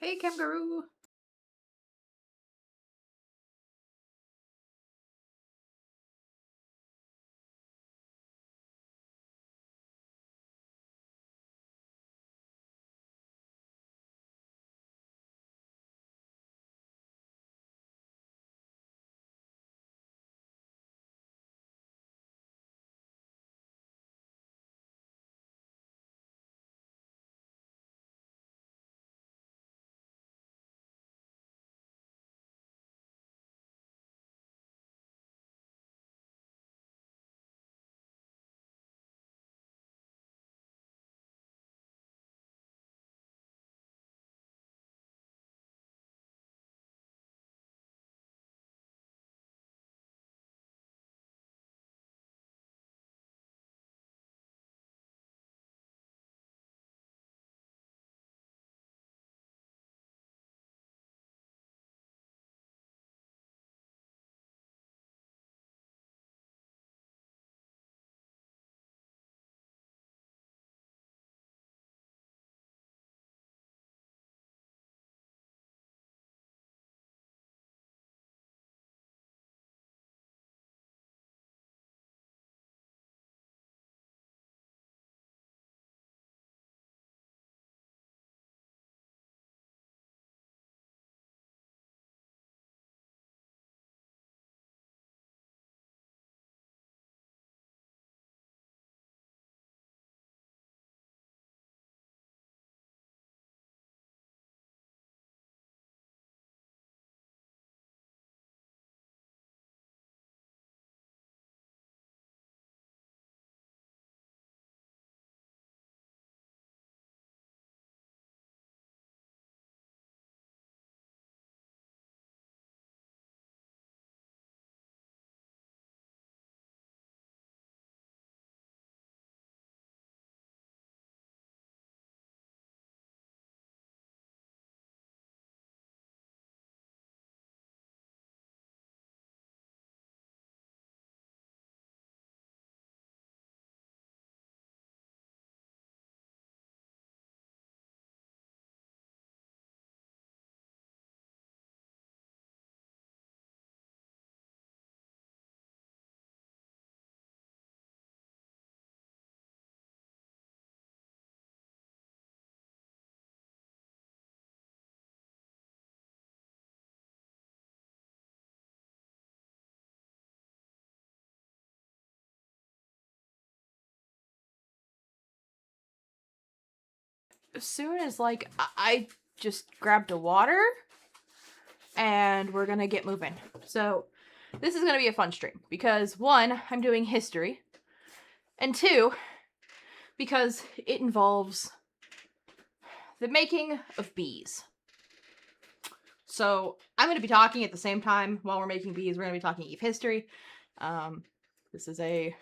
Hey, kangaroo. As soon as, like, I just grabbed a water, and we're gonna get moving. So, this is gonna be a fun stream, because, one, I'm doing history, and two, because it involves the making of bees. So, I'm gonna be talking at the same time while we're making bees. We're gonna be talking Eve history. This is a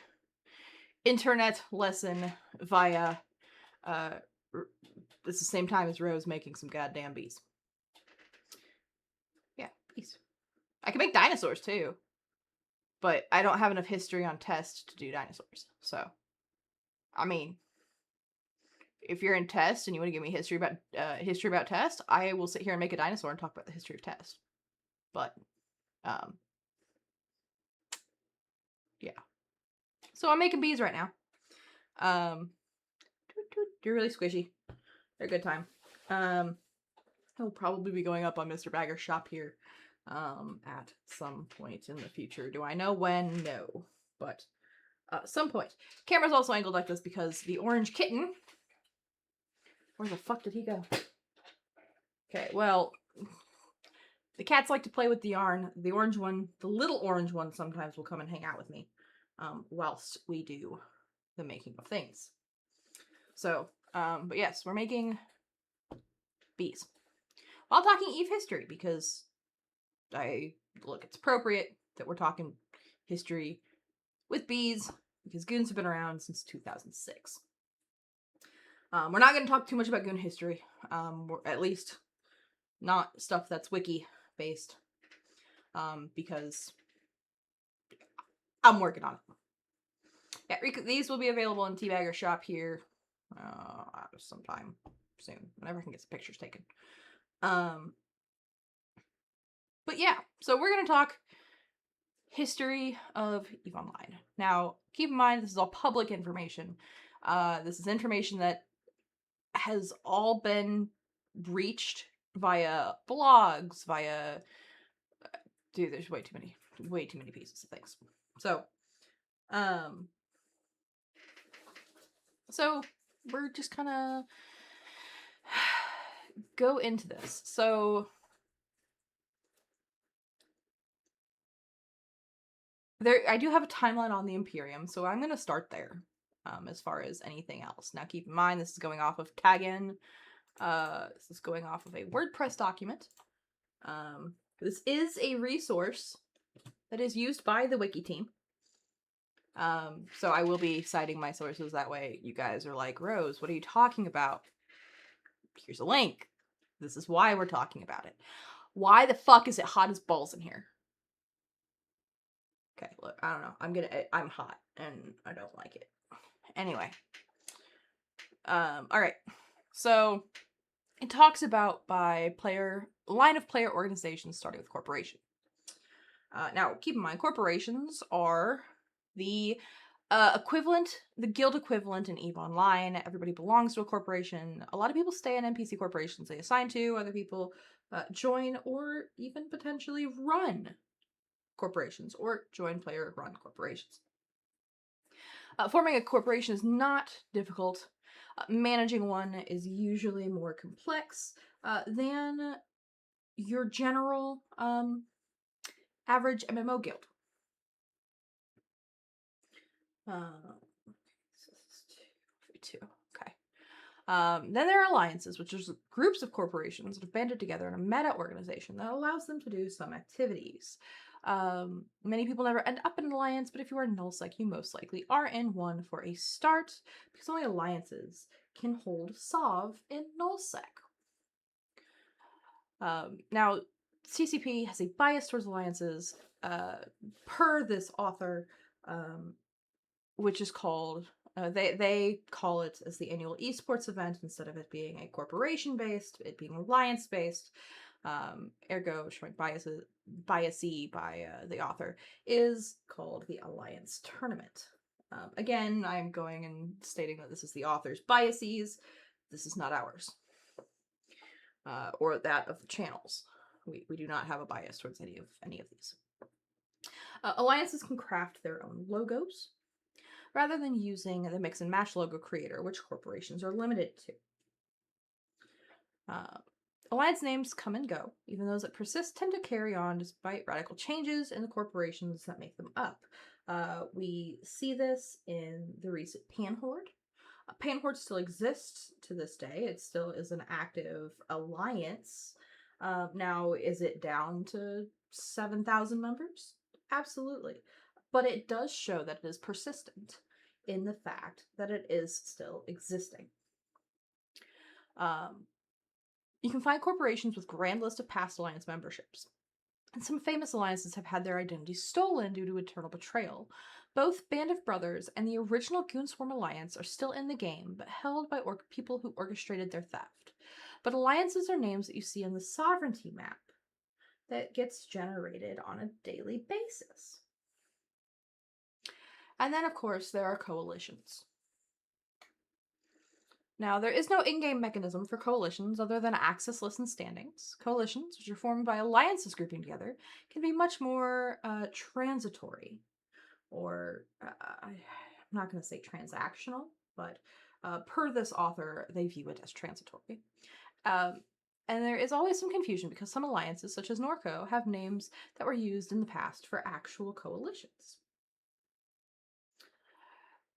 internet lesson via, it's the same time as Rose making some goddamn bees. Yeah, bees. I can make dinosaurs too, but I don't have enough history on test to do dinosaurs. So, I mean, if you're in test and you want to give me history about test, I will sit here and make a dinosaur and talk about the history of test. But, yeah. So I'm making bees right now. They're really squishy. They're a good time. He'll probably be going up on Mr. Bagger's shop here at some point in the future. Do I know when? No. But some point. Camera's also angled like this because the orange kitten... Where the fuck did he go? Okay, well... The cats like to play with the yarn. The orange one, the little orange one, sometimes will come and hang out with me whilst we do the making of things. So, but yes, we're making bees. While talking Eve history, because it's appropriate that we're talking history with bees, because goons have been around since 2006. We're not going to talk too much about goon history, at least not stuff that's wiki based, because I'm working on it. Yeah, these will be available in Teabagger's shop here sometime soon, whenever I can get some pictures taken. Um, but yeah, so we're gonna talk history of EVE Online. Now, keep in mind this is all public information. This is information that has all been reached via blogs, via dude, there's way too many pieces of things. Um, so we're just kind of go into this. So I do have a timeline on the Imperium, so I'm gonna start there. As far as anything else. Now, keep in mind this is going off of Tagin. This is going off of a WordPress document. This is a resource that is used by the wiki team. So I will be citing my sources. That way you guys are like, Rose, what are you talking about? Here's a link. This is why we're talking about it. Why the fuck is it hot as balls in here? Okay, look, I don't know. I'm hot and I don't like it. Anyway. All right. So it talks about line of player organizations starting with corporation. Now, keep in mind, corporations are the the guild equivalent in EVE Online. Everybody belongs to a corporation. A lot of people stay in NPC corporations they assign to. Other people join or even potentially run corporations or join player-run corporations. Forming a corporation is not difficult. Managing one is usually more complex than your general average MMO guild. Two. Okay. Then there are alliances, which is groups of corporations that have banded together in a meta organization that allows them to do some activities. Many people never end up in an alliance, but if you are nullsec, you most likely are in one for a start, because only alliances can hold Sov in nullsec. Now, CCP has a bias towards alliances, per this author, which is called they call it as the annual esports event instead of it being a corporation based, it being alliance based. Ergo, showing biasy by the author, is called the Alliance Tournament. Again, I'm going and stating that this is the author's biases. This is not ours, or that of the channels. We do not have a bias towards any of these. Alliances can craft their own logos, rather than using the mix and match logo creator, which corporations are limited to. Alliance names come and go, even those that persist tend to carry on despite radical changes in the corporations that make them up. We see this in the recent Panhorde. Panhorde still exists to this day. It still is an active alliance. Now, is it down to 7,000 members? Absolutely. But it does show that it is persistent in the fact that it is still existing. You can find corporations with grand list of past alliance memberships. And some famous alliances have had their identities stolen due to eternal betrayal. Both Band of Brothers and the original Goonswarm Alliance are still in the game, but held by people who orchestrated their theft. But alliances are names that you see on the sovereignty map that gets generated on a daily basis. And then, of course, there are coalitions. Now, there is no in-game mechanism for coalitions other than access lists and standings. Coalitions, which are formed by alliances grouping together, can be much more transitory, or I'm not going to say transactional, but per this author, they view it as transitory. And there is always some confusion because some alliances, such as Norco, have names that were used in the past for actual coalitions.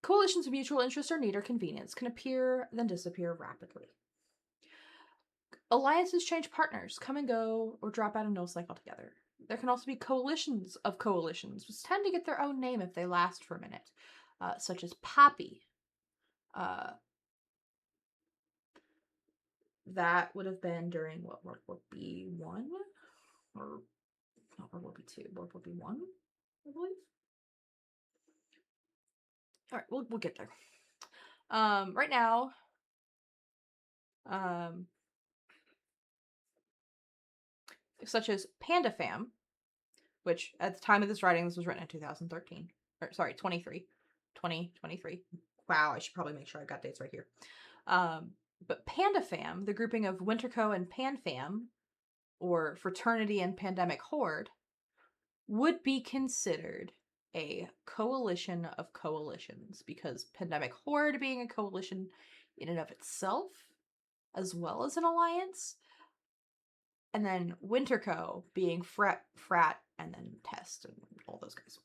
Coalitions of mutual interest or need or convenience can appear, then disappear rapidly. Alliances change partners, come and go, or drop out of nullsec altogether. There can also be coalitions of coalitions, which tend to get their own name if they last for a minute, such as Poppy. That would have been during what, World War B1? Or not World War B2, World War B1, I believe. Alright, we'll get there. Right now, such as PandaFam, which at the time of this writing, this was written in 2013, or sorry, 2023. Wow, I should probably make sure I've got dates right here. But PandaFam, the grouping of Winterco and PanFam, or Fraternity and Pandemic Horde, would be considered a coalition of coalitions, because Pandemic Horde being a coalition in and of itself, as well as an alliance, and then Winterco being frat, and then Test, and all those guys.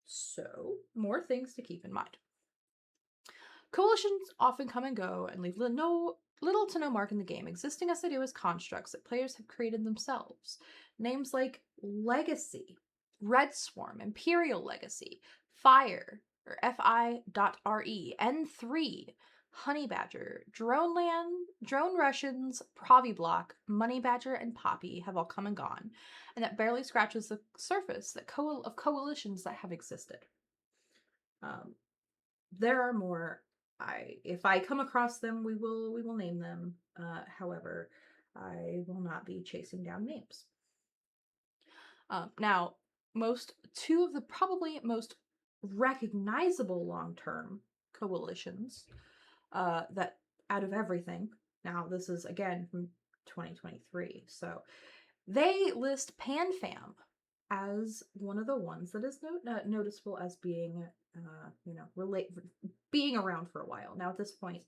So, more things to keep in mind. Coalitions often come and go and leave little to no mark in the game, existing as they do as constructs that players have created themselves. Names like Legacy, Red Swarm, Imperial Legacy, Fire, or FI.RE, N3, Honey Badger, Drone Russians, Proviblock, Money Badger, and Poppy have all come and gone, and that barely scratches the surface of coalitions that have existed. There are more. If I come across them, we will name them. However, I will not be chasing down names. Now, two of the probably most recognizable long-term coalitions that out of everything. Now, this is again from 2023, so they list PanFam as one of the ones that is noticeable as being, being around for a while. Now, at this point,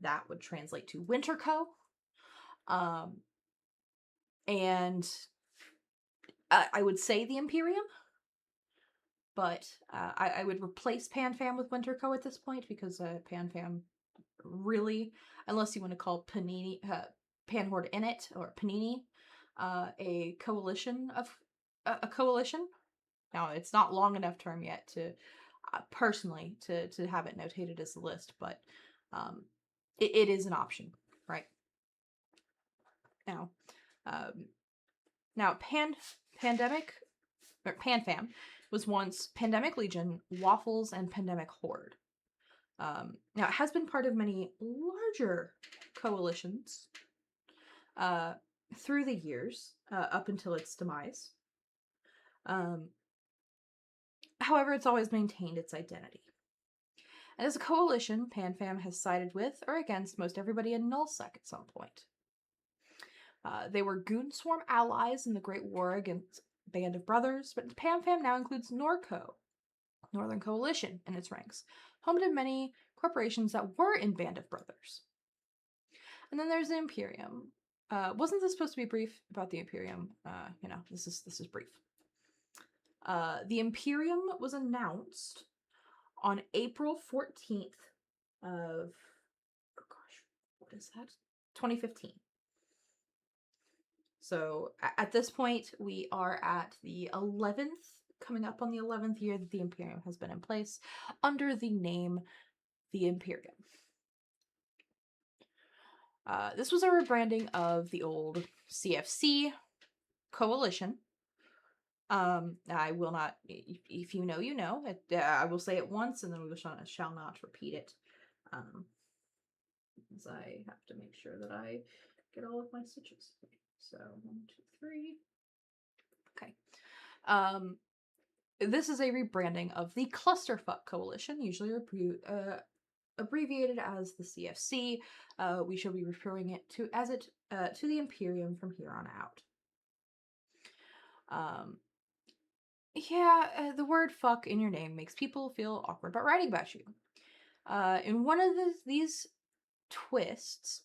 that would translate to Winterco, and I would say the Imperium, but I would replace PanFam with Winterco at this point, because PanFam really, unless you want to call Panini, Panhorde in it, or Panini, a coalition of a coalition. Now, it's not long enough term yet to personally to have it notated as a list, but it is an option, right? Now, Pandemic or PanFam was once Pandemic Legion, Waffles, and Pandemic Horde. Now, it has been part of many larger coalitions through the years, up until its demise. However, it's always maintained its identity. And as a coalition, PanFam has sided with or against most everybody in Nullsec at some point. They were Goon Swarm allies in the Great War against Band of Brothers, but PanFam now includes Norco, Northern Coalition, in its ranks, home to many corporations that were in Band of Brothers. And then there's the Imperium. Wasn't this supposed to be brief about the Imperium? This is brief. The Imperium was announced on April 14th of, 2015. So at this point, we are at the 11th, coming up on the 11th year that the Imperium has been in place under the name the Imperium. This was a rebranding of the old CFC coalition. I will not, if you know, you know. I will say it once, and then we shall not repeat it. As I have to make sure that I get all of my stitches. So 1, 2, 3. Okay. This is a rebranding of the Clusterfuck Coalition, usually abbreviated as the CFC. We shall be referring it to the Imperium from here on out. The word fuck in your name makes people feel awkward about writing about you. In one of these twists,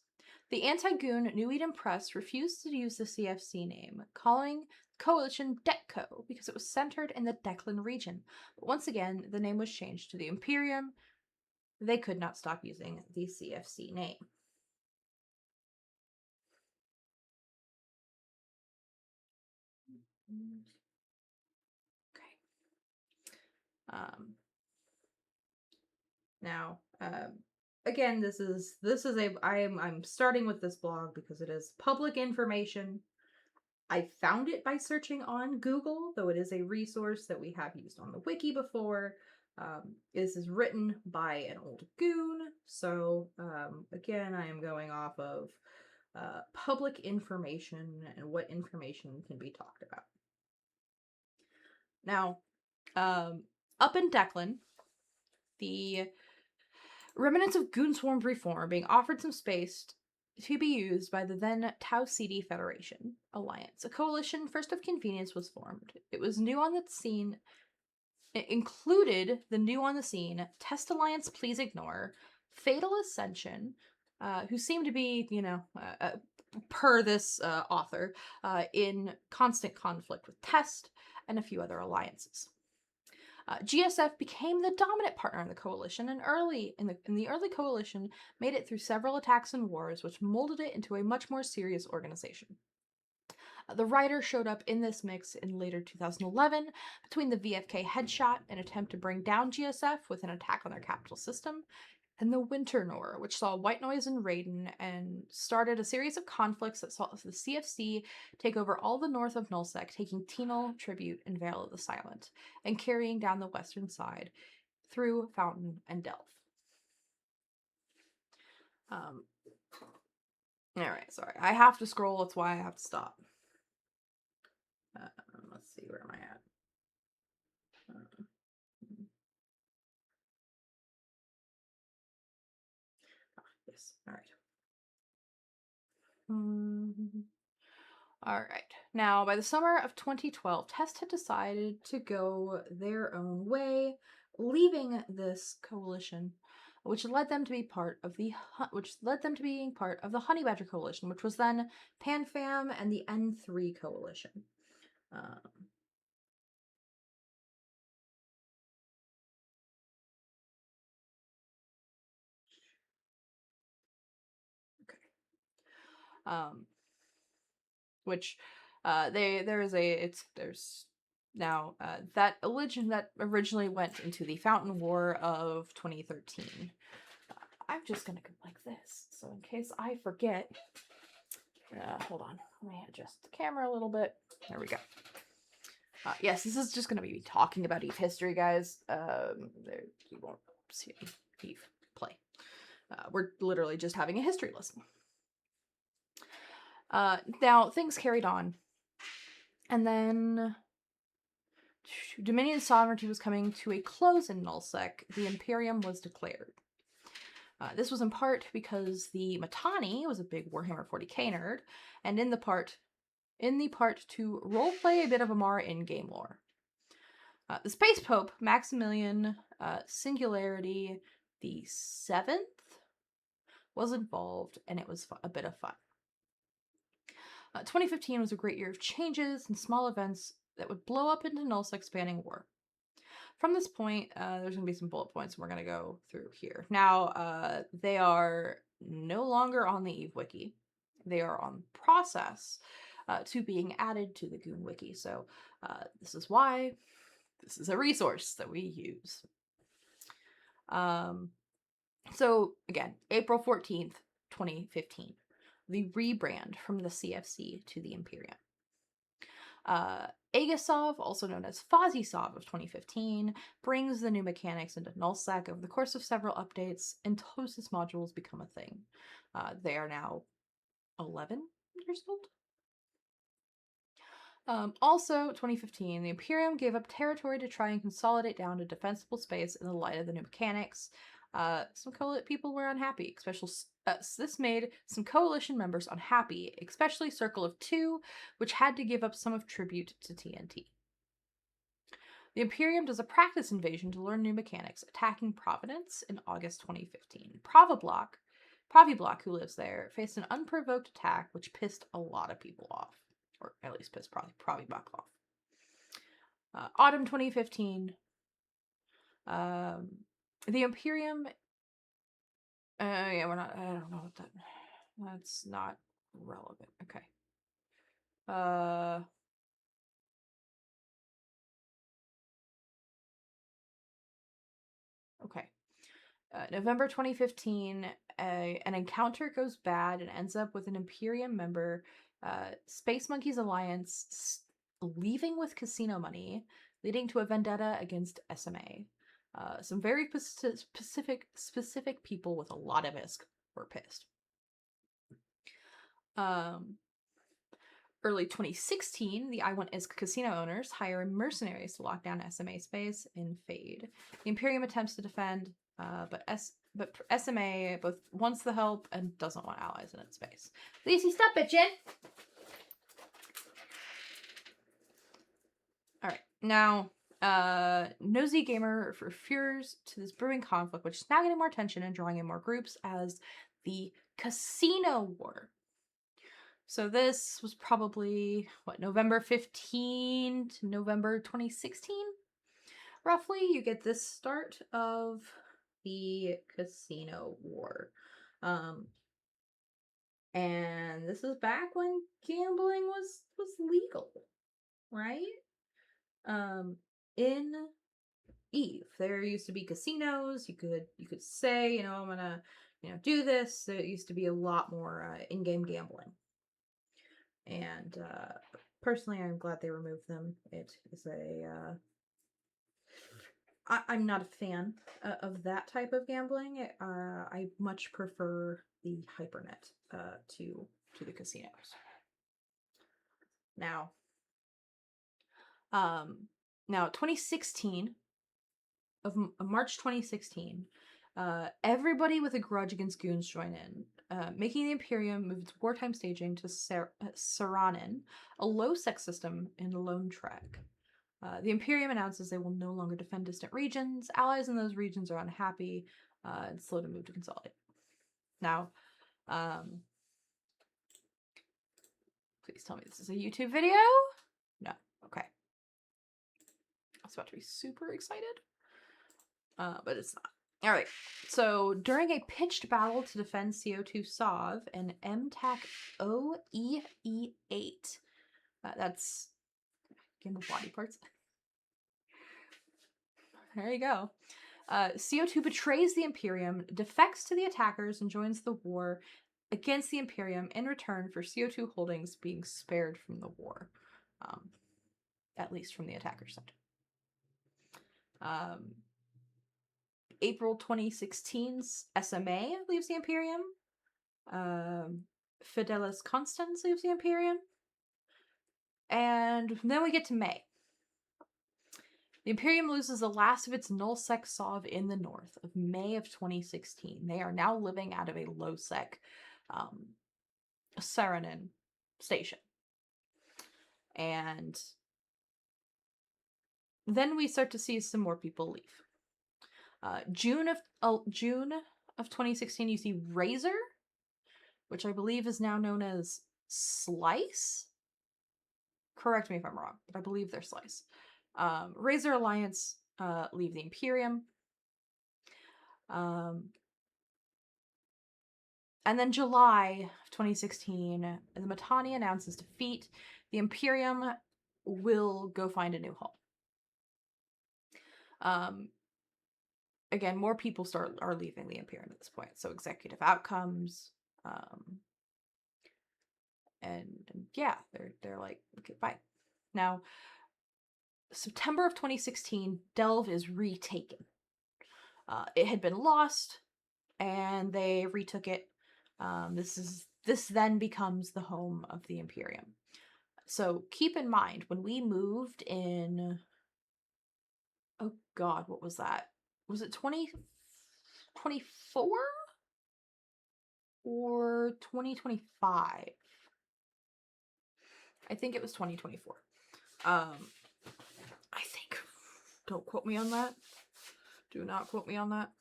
the anti-goon New Eden Press refused to use the CFC name, calling Coalition Decco because it was centered in the Declan region. But once again, the name was changed to the Imperium. They could not stop using the CFC name. Okay. Now, again, I'm starting with this blog because it is public information. I found it by searching on Google, though it is a resource that we have used on the wiki before. This is written by an old goon, so again, I am going off of public information and what information can be talked about. Now, up in Declan, the remnants of Goon Swarm reform being offered some space to be used by the then Tau Ceti Federation Alliance. A coalition, first of convenience, was formed. It was new on the scene. It included the new on the scene Test Alliance Please Ignore, Fatal Ascension, who seem to be, per this author, in constant conflict with Test and a few other alliances. GSF became the dominant partner in the coalition, and the early coalition made it through several attacks and wars, which molded it into a much more serious organization. The writer showed up in this mix in later 2011 between the VFK headshot, an attempt to bring down GSF with an attack on their capital system, and the Winter Nor, which saw White Noise in Raiden and started a series of conflicts that saw the CFC take over all the north of Nullsec, taking Tenal, Tribute, and Vale of the Silent, and carrying down the western side through Fountain and Delph. Alright, sorry. I have to scroll, that's why I have to stop. Let's see, where am I at? Yes, alright. Alright. Now, by the summer of 2012, Test had decided to go their own way, leaving this coalition, which led them to be part of the Honey Badger Coalition, which was then PanFam and the N3 Coalition. Which there's now that originally went into the Fountain War of 2013. I'm just gonna go like this, so in case I forget. Hold on, let me adjust the camera a little bit. There we go. Yes, this is just gonna be talking about EVE history, guys. You won't see EVE play. We're literally just having a history lesson. Now, things carried on. And then Dominion sovereignty was coming to a close in Nullsec. The Imperium was declared. This was in part because the Mittani was a big Warhammer 40k nerd, and in the part to roleplay a bit of Amara in-game lore. The Space Pope, Maximilian Singularity the 7th, was involved, and it was a bit of fun. 2015 was a great year of changes and small events that would blow up into Nullsec spanning war. From this point, there's going to be some bullet points we're going to go through here. Now, they are no longer on the EVE wiki. They are on process to being added to the Goon wiki. So this is why this is a resource that we use. So again, April 14th, 2015. The rebrand from the CFC to the Imperium. Agasov, also known as Fozzie-Sov of 2015, brings the new mechanics into Nullsec over the course of several updates, and Tosis modules become a thing. They are now 11 years old. Also, 2015, the Imperium gave up territory to try and consolidate down to defensible space in the light of the new mechanics. Some people were unhappy, especially this made some coalition members unhappy, especially Circle of Two, which had to give up some of tribute to TNT. The Imperium does a practice invasion to learn new mechanics, attacking Providence in August 2015. Praviblock, who lives there, faced an unprovoked attack, which pissed a lot of people off, or at least pissed Praviblock off. Autumn 2015. The Imperium. Yeah, we're not. I don't know what that. That's not relevant. Okay. Okay. November 2015, an encounter goes bad and ends up with an Imperium member, Space Monkeys Alliance, leaving with casino money, leading to a vendetta against SMA. Some very specific people with a lot of ISK were pissed. Early 2016, the I Want ISK casino owners hire mercenaries to lock down SMA space in Fade. The Imperium attempts to defend, but SMA both wants the help and doesn't want allies in its space. Lacey, stop bitching! Alright, now, Nosy Gamer refers to this brewing conflict, which is now getting more attention and drawing in more groups, as the Casino War. So this was probably, November 15 to November 2016? Roughly, you get this start of the Casino War. And this is back when gambling was legal, right? In Eve, there used to be casinos. You could say, I'm gonna, do this. There used to be a lot more in-game gambling. And personally, I'm glad they removed them. It is I'm not a fan of that type of gambling. I much prefer the hypernet to the casinos. Now, 2016, of March 2016, everybody with a grudge against goons join in, making the Imperium move its wartime staging to Saranin, a low-sec system in Lone Trek. The Imperium announces they will no longer defend distant regions. Allies in those regions are unhappy and slow to move to consolidate. Now, please tell me this is a YouTube video? No. Okay. I was about to be super excited, but it's not. All right. So during a pitched battle to defend CO2 Sov and MTAC OEE8, that's Game of Body Parts. There you go. CO2 betrays the Imperium, defects to the attackers, and joins the war against the Imperium in return for CO2 holdings being spared from the war. At least from the attacker side. April 2016's SMA leaves the Imperium. Fidelis Constans leaves the Imperium. And then we get to May. The Imperium loses the last of its null-sec Sov in the north of May of 2016. They are now living out of a low-sec Saranin station. And then we start to see some more people leave. June of 2016, you see Razor, which I believe is now known as Slice. Correct me if I'm wrong, but I believe they're Slice. Razor Alliance leave the Imperium. And then July of 2016, the Mittani announces defeat. The Imperium will go find a new home. Again, more people are leaving the Imperium at this point. So executive outcomes, and yeah, they're like, okay, bye. Now, September of 2016, Delve is retaken. It had been lost, and they retook it. This then becomes the home of the Imperium. So keep in mind, when we moved in, oh god, what was that? Was it 2024 or 2025? I think it was 2024. I think. Don't quote me on that. Do not quote me on that.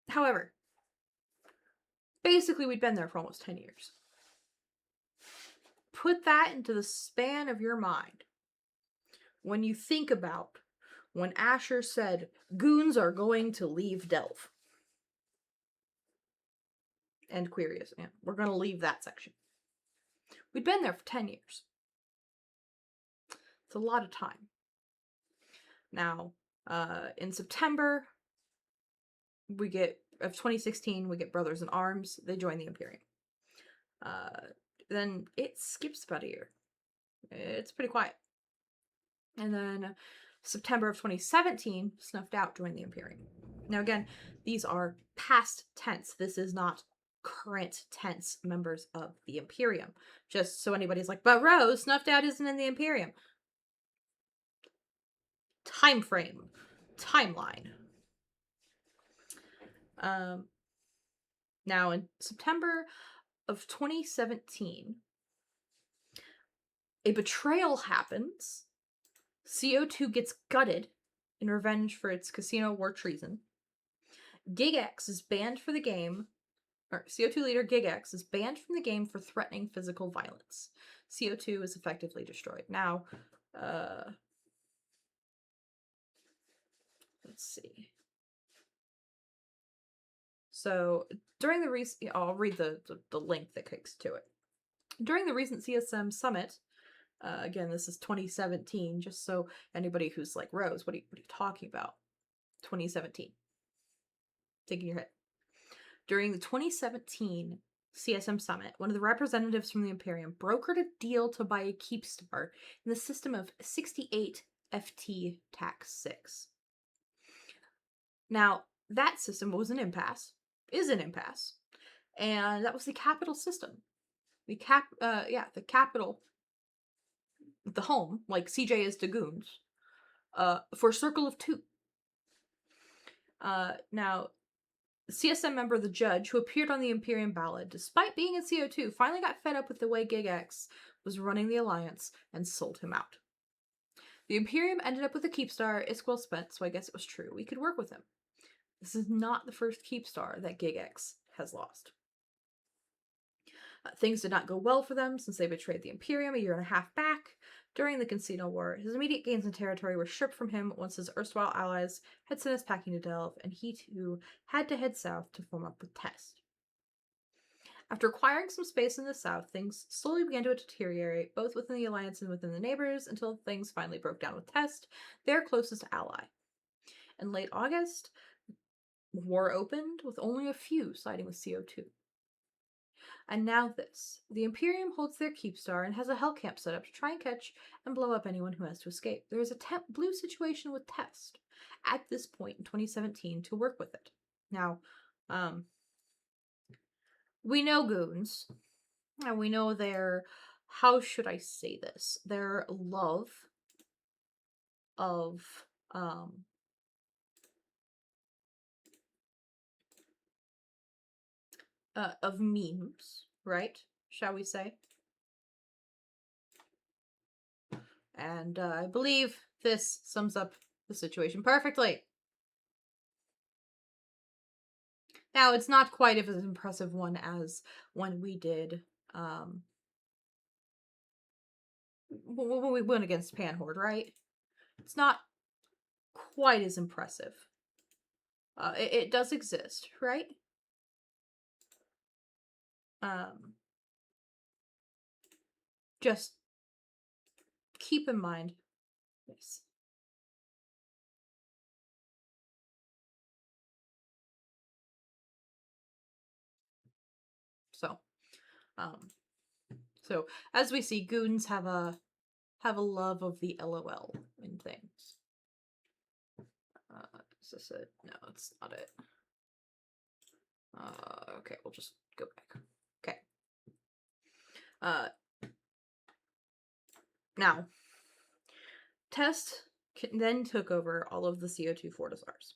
However, basically we'd been there for almost 10 years. Put that into the span of your mind when you think about when Asher said, goons are going to leave Delve. And Quirius, yeah, we're going to leave that section. We'd been there for 10 years. It's a lot of time. Now, in September of 2016, we get Brothers in Arms. They join the Imperium. Then it skips about a year. It's pretty quiet. And then September of 2017, Snuffed Out joined the Imperium. Now, again, these are past tense. This is not current tense members of the Imperium. Just so anybody's like, but Rose, Snuffed Out isn't in the Imperium. Time frame. Timeline. Now, in September of 2017, a betrayal happens. CO2 gets gutted in revenge for its casino war treason. Gigex is banned for the game, or CO2 leader Gigex is banned from the game for threatening physical violence. CO2 is effectively destroyed. Now, let's see. So during the recent, I'll read the link that kicks to it. During the recent CSM summit, again, this is 2017, just so anybody who's like, Rose, what are you talking about? 2017. Taking your head. During the 2017 CSM Summit, one of the representatives from the Imperium brokered a deal to buy a Keepstar in the system of 68 FT Tax 6. Now, that system was an impasse, is an impasse, and that was the capital system. The capital, the home, like CJ is to Goons, for Circle of Two. Now, the CSM member, the judge, who appeared on the Imperium ballot, despite being in CO2, finally got fed up with the way Gigex was running the Alliance and sold him out. The Imperium ended up with a Keepstar. It's well spent, so I guess it was true. We could work with him. This is not the first Keepstar that Gigex has lost. Things did not go well for them since they betrayed the Imperium a year and a half back. During the Casino War, his immediate gains in territory were stripped from him once his erstwhile allies had sent us packing to Delve, and he too had to head south to form up with Test. After acquiring some space in the south, things slowly began to deteriorate, both within the Alliance and within the neighbors, until things finally broke down with Test, their closest ally. In late August, war opened, with only a few siding with CO2. And now this. The Imperium holds their Keepstar and has a hell camp set up to try and catch and blow up anyone who has to escape. There is a blue situation with Test at this point in 2017 to work with it. Now, we know Goons, and we know their, how should I say this, their love of, of memes, right? Shall we say? And I believe this sums up the situation perfectly. Now, it's not quite as impressive one as when we did, when we went against Panhorde, right? It's not quite as impressive. It does exist, right? Just keep in mind this. So as we see, Goons have a love of the LOL in things. Is this it? No, it's not it. Okay, we'll just go back. Okay. Now, Test then took over all of the CO2 Fortizars.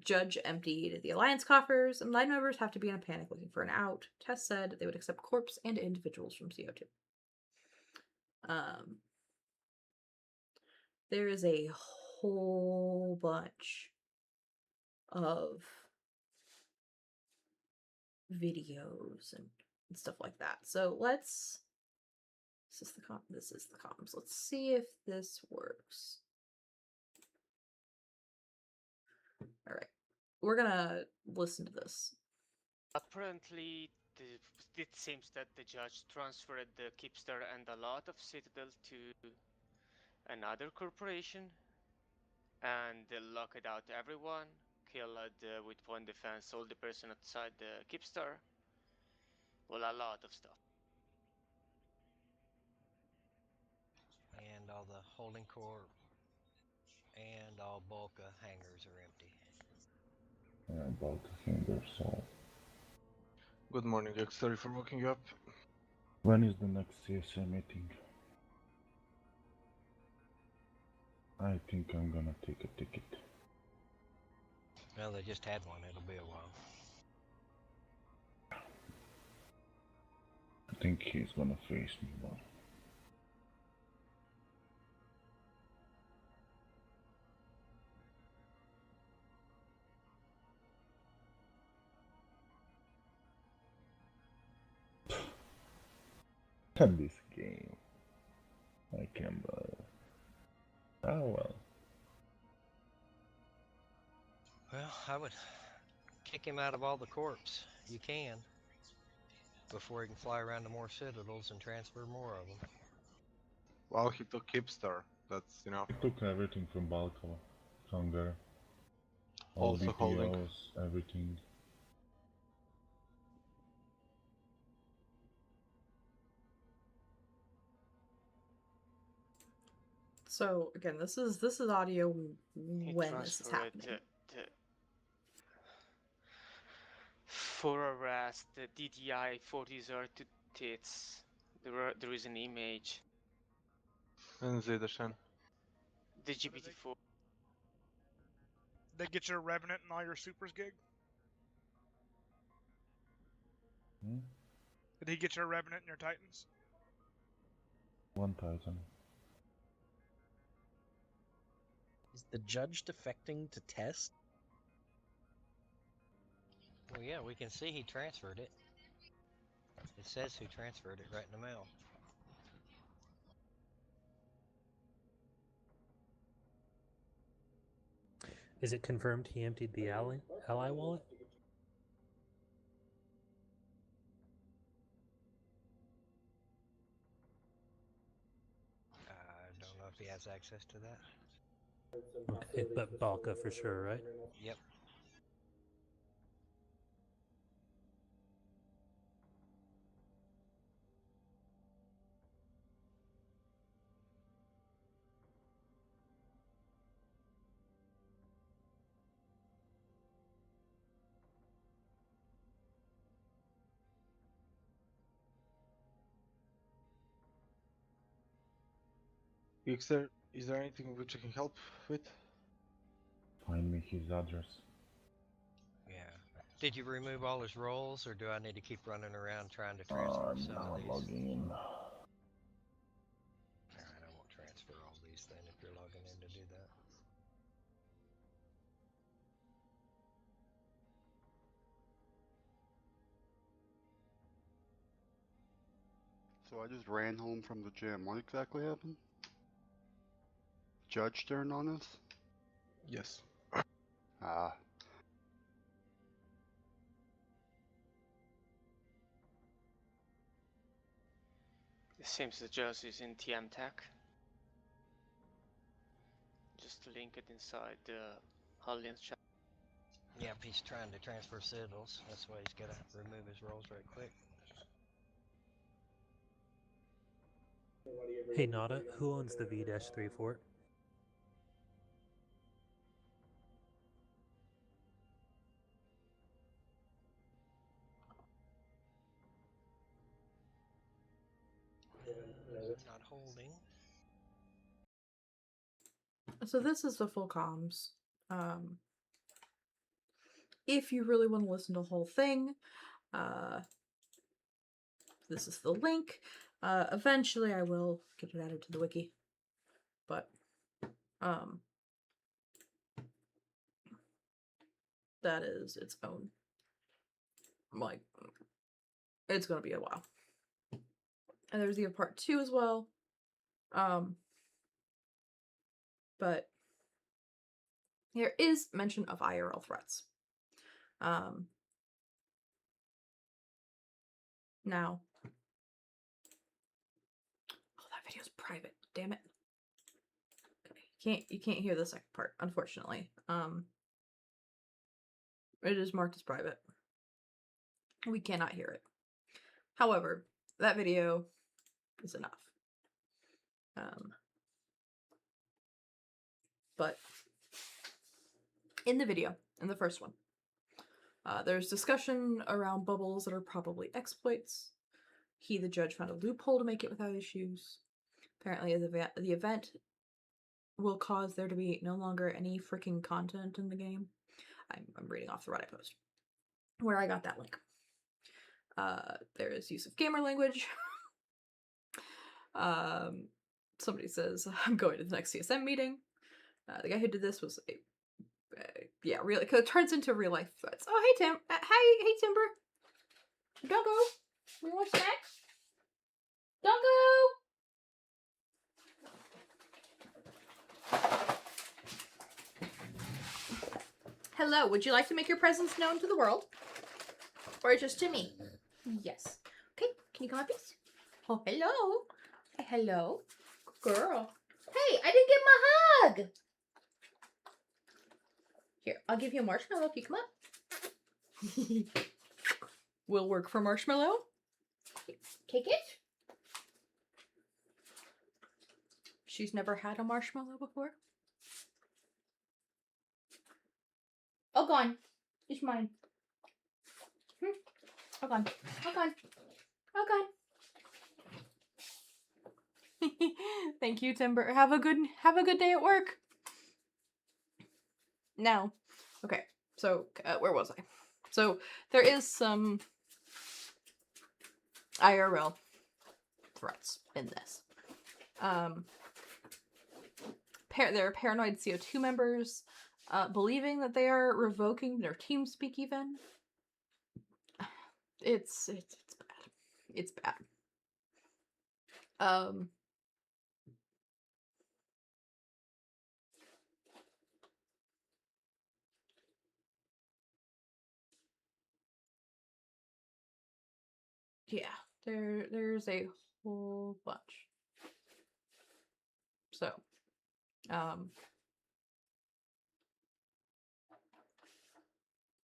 Judge emptied the Alliance coffers, and line members have to be in a panic looking for an out. Test said they would accept corpse and individuals from CO2. There is a whole bunch of videos and stuff like that. So let's. This is the comms. Let's see if this works. All right, we're gonna listen to this. Apparently, it seems that the judge transferred the Keepstar and a lot of Citadel to another corporation, and they locked out everyone, killed with one defense all the person outside the Keepstar. Well, a lot of stuff. And all the holding court and all bulk hangars are empty. About the finger, so. Good morning, X. Sorry for waking you up. When is the next CSA meeting? I think I'm gonna take a ticket. Well, they just had one. It'll be a while. I think he's gonna face me, but. This game. I can't bother. Oh well. Well, I would kick him out of all the corps you can before he can fly around to more citadels and transfer more of them. Well, he took Kipstar. That's enough. I took everything from Balkova, Hunger. All Also holding. BTOs, everything. So again, this is audio He when this is transferred happening. For arrest, the DDI 40 to tits. There is an image. And Zedashan. The GPT-4. They get your Revenant and all your supers gig? Did he get your Revenant and your Titans? 1000. Is the judge defecting to test? Well, yeah, we can see he transferred it. It says who transferred it right in the mail. Is it confirmed he emptied the ally wallet? I don't know if he has access to that. Okay, but Balka for sure, right? Yep. Xer, is there anything which I can help with? Find me his address. Yeah. Did you remove all his roles, or do I need to keep running around trying to transfer some Now of I'm these? logging in. Alright, I won't transfer all these then if you're logging in to do that. So I just ran home from the gym. What exactly happened? Judge turned on us? Yes. Ah. It seems the judge is in TM Tech. Just link it inside the Hallian's chat. Yep, he's trying to transfer citadels. That's why he's gotta remove his roles right quick. Hey Nada, who owns the V-3 fort? Not holding. So this is the full comms. If you really want to listen to the whole thing, this is the link. Eventually I will get it added to the wiki. But that is its own, like, it's gonna be a while. And there's the part 2 as well. But there is mention of IRL threats. Now, oh, that video's private. Damn it. Okay, you can't hear the second part, unfortunately. It is marked as private. We cannot hear it. However, that video is enough. but in the video, in the first one, there's discussion around bubbles that are probably exploits. He, the judge, found a loophole to make it without issues. Apparently, the event will cause there to be no longer any freaking content in the game. I'm reading off the Reddit post where I got that link. There is use of gamer language. Somebody says, I'm going to the next CSM meeting. The guy who did this was yeah, really, because it turns into real life threats. Oh, hey, Tim. Hey, Timber. Don't go. We want snacks? Don't go. Hello, would you like to make your presence known to the world? Or just to me? Yes. Okay, can you come up, please? Oh, hello. Hello. Good girl. Hey, I didn't get my hug. Here, I'll give you a marshmallow if you come up. Will work for marshmallow. Take it. She's never had a marshmallow before. Oh, gone. It's mine. Oh, gone. Oh, gone. Oh, gone. Thank you, Timber. Have a good day at work. Now, okay. So, where was I? So, there is some IRL threats in this. There are paranoid CO2 members believing that they are revoking their TeamSpeak even. It's bad. It's bad. Yeah, there's a whole bunch. So,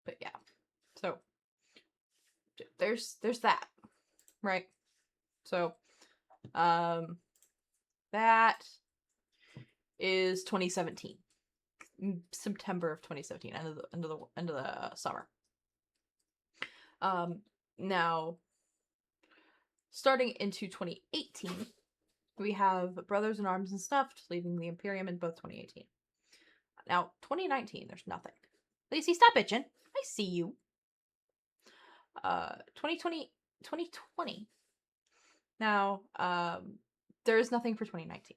but yeah. So there's that, right? So, that is 2017. September of 2017, end of the summer. Now, starting into 2018, we have Brothers in Arms and Stuffed leaving the Imperium in both 2018. Now, 2019, there's nothing. Lacey, stop bitching. I see you. 2020. Now, there is nothing for 2019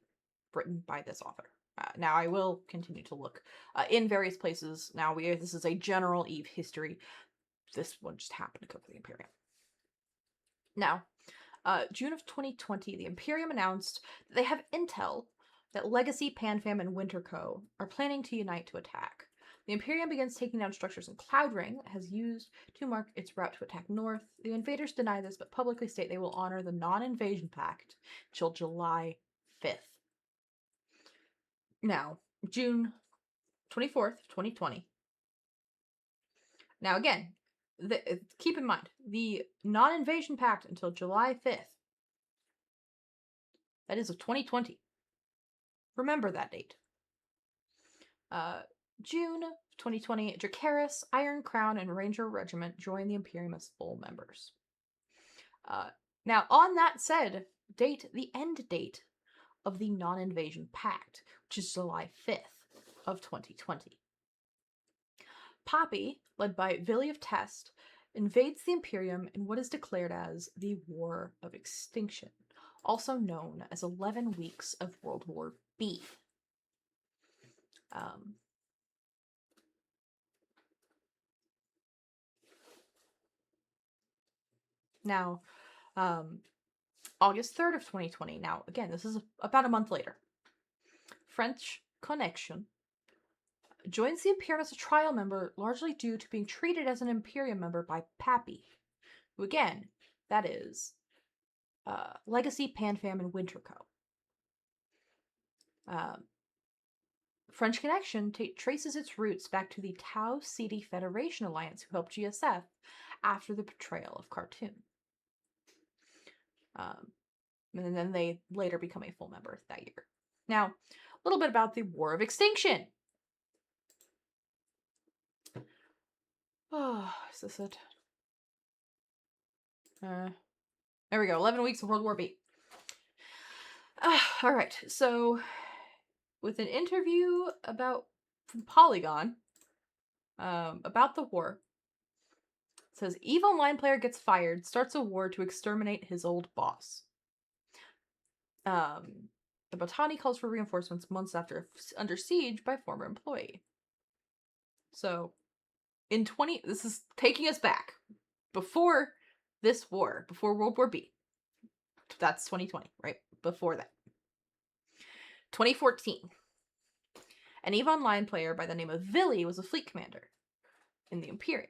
written by this author. Now, I will continue to look in various places. Now, this is a general EVE history. This one just happened to cover the Imperium. Now, June of 2020, the Imperium announced that they have intel that Legacy, PanFam, and Winterco are planning to unite to attack. The Imperium begins taking down structures in Cloud Ring, has used to mark its route to attack north. The invaders deny this, but publicly state they will honor the non-invasion pact till July 5th. Now, June 24th, 2020. Now, again, keep in mind, the non-invasion pact until July 5th. That is of 2020. Remember that date. June 2020, Dracarys, Iron Crown, and Ranger Regiment join the Imperium as full members. Now, on that said date, the end date of the non-invasion pact, which is July 5th of 2020. Poppy, led by Villy of Test, invades the Imperium in what is declared as the War of Extinction, also known as 11 Weeks of World War B. Now, August 3rd of 2020. Now, again, this is about a month later. French Connection joins the Imperium as a trial member, largely due to being treated as an Imperium member by Pappy, who, again, that is Legacy, PanFam, and Winterco. French Connection traces its roots back to the Tau Ceti Federation Alliance, who helped GSF after the betrayal of Khartoum. And then they later become a full member that year. Now, little bit about the War of Extinction. Oh, is this it? There we go. 11 weeks of World War B. All right. So, with an interview from Polygon about the war, it says EVE Online player gets fired, starts a war to exterminate his old boss. The Botani calls for reinforcements months after under siege by former employee. So, this is taking us back before this war, before World War B. That's 2020, right? Before that. 2014. An EVE Online player by the name of Villy was a fleet commander in the Imperium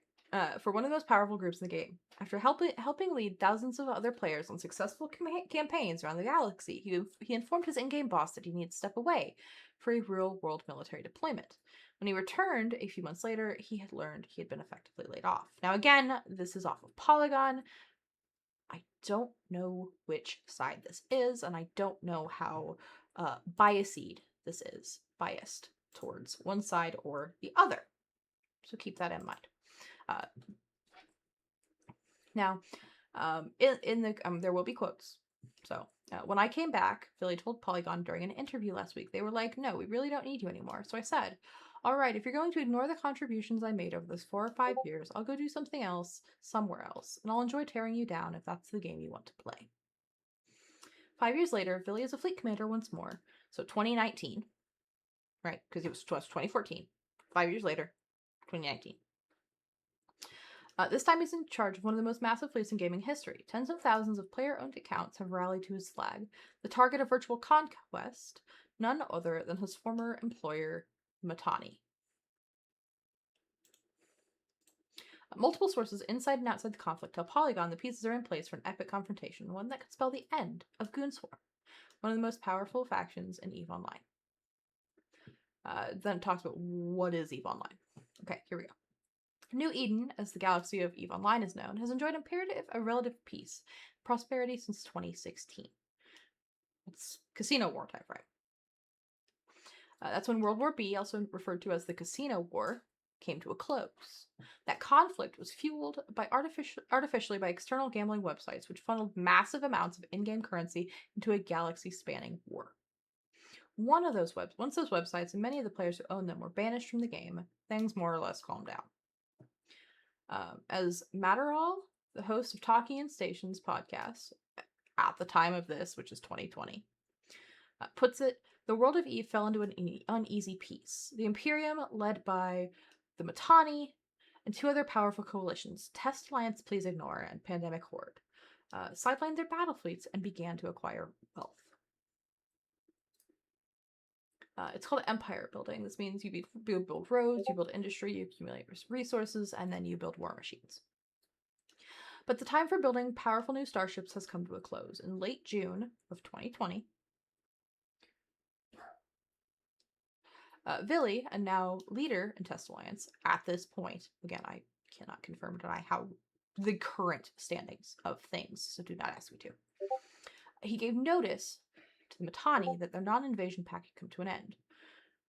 for one of the most powerful groups in the game. After helping lead thousands of other players on successful campaigns around the galaxy, he informed his in-game boss that he needed to step away for a real-world military deployment. When he returned a few months later, he had learned he had been effectively laid off. Now again, this is off of Polygon. I don't know which side this is, and I don't know how biased this is. Biased towards one side or the other. So keep that in mind. Now, there will be quotes. So, when I came back, Philly told Polygon during an interview last week, they were like, no, we really don't need you anymore. So I said, all right, if you're going to ignore the contributions I made over those 4 or 5 years, I'll go do something else, somewhere else, and I'll enjoy tearing you down if that's the game you want to play. 5 years later, Philly is a fleet commander once more. So 2019, right, because it was 2014. 5 years later, 2019. This time he's in charge of one of the most massive fleets in gaming history. Tens of thousands of player-owned accounts have rallied to his flag, the target of virtual conquest, none other than his former employer, Matani. Multiple sources inside and outside the conflict tell Polygon the pieces are in place for an epic confrontation, one that could spell the end of Goonswarm, one of the most powerful factions in EVE Online. Then it talks about what is EVE Online. Okay, here we go. New Eden, as the galaxy of EVE Online is known, has enjoyed a relative peace, prosperity since 2016. It's Casino War type, right? That's when World War B, also referred to as the Casino War, came to a close. That conflict was fueled by artificially by external gambling websites, which funneled massive amounts of in-game currency into a galaxy-spanning war. Once those websites and many of the players who owned them were banished from the game, things more or less calmed down. As Matterall, the host of Talking in Stations podcast, at the time of this, which is 2020, puts it, the world of EVE fell into an uneasy peace. The Imperium, led by the Matani, and 2 other powerful coalitions, Test Alliance Please Ignore and Pandemic Horde, sidelined their battle fleets and began to acquire wealth. It's called empire building. This means you build roads, you build industry, you accumulate resources, and then you build war machines. But the time for building powerful new starships has come to a close. In late June of 2020, Villy, a now leader in Test Alliance, at this point, again, I cannot confirm or deny how the current standings of things, so do not ask me to. He gave notice to the Matani that their non-invasion pact had come to an end.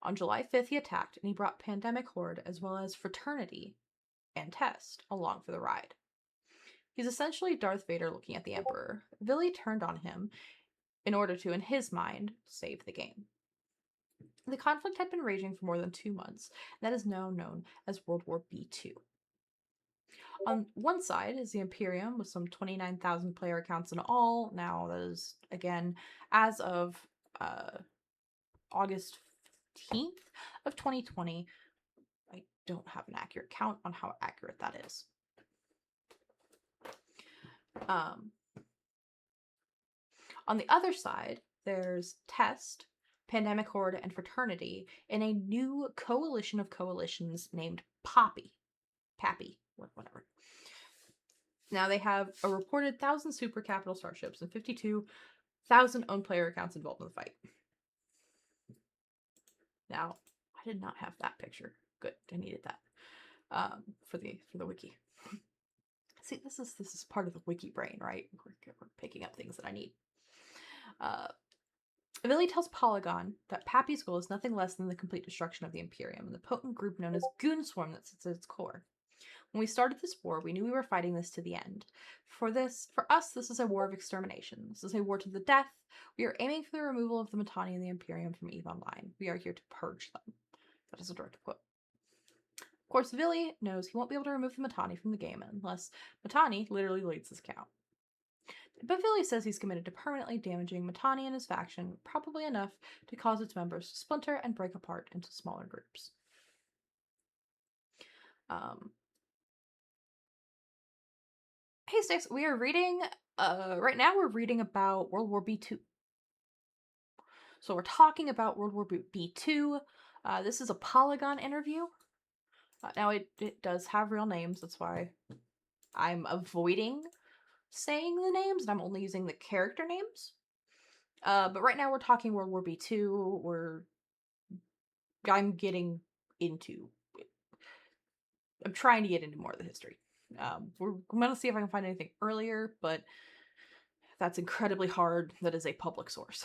On July 5th, he attacked, and he brought Pandemic Horde, as well as Fraternity and Test, along for the ride. He's essentially Darth Vader looking at the Emperor. Villy turned on him in order to, in his mind, save the game. The conflict had been raging for more than 2 months, and that is now known as World War B2. On one side is the Imperium, with some 29,000 player accounts in all. Now, that is, again, as of August 15th of 2020. I don't have an accurate count on how accurate that is. On the other side, there's Test, Pandemic Horde, and Fraternity in a new coalition of coalitions named Pappy, whatever. Now they have a reported 1,000 super capital starships and 52,000 owned player accounts involved in the fight. Now, I did not have that picture. Good, I needed that for the wiki. See, this is part of the wiki brain, right? We're picking up things that I need. Villy tells Polygon that Pappy's goal is nothing less than the complete destruction of the Imperium and the potent group known as Goon Swarm that sits at its core. When we started this war, we knew we were fighting this to the end. For us, this is a war of extermination. This is a war to the death. We are aiming for the removal of the Mittani and the Imperium from EVE Online. We are here to purge them. That is a direct quote. Of course, Villy knows he won't be able to remove the Mittani from the game unless Mittani literally leads his count. But Villy says he's committed to permanently damaging Mittani and his faction, probably enough to cause its members to splinter and break apart into smaller groups. Hey Sticks, we are reading, right now we're reading about World War B2. So we're talking about World War B2. This is a Polygon interview. Now it does have real names, that's why I'm avoiding saying the names, and I'm only using the character names. But right now we're talking World War B2. I'm getting into it. I'm trying to get into more of the history. I'm gonna see if I can find anything earlier, but that's incredibly hard. That is a public source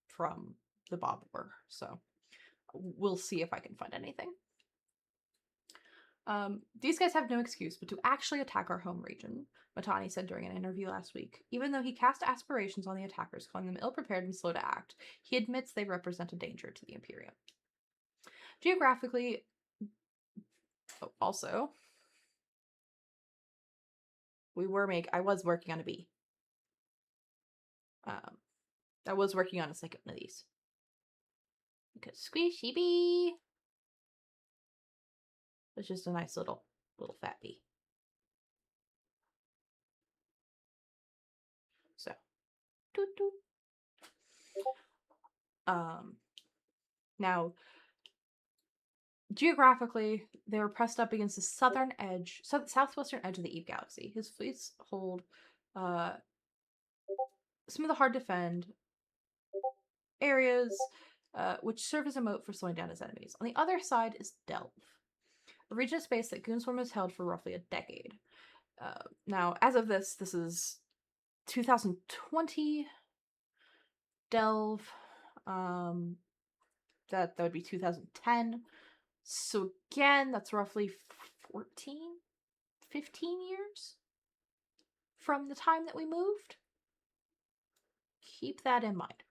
from the Bob War, so we'll see if I can find anything. These guys have no excuse but to actually attack our home region, Mittani said during an interview last week. Even though he cast aspirations on the attackers, calling them ill-prepared and slow to act, he admits they represent a danger to the Imperium. Geographically, also, I was working on a B. I was working on a second one of these. Because squishy bee. It's just a nice little fat bee. So, doot doot. Now, geographically, they were pressed up against the southwestern edge of the Eve Galaxy. His fleets hold some of the hard to defend areas, which serve as a moat for slowing down his enemies. On the other side is Delve, a region of space that Goonswarm has held for roughly a decade. Now, as of this is 2020. Delve, that would be 2010. So again, that's roughly 15 years from the time that we moved. Keep that in mind.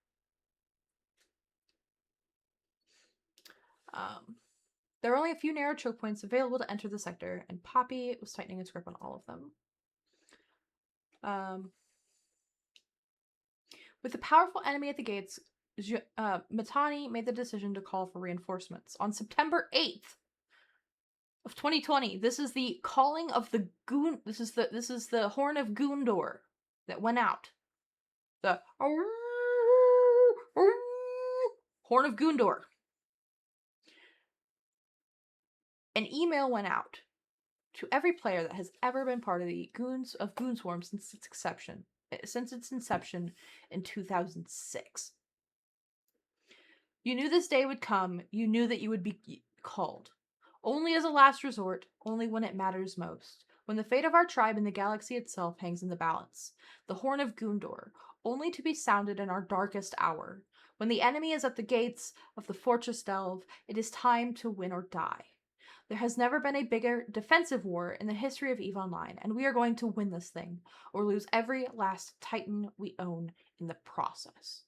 There are only a few narrow choke points available to enter the sector, and Poppy was tightening its grip on all of them. With the powerful enemy at the gates, Mittani made the decision to call for reinforcements. On September 8th of 2020, this is the calling of the Goon. This is the horn of Goondor that went out. The horn of Goondor. An email went out to every player that has ever been part of the Goonswarm since its inception in 2006. You knew this day would come. You knew that you would be called. Only as a last resort, only when it matters most. When the fate of our tribe and the galaxy itself hangs in the balance. The horn of Goondor, only to be sounded in our darkest hour. When the enemy is at the gates of the Fortress Delve, it is time to win or die. There has never been a bigger defensive war in the history of EVE Online, and we are going to win this thing, or lose every last Titan we own in the process.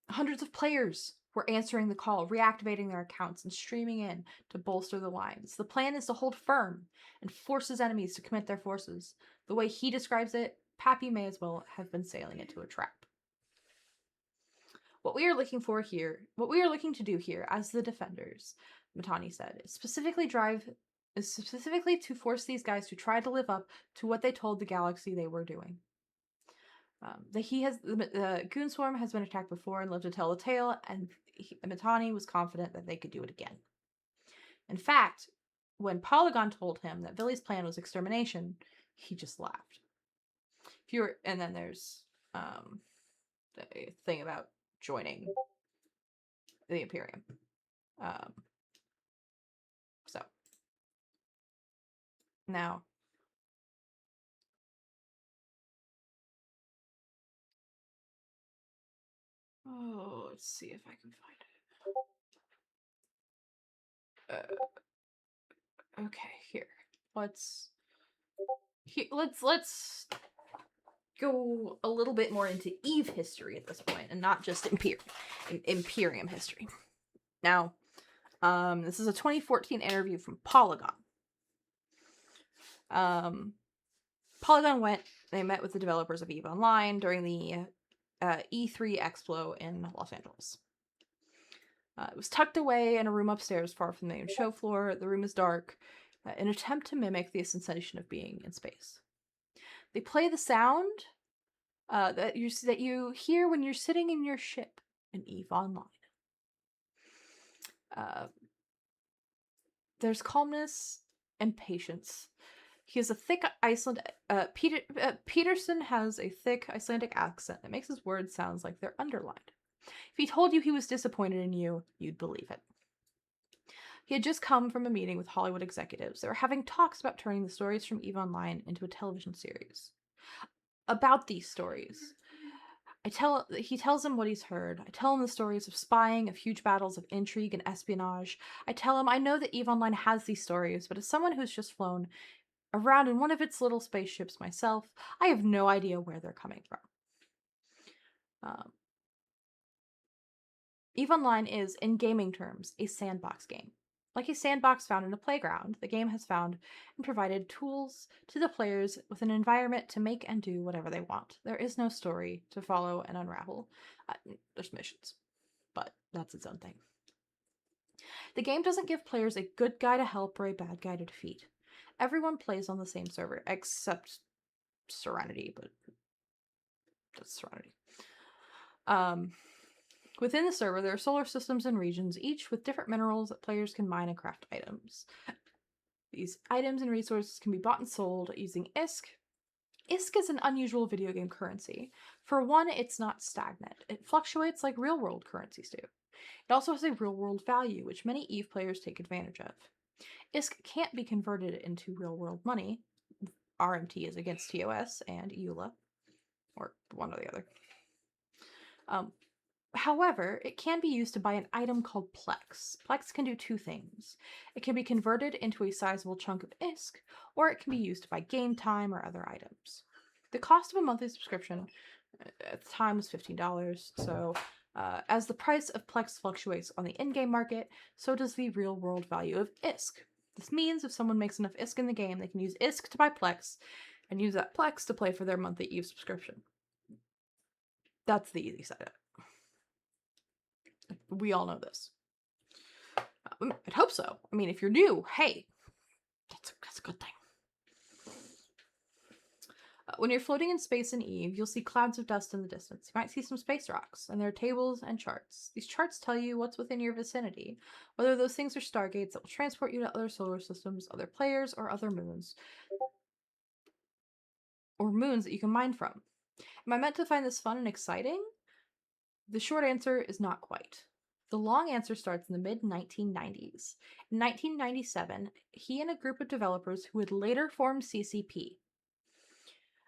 Hundreds of players were answering the call, reactivating their accounts, and streaming in to bolster the lines. The plan is to hold firm and force his enemies to commit their forces. The way he describes it, Pappy may as well have been sailing into a trap. What we are looking to do here as the defenders, Mittani said, is specifically to force these guys to try to live up to what they told the galaxy they were doing. The Goonswarm has been attacked before and lived to tell the tale, and Mittani was confident that they could do it again. In fact, when Polygon told him that Villy's plan was extermination, he just laughed. And then there's the thing about joining the Imperium. So now Oh, let's see if I can find it. Okay, here. Let's go a little bit more into Eve history at this point, and not just Imperium history. Now, this is a 2014 interview from Polygon. Polygon they met with the developers of EVE Online during the E3 Expo in Los Angeles. It was tucked away in a room upstairs far from the main show floor. The room is dark, an attempt to mimic the sensation of being in space. They play the sound that you hear when you're sitting in your ship in EVE Online. There's calmness and patience. He has a thick Peterson has a thick Icelandic accent that makes his words sound like they're underlined. If he told you he was disappointed in you, you'd believe it. He had just come from a meeting with Hollywood executives. They were having talks about turning the stories from EVE Online into a television series. About these stories, he tells him what he's heard. I tell him the stories of spying, of huge battles, of intrigue and espionage. I tell him I know that EVE Online has these stories, but as someone who's just flown around in one of its little spaceships myself, I have no idea where they're coming from. EVE Online is, in gaming terms, a sandbox game. Like a sandbox found in a playground, the game has found and provided tools to the players with an environment to make and do whatever they want. There is no story to follow and unravel. There's missions, but that's its own thing. The game doesn't give players a good guy to help or a bad guy to defeat. Everyone plays on the same server, except Serenity, but that's Serenity. Within the server, there are solar systems and regions, each with different minerals that players can mine and craft items. These items and resources can be bought and sold using ISK. ISK is an unusual video game currency. For one, it's not stagnant. It fluctuates like real-world currencies do. It also has a real-world value, which many EVE players take advantage of. ISK can't be converted into real-world money. RMT is against TOS and EULA, or one or the other. However, it can be used to buy an item called Plex. Plex can do two things. It can be converted into a sizable chunk of ISK, or it can be used to buy game time or other items. The cost of a monthly subscription at the time was $15, so as the price of Plex fluctuates on the in-game market, so does the real-world value of ISK. This means if someone makes enough ISK in the game, they can use ISK to buy Plex, and use that Plex to play for their monthly EVE subscription. That's the easy side of it. We all know this. I'd hope so. I mean, if you're new, hey, that's a good thing. When you're floating in space in EVE, you'll see clouds of dust in the distance. You might see some space rocks, and there are tables and charts. These charts tell you what's within your vicinity, whether those things are stargates that will transport you to other solar systems, other players, or other moons. Or moons that you can mine from. Am I meant to find this fun and exciting? The short answer is not quite. The long answer starts in the mid-1990s. In 1997, he and a group of developers who would later form CCP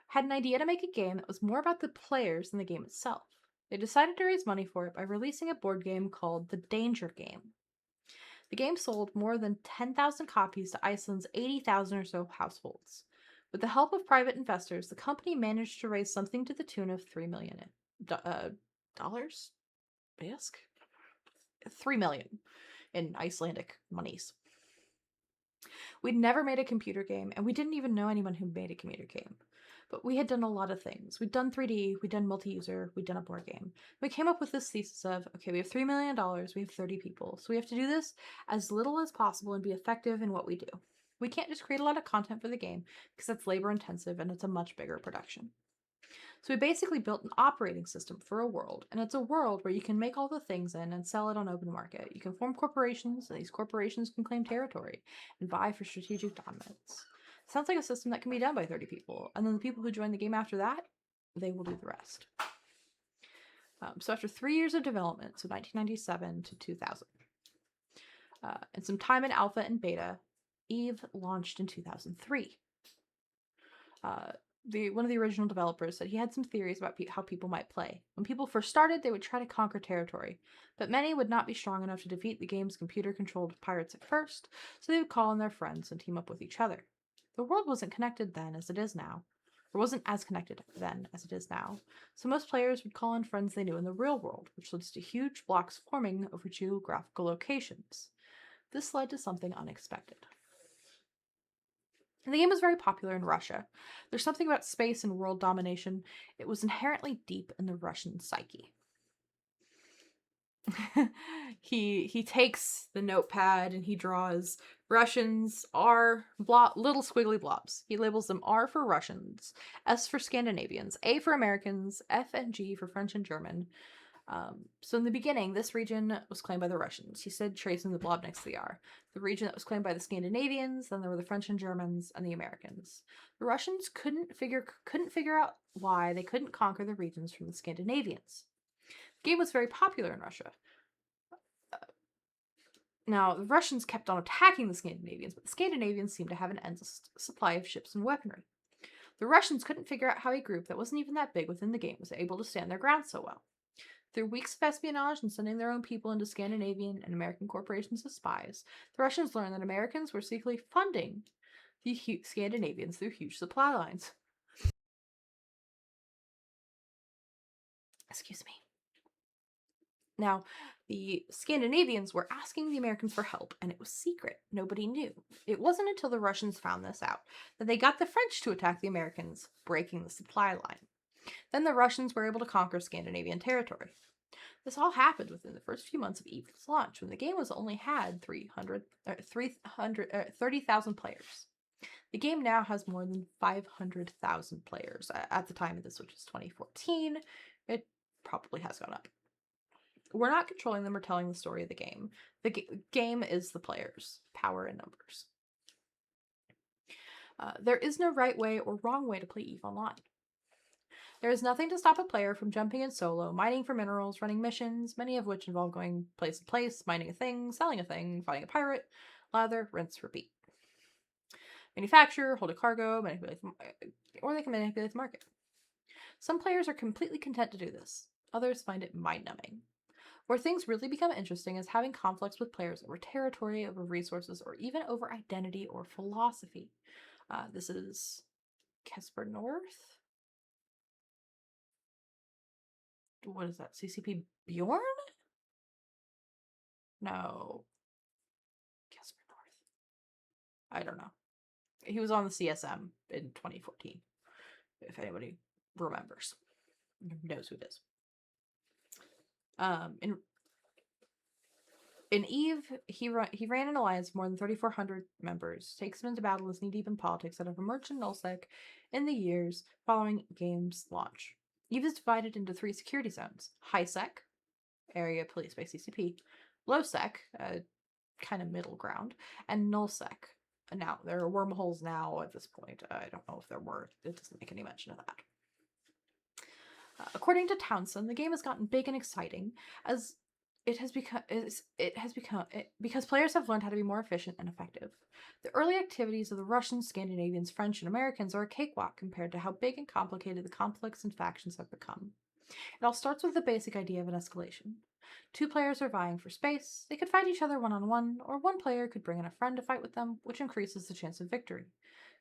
had an idea to make a game that was more about the players than the game itself. They decided to raise money for it by releasing a board game called The Danger Game. The game sold more than 10,000 copies to Iceland's 80,000 or so households. With the help of private investors, the company managed to raise something to the tune of $3 million. Dollars? Bisk? 3 million in Icelandic monies. We'd never made a computer game, and we didn't even know anyone who made a computer game. But we had done a lot of things. We'd done 3D, we'd done multi-user, we'd done a board game. We came up with this thesis of, okay, we have $3 million, we have 30 people, so we have to do this as little as possible and be effective in what we do. We can't just create a lot of content for the game, because that's labor intensive and it's a much bigger production. So we basically built an operating system for a world, and it's a world where you can make all the things in and sell it on open market. You can form corporations, and these corporations can claim territory and vie for strategic dominance. Sounds like a system that can be done by 30 people, and then the people who join the game after that, they will do the rest. So after 3 years of development, so 1997 to 2000, and some time in alpha and beta, EVE launched in 2003. one of the original developers, said he had some theories about how people might play. When people first started, they would try to conquer territory, but many would not be strong enough to defeat the game's computer-controlled pirates at first, so they would call on their friends and team up with each other. The world wasn't connected then as it is now, or wasn't as connected then as it is now, so most players would call on friends they knew in the real world, which leads to huge blocks forming over geographical locations. This led to something unexpected. And the game was very popular in Russia. There's something about space and world domination. It was inherently deep in the Russian psyche. he takes the notepad and he draws Russians are little squiggly blobs. He labels them R for Russians, S for Scandinavians, A for Americans, F and G for French and German. So in the beginning, this region was claimed by the Russians. He said, tracing the blob next to the R. The region that was claimed by the Scandinavians, then there were the French and Germans, and the Americans. The Russians couldn't figure out why they couldn't conquer the regions from the Scandinavians. The game was very popular in Russia. Now, the Russians kept on attacking the Scandinavians, but the Scandinavians seemed to have an endless supply of ships and weaponry. The Russians couldn't figure out how a group that wasn't even that big within the game was able to stand their ground so well. Through weeks of espionage and sending their own people into Scandinavian and American corporations as spies, the Russians learned that Americans were secretly funding the Scandinavians through huge supply lines. Excuse me. Now, the Scandinavians were asking the Americans for help, and it was secret. Nobody knew. It wasn't until the Russians found this out that they got the French to attack the Americans, breaking the supply line. Then the Russians were able to conquer Scandinavian territory. This all happened within the first few months of EVE's launch, when the game only had 30,000 players. The game now has more than 500,000 players. At the time of this, which is 2014, it probably has gone up. We're not controlling them or telling the story of the game. The game is the players. Power in numbers. There is no right way or wrong way to play EVE Online. There is nothing to stop a player from jumping in solo, mining for minerals, running missions, many of which involve going place to place, mining a thing, selling a thing, fighting a pirate, lather, rinse, repeat. Manufacture, hold a cargo, or they can manipulate the market. Some players are completely content to do this. Others find it mind-numbing. Where things really become interesting is having conflicts with players over territory, over resources, or even over identity or philosophy. This is Kesper North. What is that? CCP Bjorn? No. Kesper North. I don't know. He was on the CSM in 2014. If anybody remembers. Knows who it is. In EVE, he ran an alliance of more than 3,400 members, takes them into battle as knee-deep in politics that have emerged in nullsec in the years following game's launch. EVE is divided into 3 security zones: high-sec, area policed by CCP, low-sec, kind of middle ground, and nullsec. Now, there are wormholes now at this point. I don't know if there were. It doesn't make any mention of that. According to Townsend, the game has gotten big and exciting as because players have learned how to be more efficient and effective. The early activities of the Russians, Scandinavians, French, and Americans are a cakewalk compared to how big and complicated the conflicts and factions have become. It all starts with the basic idea of an escalation. 2 players are vying for space. They could fight each other one-on-one, or one player could bring in a friend to fight with them, which increases the chance of victory.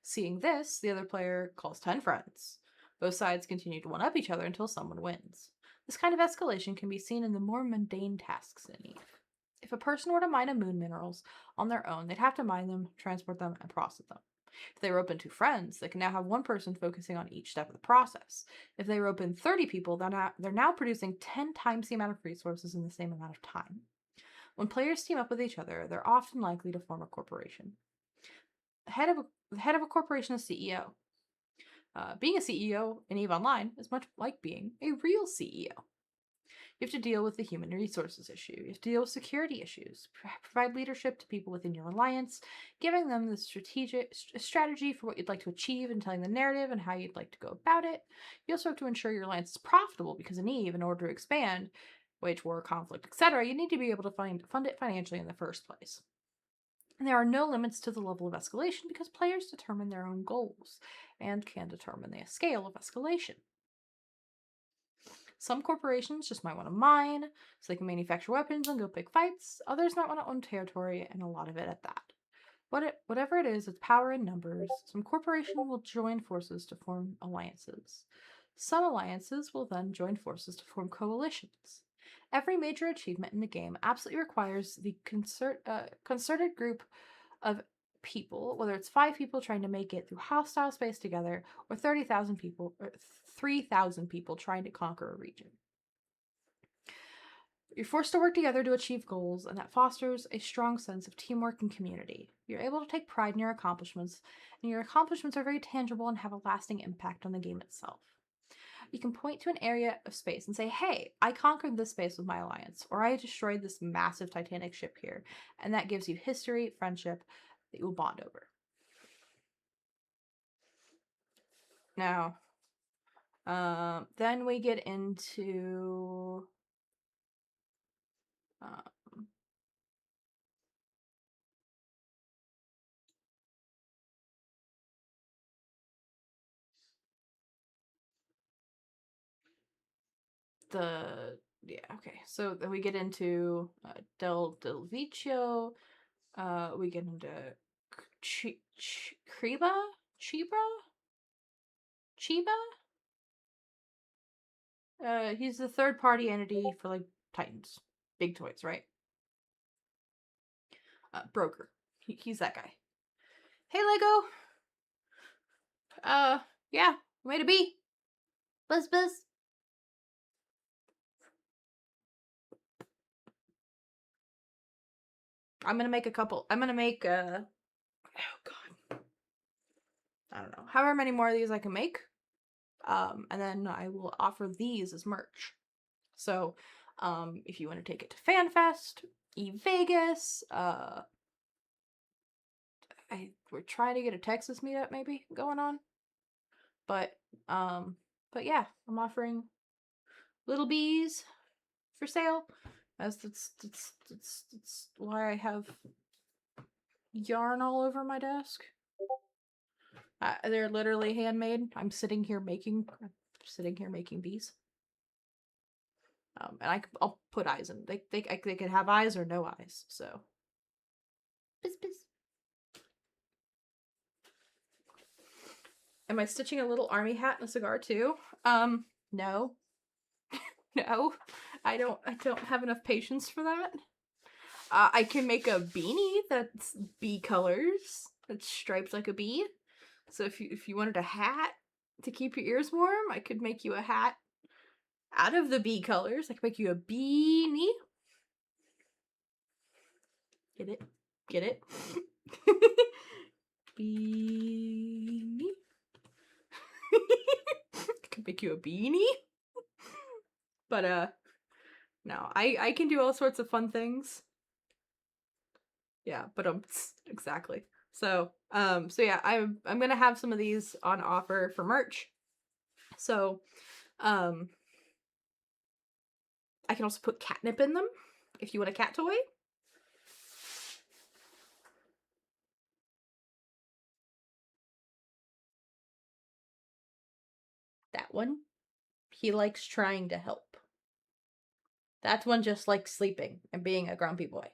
Seeing this, the other player calls 10 friends. Both sides continue to one-up each other until someone wins. This kind of escalation can be seen in the more mundane tasks in EVE. If a person were to mine a moon minerals on their own, they'd have to mine them, transport them, and process them. If they rope in 2 friends, they can now have one person focusing on each step of the process. If they rope in 30 people, they're now producing 10 times the amount of resources in the same amount of time. When players team up with each other, they're often likely to form a corporation. The head of a corporation is CEO. Being a CEO in EVE Online is much like being a real CEO. You have to deal with the human resources issue. You have to deal with security issues, provide leadership to people within your alliance, giving them the strategy for what you'd like to achieve and telling the narrative and how you'd like to go about it. You also have to ensure your alliance is profitable because in EVE, in order to expand, wage war, conflict, etc., you need to be able to fund it financially in the first place. And there are no limits to the level of escalation because players determine their own goals and can determine the scale of escalation. Some corporations just might want to mine, so they can manufacture weapons and go pick fights. Others might want to own territory, and a lot of it at that. Whatever it is, it's power in numbers. Some corporations will join forces to form alliances. Some alliances will then join forces to form coalitions. Every major achievement in the game absolutely requires the concerted group of people, whether it's 5 people trying to make it through hostile space together, or 30,000 people, or 3,000 people trying to conquer a region. You're forced to work together to achieve goals, and that fosters a strong sense of teamwork and community. You're able to take pride in your accomplishments, and your accomplishments are very tangible and have a lasting impact on the game itself. You can point to an area of space and say, hey, I conquered this space with my alliance, or I destroyed this massive Titanic ship here, and that gives you history, friendship, that you will bond over. Now, then we get into so then we get into Del Vicio, we get into Chiba? He's the third party entity for like Titans. Big toys, right? Broker. He's that guy. Hey Lego! Yeah, way to be. Buzz. I'm gonna make oh god. I don't know. However many more of these I can make. And then I will offer these as merch. So, if you want to take it to FanFest, eVegas, we're trying to get a Texas meetup maybe going on. But yeah, I'm offering little bees for sale. As that's why I have yarn all over my desk. They're literally handmade. I'm sitting here making bees. And I'll put eyes in. They could have eyes or no eyes. So. Biz. Am I stitching a little army hat and a cigar too? No. No. I don't have enough patience for that. I can make a beanie that's bee colors. That's striped like a bee. So if you wanted a hat to keep your ears warm, I could make you a hat out of the bee colors. I could make you a beanie. Get it? Beanie. I could make you a beanie. But no, I can do all sorts of fun things. Yeah, but exactly. So yeah, I'm gonna have some of these on offer for merch. So I can also put catnip in them if you want a cat toy. That one, he likes trying to help. That one just likes sleeping and being a grumpy boy.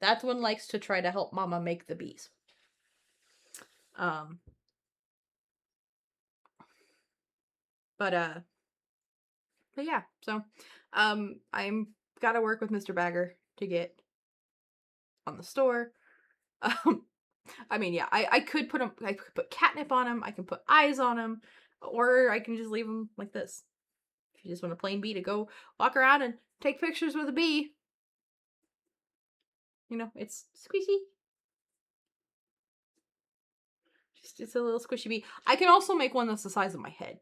That one likes to try to help Mama make the bees. But yeah, so I'm gotta work with Mr. Bagger to get on the store. I mean, yeah, I could put him. I could put catnip on him. I can put eyes on him, or I can just leave him like this. If you just want a plain bee to go walk around and take pictures with a bee, you know, it's squishy. It's a little squishy bee. I can also make one that's the size of my head,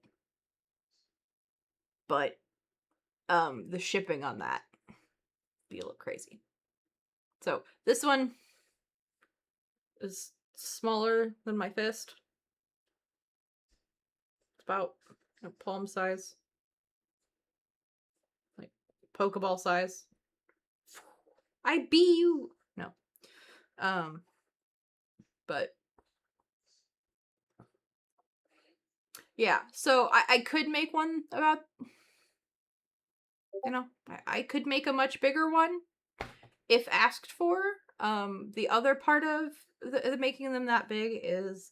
but the shipping on that be a little crazy. So this one is smaller than my fist. It's about palm size, like Pokeball size. I bee you. No. But yeah, so I could make one about, you know, I could make a much bigger one if asked for. The other part of the making them that big is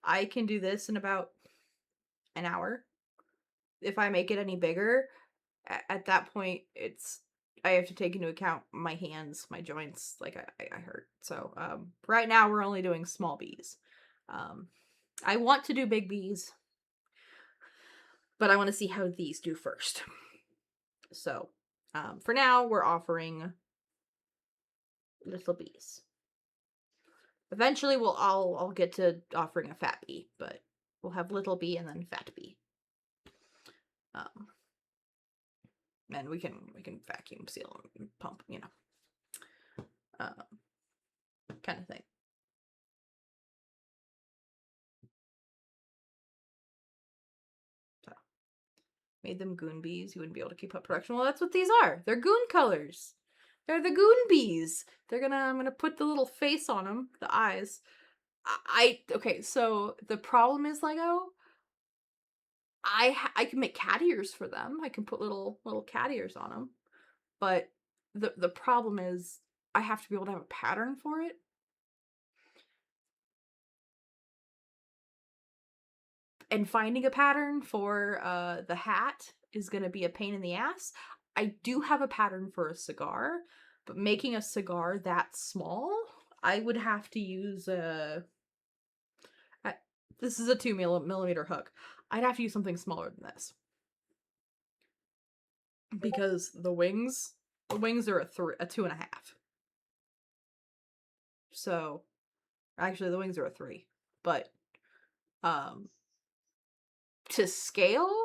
I can do this in about an hour. If I make it any bigger, at that point, I have to take into account my hands, my joints, like I hurt. So right now we're only doing small bees. I want to do big bees, but I want to see how these do first. So for now, we're offering little bees. Eventually, I'll get to offering a fat bee, but we'll have little bee and then fat bee. And we can vacuum seal and pump, you know, kind of thing. So made them goon bees. You wouldn't be able to keep up production. Well, that's what these are. They're goon colors. They're the goon bees. I'm gonna put the little face on them, the eyes. Okay, so the problem is, Lego, I can make cat ears for them. I can put little cat ears on them. But the problem is I have to be able to have a pattern for it. And finding a pattern for the hat is going to be a pain in the ass. I do have a pattern for a cigar, but making a cigar that small, I would have to use this is a 2mm hook. I'd have to use something smaller than this. Because the wings are a 2.5. So, actually the wings are a 3. But, to scale,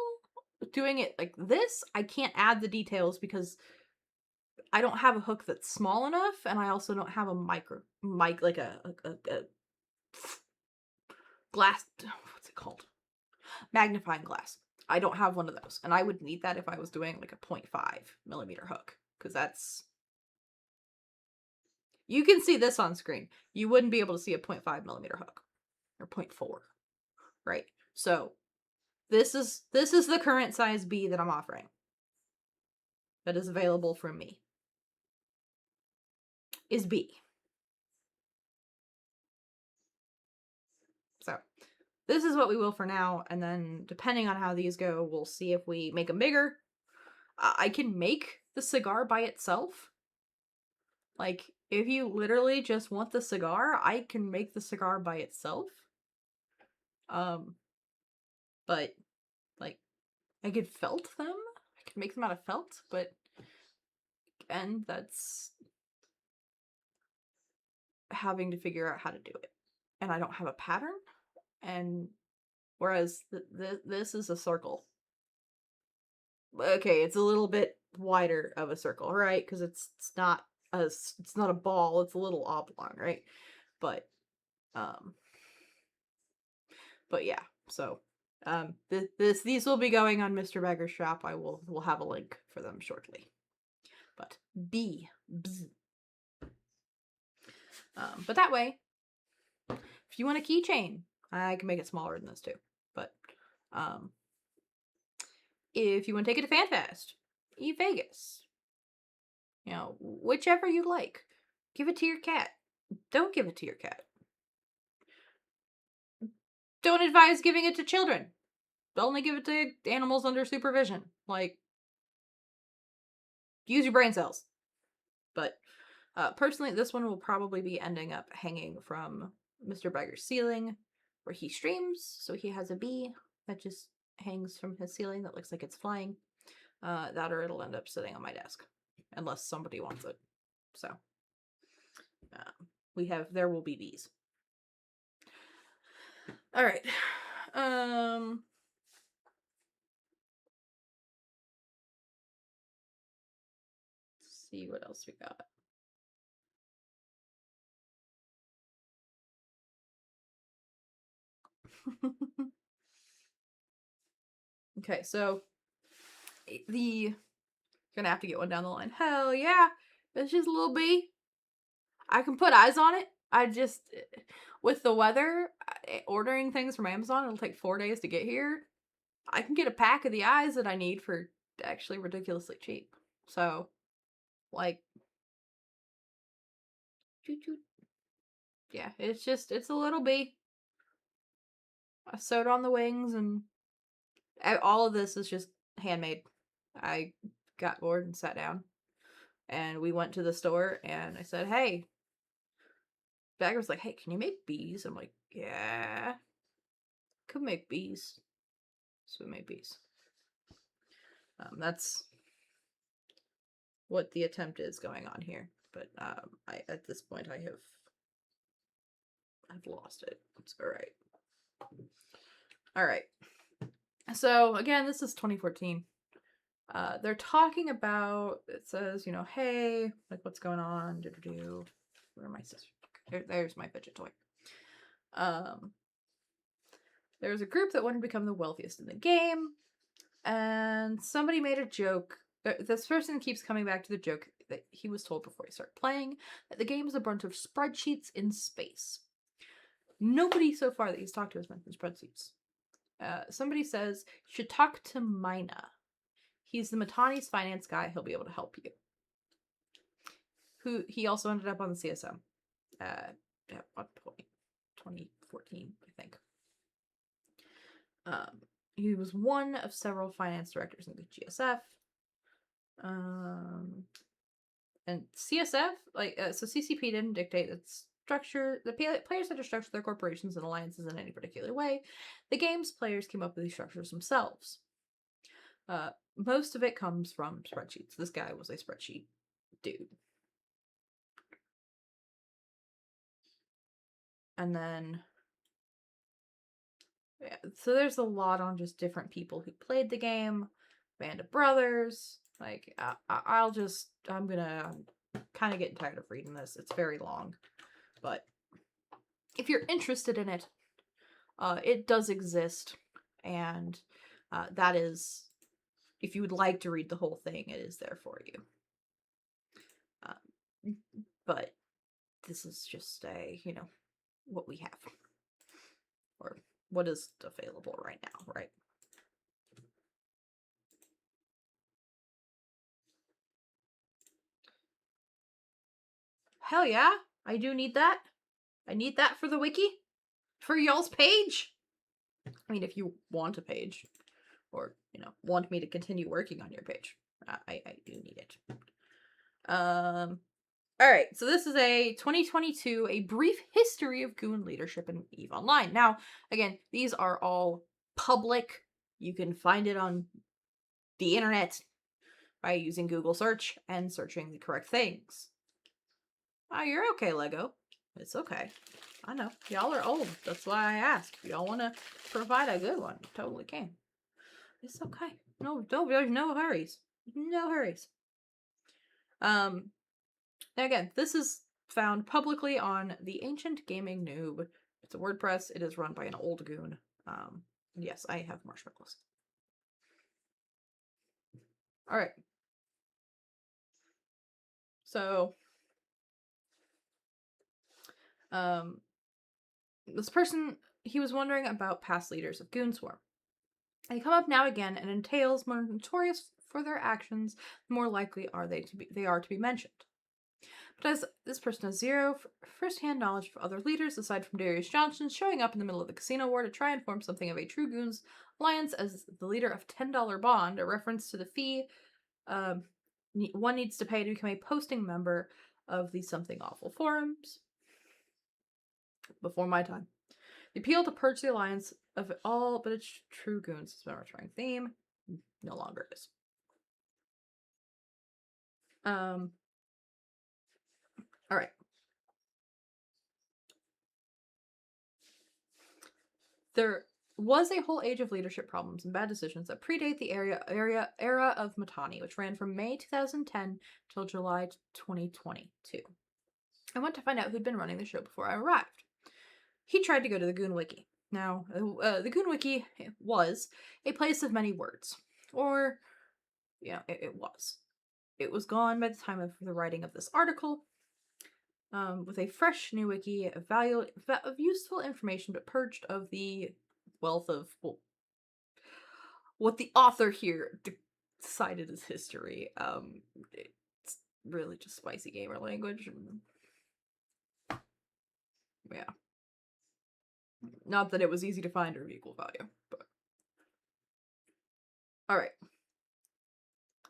doing it like this, I can't add the details because I don't have a hook that's small enough, and I also don't have a like a glass, what's it called? Magnifying glass. I don't have one of those, and I would need that if I was doing like a 0.5mm hook, because that's... You can see this on screen. You wouldn't be able to see a 0.5mm hook, or 0.4, right? So, this is the current size bee that I'm offering. That is available from me. Is B. So, this is what we will for now, and then depending on how these go, we'll see if we make them bigger. I can make the cigar by itself. Like, if you literally just want the cigar, I can make the cigar by itself. But, like, I could felt them. I could make them out of felt, but again, that's having to figure out how to do it. And I don't have a pattern, and whereas this is a circle. Okay, it's a little bit wider of a circle, right? Because it's not a ball, it's a little oblong, right? But yeah, so these will be going on Mr. Bagger's shop. We'll have a link for them shortly. But bzz. But that way, if you want a keychain, I can make it smaller than this too. But if you want to take it to FanFest, Vegas, you know, whichever you like, give it to your cat. Don't give it to your cat. Don't advise giving it to children. Only give it to animals under supervision. Like, use your brain cells. But personally, this one will probably be ending up hanging from Mr. Bagger's ceiling where he streams. So he has a bee that just hangs from his ceiling that looks like it's flying. That or it'll end up sitting on my desk. Unless somebody wants it. So, there will be bees. Alright. Let's see what else we got. Okay, so you're gonna have to get one down the line. Hell yeah, it's just a little bee. I can put eyes on it. I just, with the weather, ordering things from Amazon, it'll take 4 days to get here. I can get a pack of the eyes that I need for actually ridiculously cheap. So, like, yeah, it's a little bee. I sewed on the wings, and all of this is just handmade. I got bored and sat down, and we went to the store, and I said, hey, Bagger was like, hey, can you make bees? I'm like, yeah, could make bees. So we made bees. That's what the attempt is going on here. But at this point I've lost it. It's alright. Alright. So again, this is 2014. They're talking about, it says, you know, hey, like what's going on? Where are my sisters? There's my fidget toy. There's a group that wanted to become the wealthiest in the game, and somebody made a joke. This person keeps coming back to the joke that he was told before he started playing, that the game is a bunch of spreadsheets in space. Nobody so far that he's talked to has mentioned spreadsheets. Somebody says, you should talk to Mina. He's the Matani's finance guy. He'll be able to help you. He also ended up on the CSM. At what point? 2014, I think. He was one of several finance directors in the GSF. And CSF, so CCP didn't dictate its structure. The players had to structure their corporations and alliances in any particular way. The game's players came up with these structures themselves. Most of it comes from spreadsheets. This guy was a spreadsheet dude. And then, yeah, so there's a lot on just different people who played the game, band of brothers. Like, I'm kind of getting tired of reading this. It's very long. But if you're interested in it, it does exist. And that is, if you would like to read the whole thing, it is there for you. But this is just what we have. Or what is available right now, right? Hell yeah, I do need that. I need that for the wiki. For y'all's page. I mean, if you want a page. Or, want me to continue working on your page. I do need it. Alright, so this is a 2022, a brief history of Goon leadership in EVE Online. Now, again, these are all public. You can find it on the internet by using Google search and searching the correct things. Oh, you're okay, Lego. It's okay. I know. Y'all are old. That's why I asked. If y'all want to provide a good one, you totally can. It's okay. There's no hurries. No hurries. Again, this is found publicly on the Ancient Gaming Noob. It's a WordPress. It is run by an old goon. Yes, I have marshmallows. Alright. So, this person, he was wondering about past leaders of Goonswarm. They come up now again, and entails more notorious for their actions, the more likely they are to be mentioned. But as this person has zero first-hand knowledge of other leaders, aside from Darius Johnson showing up in the middle of the casino war to try and form something of a true Goons alliance as the leader of $10 Bond, a reference to the fee one needs to pay to become a posting member of the Something Awful forums. Before my time. The appeal to purge the alliance of it all, but it's true Goons. It's been a recurring theme. No longer is. Alright. There was a whole age of leadership problems and bad decisions that predate the era of Matani, which ran from May 2010 till July 2022. I went to find out who'd been running the show before I arrived. He tried to go to the Goon Wiki. Now, the Goon Wiki was a place of many words. Or, it was. It was gone by the time of the writing of this article. with a fresh new wiki of of useful information, but purged of the wealth of what the author here decided is history. It's really just spicy gamer language. Yeah. Not that it was easy to find or of equal value, but. Alright.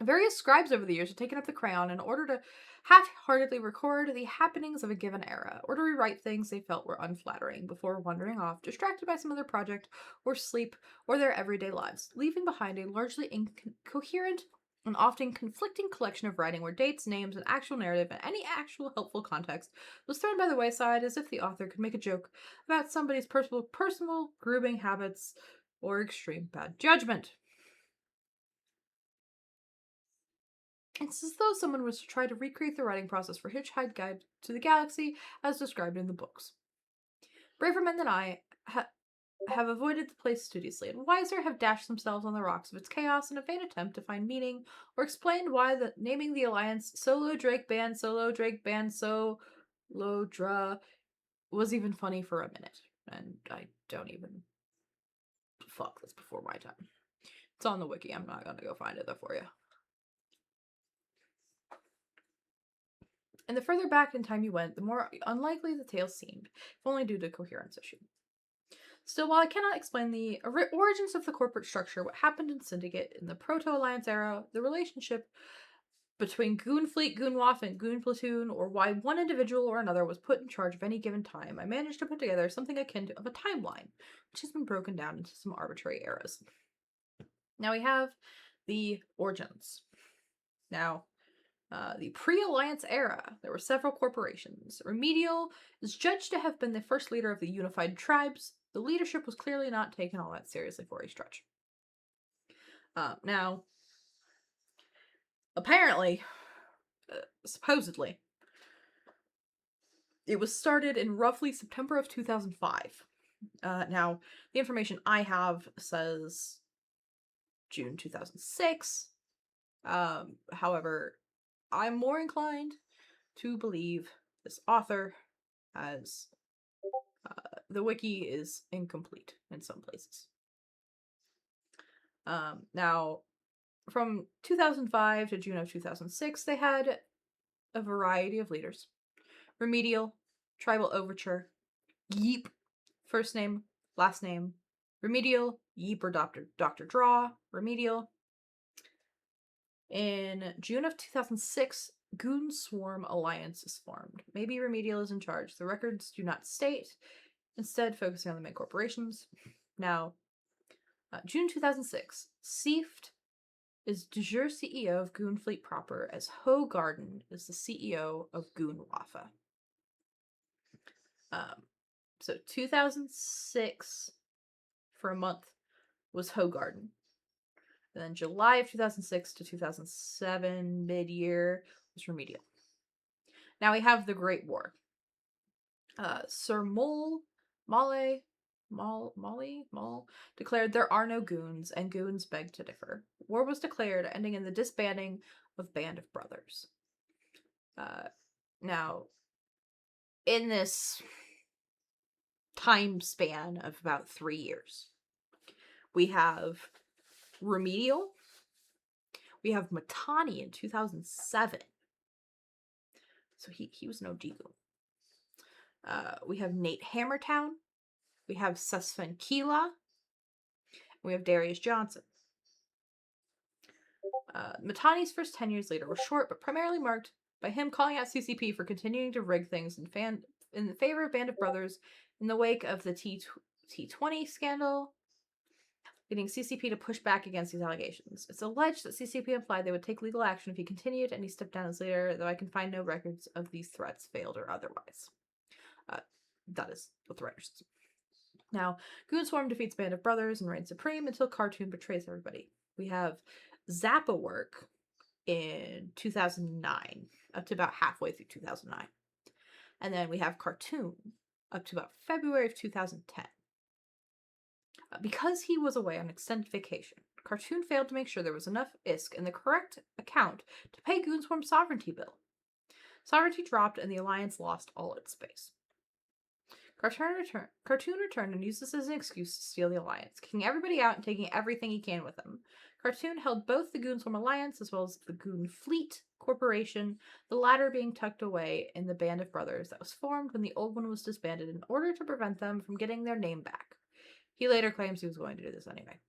Various scribes over the years have taken up the crayon in order to half-heartedly record the happenings of a given era, or to rewrite things they felt were unflattering before wandering off, distracted by some other project, or sleep, or their everyday lives, leaving behind a largely incoherent and often conflicting collection of writing where dates, names, and actual narrative and any actual helpful context was thrown by the wayside as if the author could make a joke about somebody's personal grooming habits or extreme bad judgment. It's as though someone was to try to recreate the writing process for Hitchhiker's Guide to the Galaxy as described in the books. Braver men than I have avoided the place studiously, and wiser have dashed themselves on the rocks of its chaos in a vain attempt to find meaning, or explain why the naming the alliance Solo Drake Band Solo Dra was even funny for a minute. And I don't even... Fuck, that's before my time. It's on the wiki, I'm not gonna go find it though for you. And the further back in time you went, the more unlikely the tale seemed, if only due to coherence issue. Still, while I cannot explain the origins of the corporate structure, what happened in Syndicate in the Proto-Alliance era, the relationship between Goonfleet, Goonwaff, and Goon Platoon, or why one individual or another was put in charge of any given time, I managed to put together something akin to a timeline, which has been broken down into some arbitrary eras. Now we have the origins. Now, the pre-Alliance era, there were several corporations. Remedial is judged to have been the first leader of the unified tribes. The leadership was clearly not taken all that seriously for a stretch. Now, apparently, supposedly, it was started in roughly September of 2005. Now, the information I have says June 2006. However, I'm more inclined to believe this author, as the wiki is incomplete in some places. Now, from 2005 to June of 2006, they had a variety of leaders. Remedial, Tribal Overture, Yeep, first name, last name, Remedial, Yeep or Dr. Draw, Remedial. In June of 2006, Goon Swarm Alliance is formed. Maybe Remedial is in charge. The records do not state, instead focusing on the main corporations. Now, June 2006, Seeft is de jure CEO of Goonfleet proper, as Ho Garden is the CEO of Goonwaffa. So 2006, for a month, was Ho Garden. And then July of 2006 to 2007, mid-year, was Remedial. Now we have the Great War. Sir Mol declared there are no goons, and goons begged to differ. War was declared, ending in the disbanding of Band of Brothers. Now, in this time span of about 3 years, we have Remedial. We have Matani in 2007. So he was no Deagle. We have Nate Hammertown. We have Sesfen Kila. We have Darius Johnson. Matani's first 10 years later were short, but primarily marked by him calling out CCP for continuing to rig things in favor of Band of Brothers in the wake of the T20 scandal, leading CCP to push back against these allegations. It's alleged that CCP implied they would take legal action if he continued, and he stepped down as leader, though I can find no records of these threats, veiled or otherwise. That is what the writer says. Now, Goonswarm defeats Band of Brothers and reigns supreme until Cartoon betrays everybody. We have Zappa work in 2009, up to about halfway through 2009. And then we have Cartoon up to about February of 2010. Because he was away on extended vacation, Cartoon failed to make sure there was enough ISK in the correct account to pay Goonswarm's sovereignty bill. Sovereignty dropped, and the Alliance lost all its space. Cartoon returned and used this as an excuse to steal the Alliance, kicking everybody out and taking everything he can with him. Cartoon held both the Goonswarm Alliance as well as the Goon Fleet Corporation, the latter being tucked away in the Band of Brothers that was formed when the old one was disbanded in order to prevent them from getting their name back. He later claims he was going to do this anyway.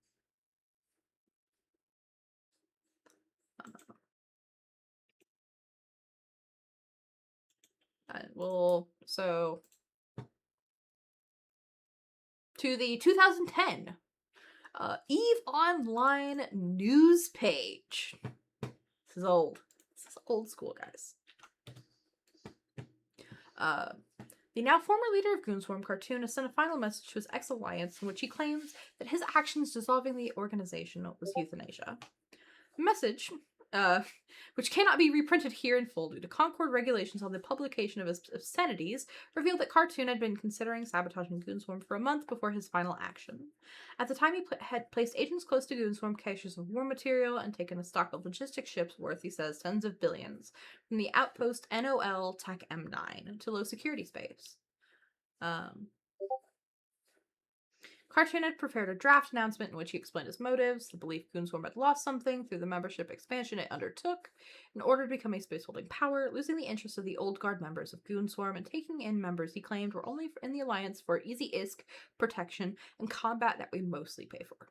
To the 2010 EVE Online news page. This is old. This is old school, guys. The now former leader of Goonswarm, Cartoon, has sent a final message to his ex-alliance in which he claims that his actions dissolving the organization was euthanasia. The message, which cannot be reprinted here in full due to Concord regulations on the publication of his obscenities, revealed that Cartoon had been considering sabotaging Goonswarm for a month before his final action. At the time, he had placed agents close to Goonswarm caches of war material and taken a stock of logistic ships worth, he says, tens of billions, from the outpost NOL Tech M9 to low security space. Cartoon had prepared a draft announcement in which he explained his motives, the belief Goonswarm had lost something through the membership expansion it undertook in order to become a space-holding power, losing the interest of the old guard members of Goonswarm and taking in members he claimed were only in the Alliance for easy ISK, protection, and combat that we mostly pay for.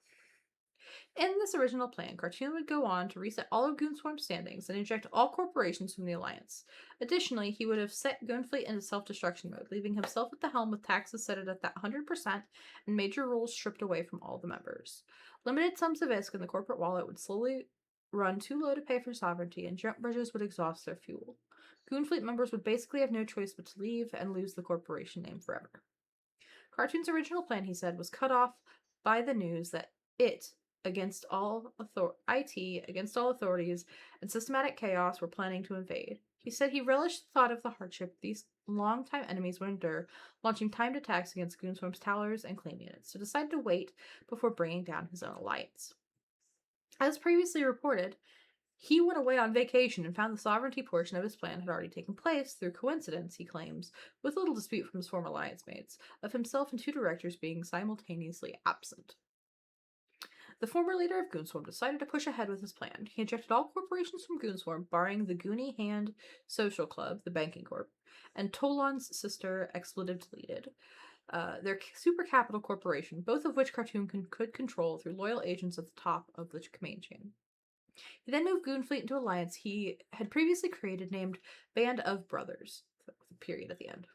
In this original plan, Cartoon would go on to reset all of Goonswarm's standings and eject all corporations from the Alliance. Additionally, he would have set Goonfleet into self-destruction mode, leaving himself at the helm with taxes set at that 100% and major rules stripped away from all the members. Limited sums of ISK in the corporate wallet would slowly run too low to pay for sovereignty, and jump bridges would exhaust their fuel. Goonfleet members would basically have no choice but to leave and lose the corporation name forever. Cartoon's original plan, he said, was cut off by the news that IT, against all authorities, and systematic chaos were planning to invade. He said he relished the thought of the hardship these longtime enemies would endure, launching timed attacks against Goonswarm's towers and claim units, so decided to wait before bringing down his own alliance. As previously reported, he went away on vacation and found the sovereignty portion of his plan had already taken place through coincidence, he claims, with little dispute from his former alliance mates, of himself and two directors being simultaneously absent. The former leader of Goonswarm decided to push ahead with his plan. He ejected all corporations from Goonswarm, barring the Goonie Hand Social Club, the banking corp, and Tolan's sister, expletive deleted, their super capital corporation, both of which Cartoon could control through loyal agents at the top of the command chain. He then moved Goonfleet into an alliance he had previously created named Band of Brothers, with a period at the end.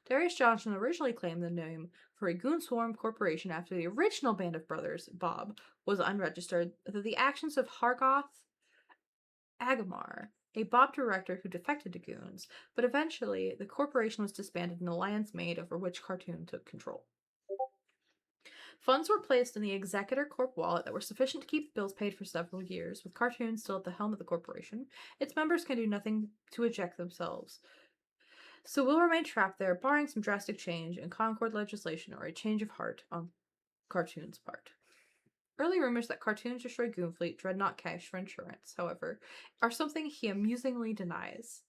Darius Johnson originally claimed the name for a Goonswarm corporation after the original Band of Brothers, Bob, was unregistered through the actions of Hargoth Agamar, a Bob director who defected to Goons, but eventually the corporation was disbanded and an alliance made over which Cartoon took control. Funds were placed in the Executor Corp wallet that were sufficient to keep bills paid for several years, with Cartoon still at the helm of the corporation. Its members can do nothing to eject themselves, so will remain trapped there, barring some drastic change in Concord legislation or a change of heart on Cartoon's part. Early rumors that Cartoon destroyed Goonfleet, Dreadnought Cash for insurance, however, are something he amusingly denies.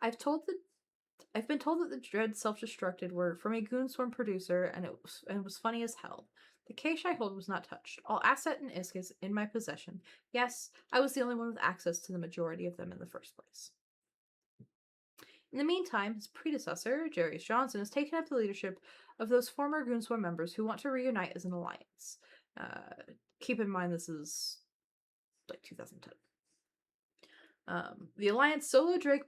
I've been told that the Dread self-destructed were from a Goonswarm producer, and it was funny as hell. The cache I hold was not touched. All asset and ISK is in my possession. Yes, I was the only one with access to the majority of them in the first place. In the meantime, his predecessor, Darius Johnson, has taken up the leadership of those former Goonswarm members who want to reunite as an alliance. Keep in mind this is like 2010. The alliance Solo Dra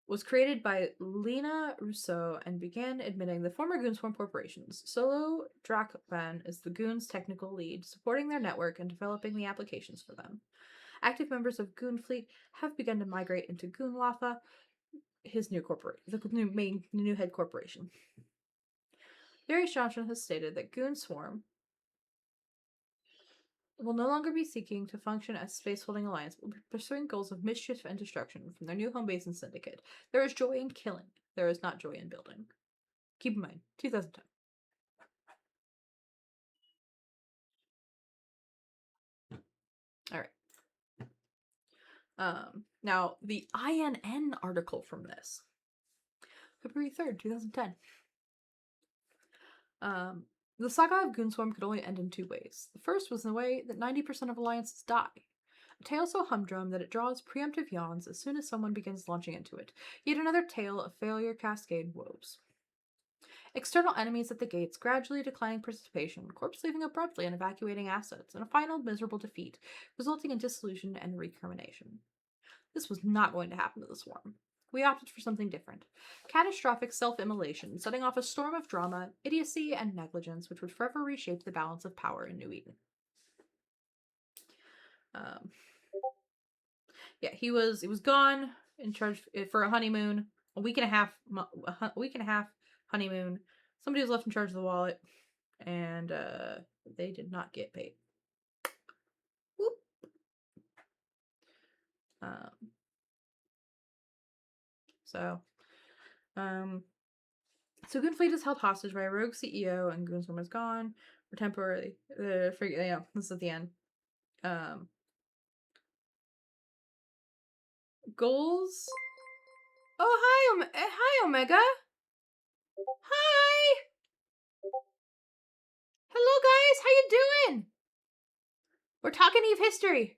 was created by Lena Rousseau and began admitting the former Goonswarm corporations. Solo Drakban is the Goons' technical lead, supporting their network and developing the applications for them. Active members of Goonfleet have begun to migrate into Goonlatha, his new new head corporation. Darius Johnson has stated that Goonswarm will no longer be seeking to function as a space-holding alliance, but will be pursuing goals of mischief and destruction from their new home base and syndicate. There is joy in killing. There is not joy in building. Keep in mind, 2010. Alright. Now, the INN article from this, February 3rd, 2010. The saga of Goonswarm could only end in two ways. The first was in the way that 90% of alliances die. A tale so humdrum that it draws preemptive yawns as soon as someone begins launching into it. Yet another tale of failure, cascade, woes. External enemies at the gates, gradually declining participation, corps leaving abruptly and evacuating assets, and a final miserable defeat, resulting in dissolution and recrimination. This was not going to happen to the Swarm. We opted for something different. Catastrophic self-immolation, setting off a storm of drama, idiocy, and negligence which would forever reshape the balance of power in New Eden. Yeah, he was gone in charge for a honeymoon, a week and a half honeymoon. Somebody was left in charge of the wallet, and they did not get paid. Whoop. So Goonfleet is held hostage by a rogue CEO, and Goonswarm is gone for temporarily. This is at the end. Goals. Oh, hi, Omega. Hi. Hello, guys. How you doing? We're talking Eve history.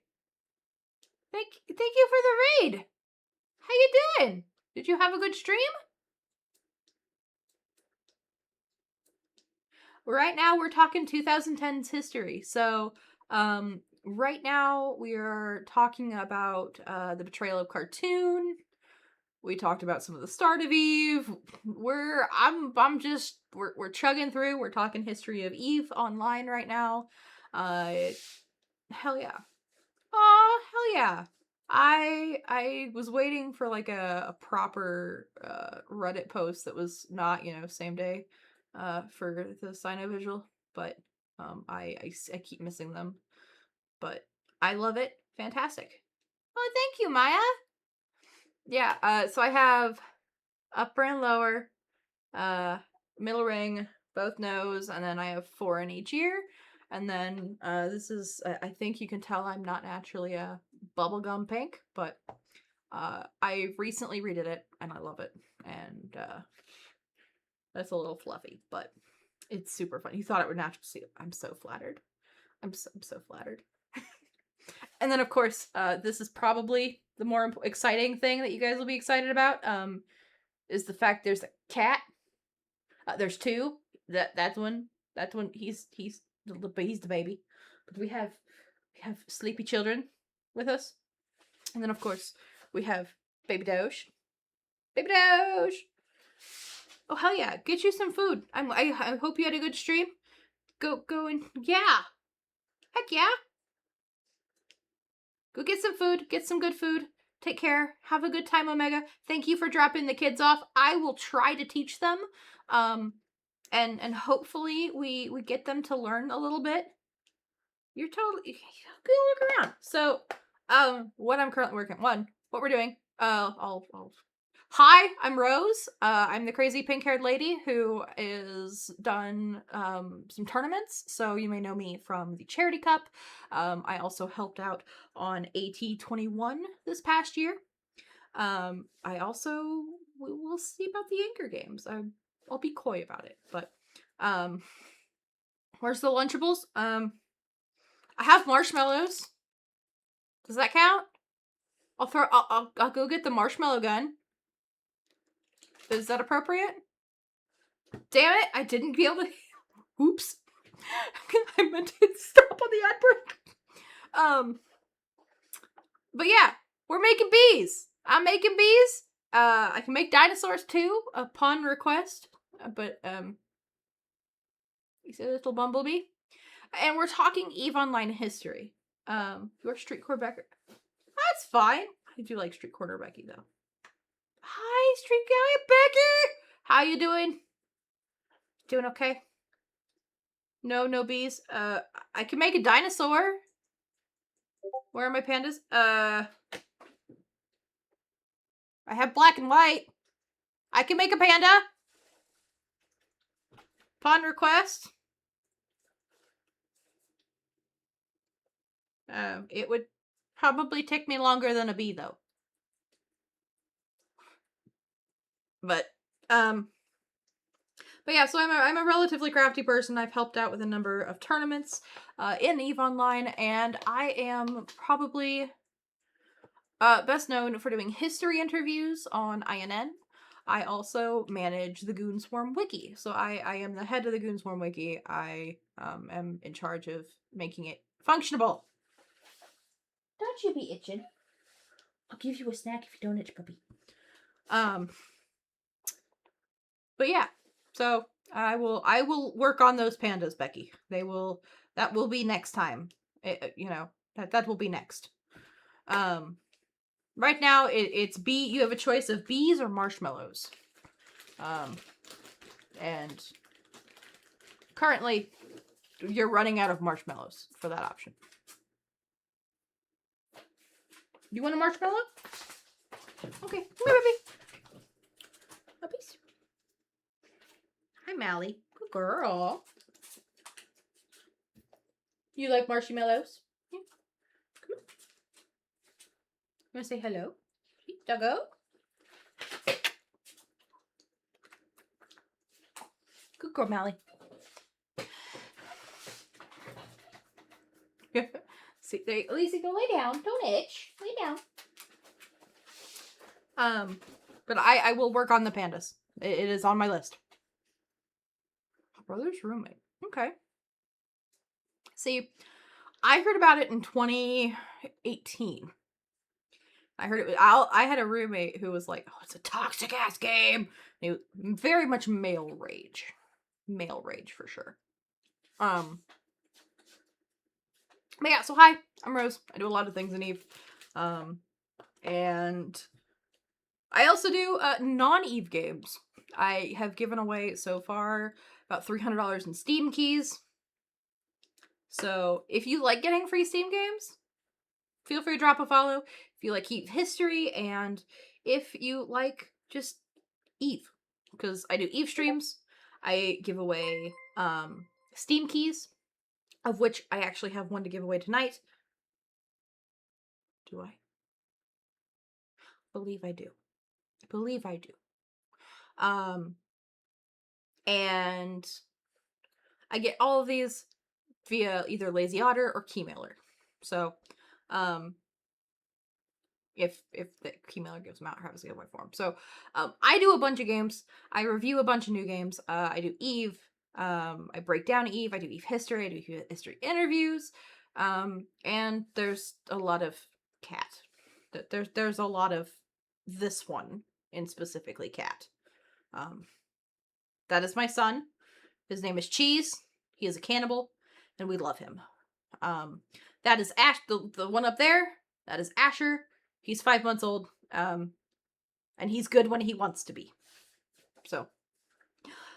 Thank you for the raid. How you doing? Did you have a good stream? Right now, we're talking 2010's history. So, right now we are talking about the betrayal of Cartoon. We talked about some of the start of Eve. We're chugging through. We're talking history of Eve online right now. Hell yeah. Aw, hell yeah. I was waiting for like a proper Reddit post that was not, same day for the Sino visual, but I keep missing them. But I love it. Fantastic. Oh, thank you, Maya. Yeah, so I have upper and lower, middle ring, both nose, and then I have 4 in each ear. And then this is, I think you can tell I'm not naturally a bubblegum pink, but I recently redid it, and I love it. And that's a little fluffy, but it's super fun. You thought it would naturally see. I'm so flattered. I'm so flattered. And then, of course, this is probably the more exciting thing that you guys will be excited about, is the fact there's a cat. There's 2. That's one. He's the baby. But we have sleepy children with us. And then, of course, we have Baby Doge. Baby Doge! Oh, hell yeah. Get you some food. I hope you had a good stream. Go and... Yeah! Heck yeah! Go get some food. Get some good food. Take care. Have a good time, Omega. Thank you for dropping the kids off. I will try to teach them. And hopefully we get them to learn a little bit. You're totally... Go look around. So, what I'm currently working on. What we're doing. Hi, I'm Rose. I'm the crazy pink-haired lady who is done some tournaments, so you may know me from the Charity Cup. I also helped out on AT21 this past year. I also we'll see about the Anchor Games. I'll be coy about it, but where's the Lunchables? I have marshmallows. Does that count? I'll go get the marshmallow gun. Is that appropriate? Damn it, I didn't be able to... Oops. I meant to stop on the ad break. But yeah, we're making bees. I'm making bees. I can make dinosaurs too, upon request. But, you see a little bumblebee? And we're talking EVE Online history. Your Street Cornerbacker. That's fine. I do like Street Cornerbacky though. Hi, Street Guy Becky! How you doing? Doing okay? No bees. I can make a dinosaur. Where are my pandas? I have black and white. I can make a panda. Upon request. It would... Probably take me longer than a bee, though. But yeah, so I'm a relatively crafty person. I've helped out with a number of tournaments in EVE Online, and I am probably best known for doing history interviews on INN. I also manage the Goonswarm Wiki, so I am the head of the Goonswarm Wiki. I am in charge of making it functionable. Don't you be itching. I'll give you a snack if you don't itch, puppy. But yeah, so I will work on those pandas, Becky. That will be next time. That will be next. Right now it's bee. You have a choice of bees or marshmallows. And currently you're running out of marshmallows for that option. You want a marshmallow? Okay, come here, baby. Puppies. Hi, Mally. Good girl. You like marshmallows? Yeah. Come on. You want to say hello? Doggo? Good girl, Mally. See, there, Lisa, go lay down. Don't itch. Lay down. But I will work on the pandas. It is on my list. Brother's roommate. Okay. See, I heard about it in 2018. I heard it. I had a roommate who was like, "Oh, it's a toxic ass game." He was very much male rage for sure. But yeah, so hi, I'm Rose. I do a lot of things in EVE. And I also do non-EVE games. I have given away so far about $300 in Steam keys. So if you like getting free Steam games, feel free to drop a follow. If you like EVE history, and if you like just EVE, because I do EVE streams, I give away Steam keys, of which I actually have one to give away tonight. Do I? Believe I do. I believe I do. And I get all of these via either Lazy Otter or Keymailer. So, if the Keymailer gives them out or has a giveaway for them. So, I do a bunch of games. I review a bunch of new games. I do EVE. I break down EVE. I do EVE history. I do EVE history interviews. And there's a lot of cat. There's a lot of this one in specifically cat. That is my son. His name is Cheese. He is a cannibal, and we love him. That is Ash, the one up there. That is Asher. He's 5 months old, and he's good when he wants to be. So,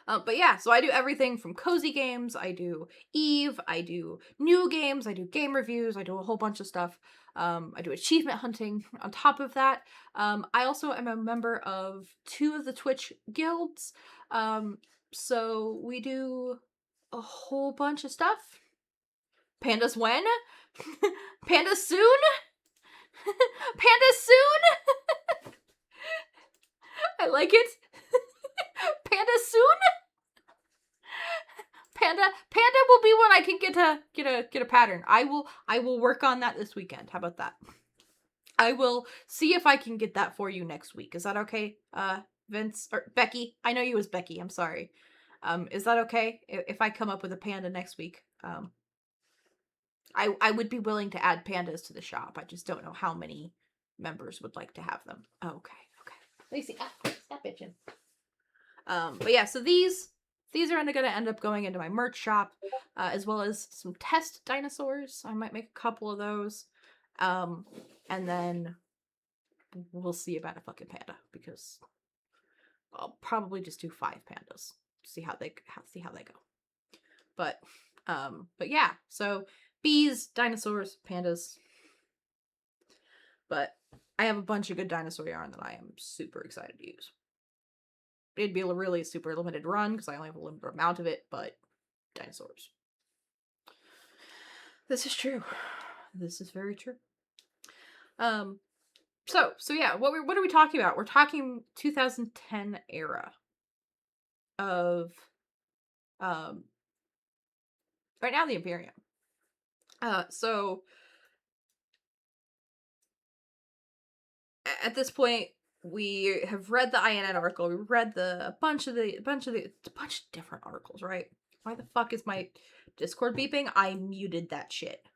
but yeah, so I do everything from cozy games. I do EVE. I do new games. I do game reviews. I do a whole bunch of stuff. I do achievement hunting. On top of that, I also am a member of 2 of the Twitch guilds. So we do a whole bunch of stuff. Pandas when? Pandas soon? Pandas soon? I like it. Pandas soon? Panda will be when I can get a pattern. I will work on that this weekend. How about that? I will see if I can get that for you next week. Is that okay? Vince or Becky? I know you as Becky. I'm sorry. Is that okay if I come up with a panda next week? I would be willing to add pandas to the shop. I just don't know how many members would like to have them. Okay. Lacey, stop bitching. But yeah, so these are gonna end up going into my merch shop, as well as some test dinosaurs. I might make a couple of those, and then we'll see about a fucking panda, because I'll probably just do 5 pandas. See how they go. But yeah, so bees, dinosaurs, pandas. But I have a bunch of good dinosaur yarn that I am super excited to use. It'd be a really super limited run because I only have a limited amount of it, but dinosaurs. This is true. This is very true. So yeah, what are we talking about? We're talking 2010 era of right now the Imperium. So at this point we have read the INN article. We read a bunch of different articles, right? Why the fuck is my Discord beeping? I muted that shit.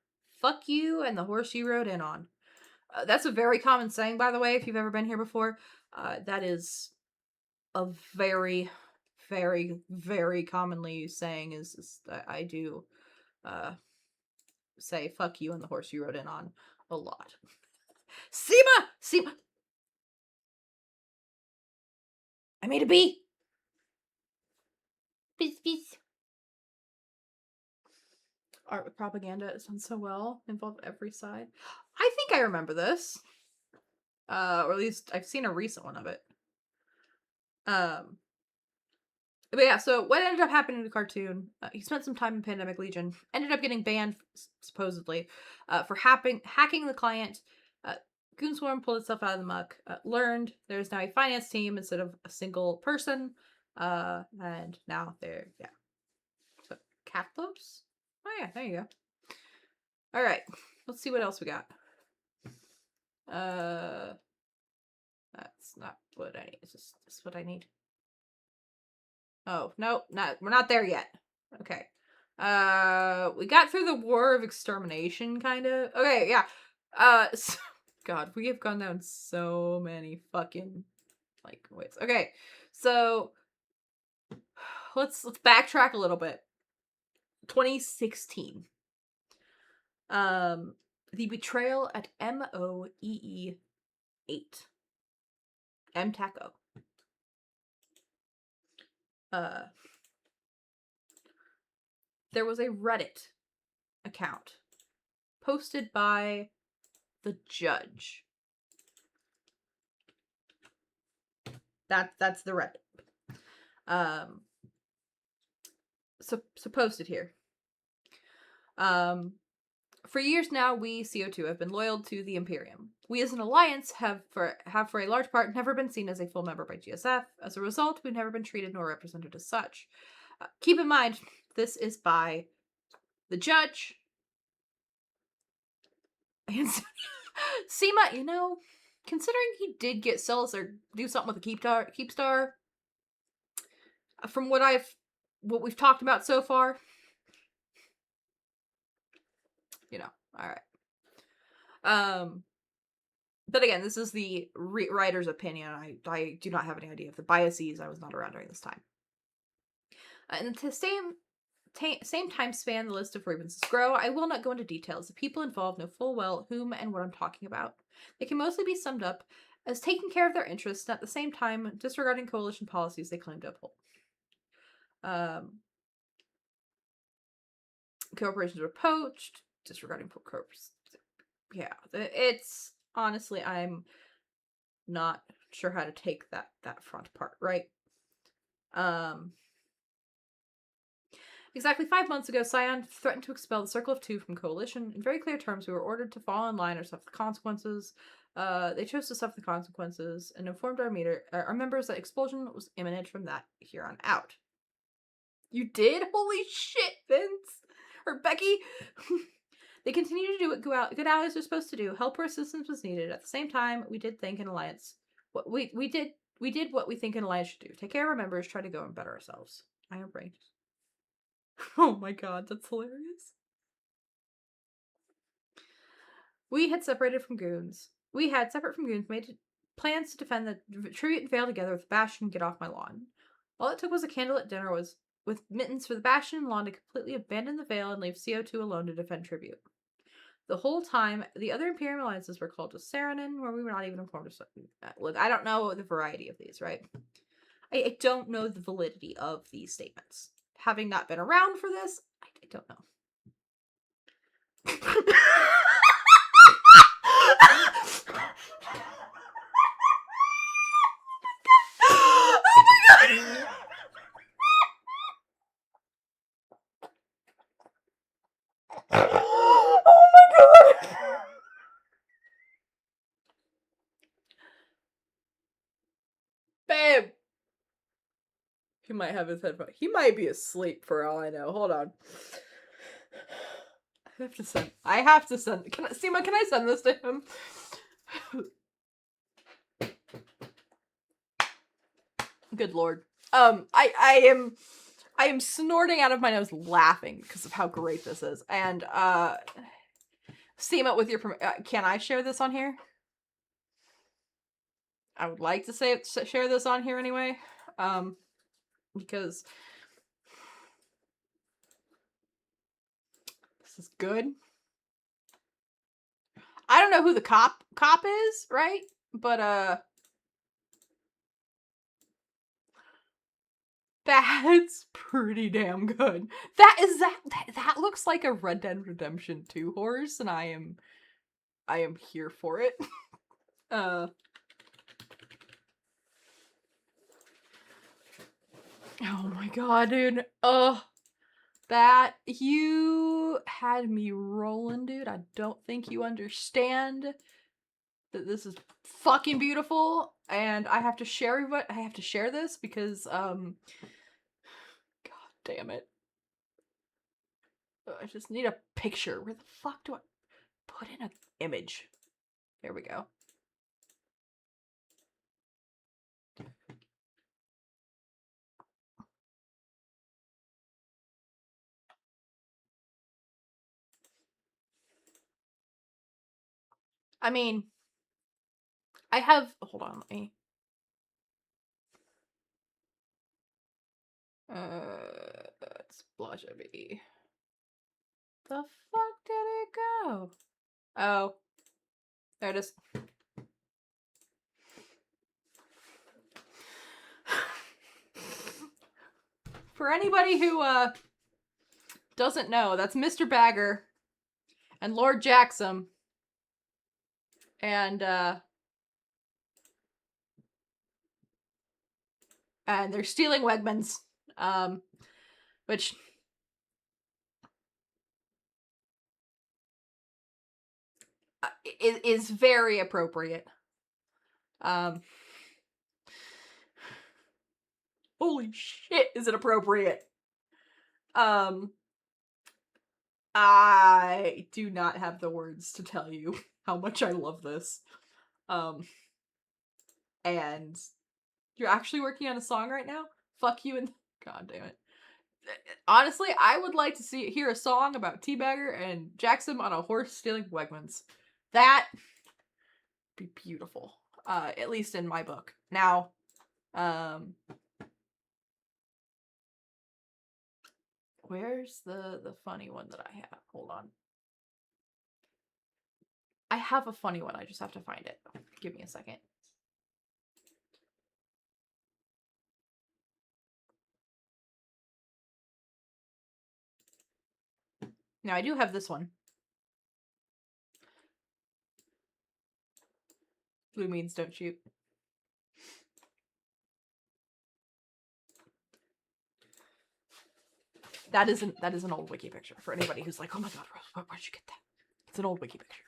Fuck you and the horse you rode in on. That's a very common saying, by the way, if you've ever been here before. That is a very, very, very commonly used saying is I do say fuck you and the horse you rode in on a lot. Seema! I made a bee! Peace. Art with propaganda, it's done so well. Involved every side. I think I remember this. Or at least I've seen a recent one of it. But yeah, so what ended up happening in the cartoon, he spent some time in Pandemic Legion, ended up getting banned, supposedly, for hacking the client. Goonswarm pulled itself out of the muck, learned there's now a finance team instead of a single person, and now they're, yeah. So, Catlos? Oh yeah, there you go. Alright, let's see what else we got. That's not what I need, it's just what I need. Oh, no, we're not there yet. Okay. We got through the War of Extermination, kind of. Okay, yeah. God, we have gone down so many fucking, like, ways. Okay, so, let's backtrack a little bit. 2016. The betrayal at MOEE 8. M-Taco. There was a Reddit account posted by the judge. That's the Reddit. So posted here. For years now, we, CO2, have been loyal to the Imperium. We as an alliance have for a large part never been seen as a full member by GSF. As a result, we've never been treated nor represented as such. Keep in mind, this is by the judge. And Seema, you know, considering he did get Celis or do something with the Keepstar, from what we've talked about so far, you know, alright. But again, this is the writer's opinion. I do not have any idea of the biases. I was not around during this time. In the same time span the list of grievances grow, I will not go into details. The people involved know full well whom and what I'm talking about. They can mostly be summed up as taking care of their interests and at the same time disregarding coalition policies they claim to uphold. Corporations were poached, disregarding corps. Yeah, it's honestly, I'm not sure how to take that front part, right? Exactly 5 months ago, Scion threatened to expel the Circle of Two from Coalition. In very clear terms, we were ordered to fall in line or suffer the consequences. They chose to suffer the consequences and informed our members that expulsion was imminent from that here on out. You did? Holy shit, Vince! Or Becky! They continue to do what good allies are supposed to do. Help or assistance was needed. At the same time, we did think an alliance. We did what we think an alliance should do. Take care of our members, try to go and better ourselves. I am brain. Oh my god, that's hilarious. We had separated from goons. We had, separate from goons, made plans to defend the tribute and veil together with Bastion and get off my lawn. All it took was a candlelit dinner with mittens for the Bastion and lawn to completely abandon the veil and leave CO2 alone to defend tribute. The whole time, the other Imperial alliances were called to Saranin, where we were not even informed of something. Look, I don't know the variety of these, right? I don't know the validity of these statements. Having not been around for this, I don't know. Oh my god! Oh my god! him! He might have his headphones. He might be asleep for all I know. Hold on. I have to send. Seema, can I send this to him? Good lord. I am snorting out of my nose laughing because of how great this is. And, Seema, with your can I share this on here? I would like to share this on here anyway. Because this is good. I don't know who the cop is, right? But, that's pretty damn good. That looks like a Red Dead Redemption 2 horse, and I am here for it. Oh my god, dude. That you had me rolling, dude. I don't think you understand that this is fucking beautiful, and I have to share this because god damn it. I just need a picture. Where the fuck do I put in an image? There we go. I mean, I have, hold on, let me, it's blush B. The fuck did it go? Oh, there it is. For anybody who, doesn't know, that's Mr. Bagger and Lord Jackson. And they're stealing Wegmans, which is very appropriate. Holy shit, is it appropriate? I do not have the words to tell you how much I love this. And you're actually working on a song right now? Fuck you and god damn it. Honestly, I would like to hear a song about Teabagger and Jackson on a horse stealing Wegmans. That would be beautiful. At least in my book. Now, where's the funny one that I have? Hold on. I have a funny one, I just have to find it. Give me a second. Now, I do have this one. Blue means don't shoot. That is an old wiki picture for anybody who's like, oh my god, Rose, where'd you get that? It's an old wiki picture.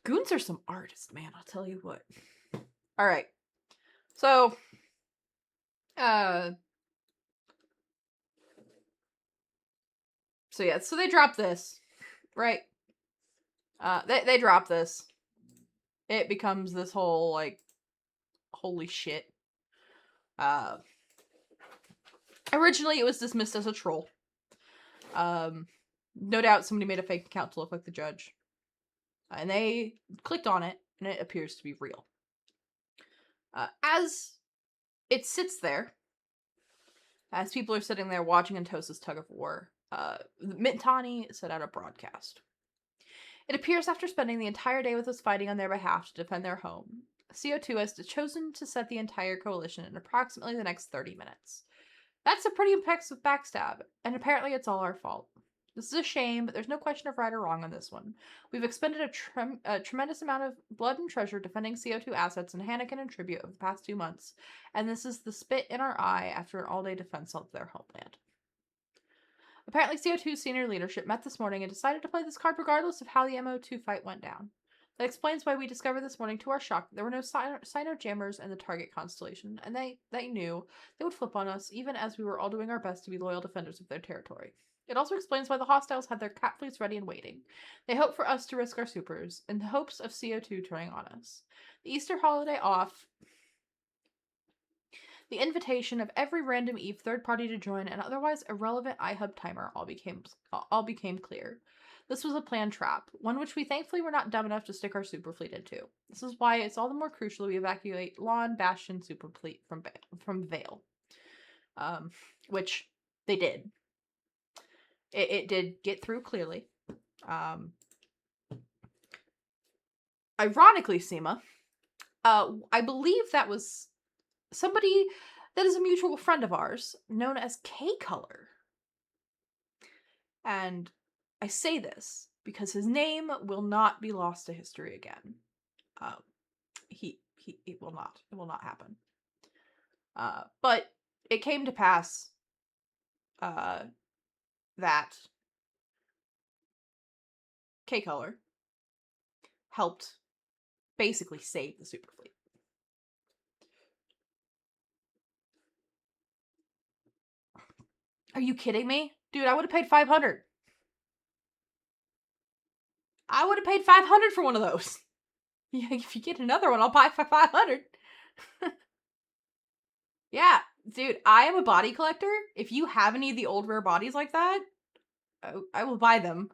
Goons are some artists, man, I'll tell you what. Alright. So, yeah, so they drop this, right? They drop this. It becomes this whole, like, holy shit. Originally it was dismissed as a troll. No doubt somebody made a fake account to look like the judge. And they clicked on it, and it appears to be real. As it sits there, as people are sitting there watching Antosa's tug of war, Mintani set out a broadcast. It appears after spending the entire day with us fighting on their behalf to defend their home, CO2 has chosen to set the entire coalition in approximately the next 30 minutes. That's a pretty impressive backstab, and apparently it's all our fault. This is a shame, but there's no question of right or wrong on this one. We've expended a tremendous amount of blood and treasure defending CO2 assets in Hanakin and Tribute over the past 2 months, and this is the spit in our eye after an all-day defense of their homeland. Apparently CO2's senior leadership met this morning and decided to play this card regardless of how the MO2 fight went down. That explains why we discovered this morning, to our shock, that there were no Sino jammers in the target constellation, and they knew they would flip on us, even as we were all doing our best to be loyal defenders of their territory. It also explains why the hostiles had their cat fleets ready and waiting. They hoped for us to risk our supers, in the hopes of CO2 turning on us. The Easter holiday off, the invitation of every random Eve third party to join, an otherwise irrelevant iHub timer all became clear. This was a planned trap, one which we thankfully were not dumb enough to stick our super fleet into. This is why it's all the more crucial we evacuate Lawn Bastion super fleet from Vale. Which they did. It did get through clearly. Ironically, Seema, I believe that was somebody that is a mutual friend of ours, known as K-Color. And I say this because his name will not be lost to history again. It will not. It will not happen. But it came to pass that K-Color helped basically save the super fleet. Are you kidding me? Dude, I would have paid 500. I would have paid 500 for one of those. Yeah, if you get another one, I'll buy for 500. Yeah, dude, I am a body collector. If you have any of the old rare bodies like that, I will buy them.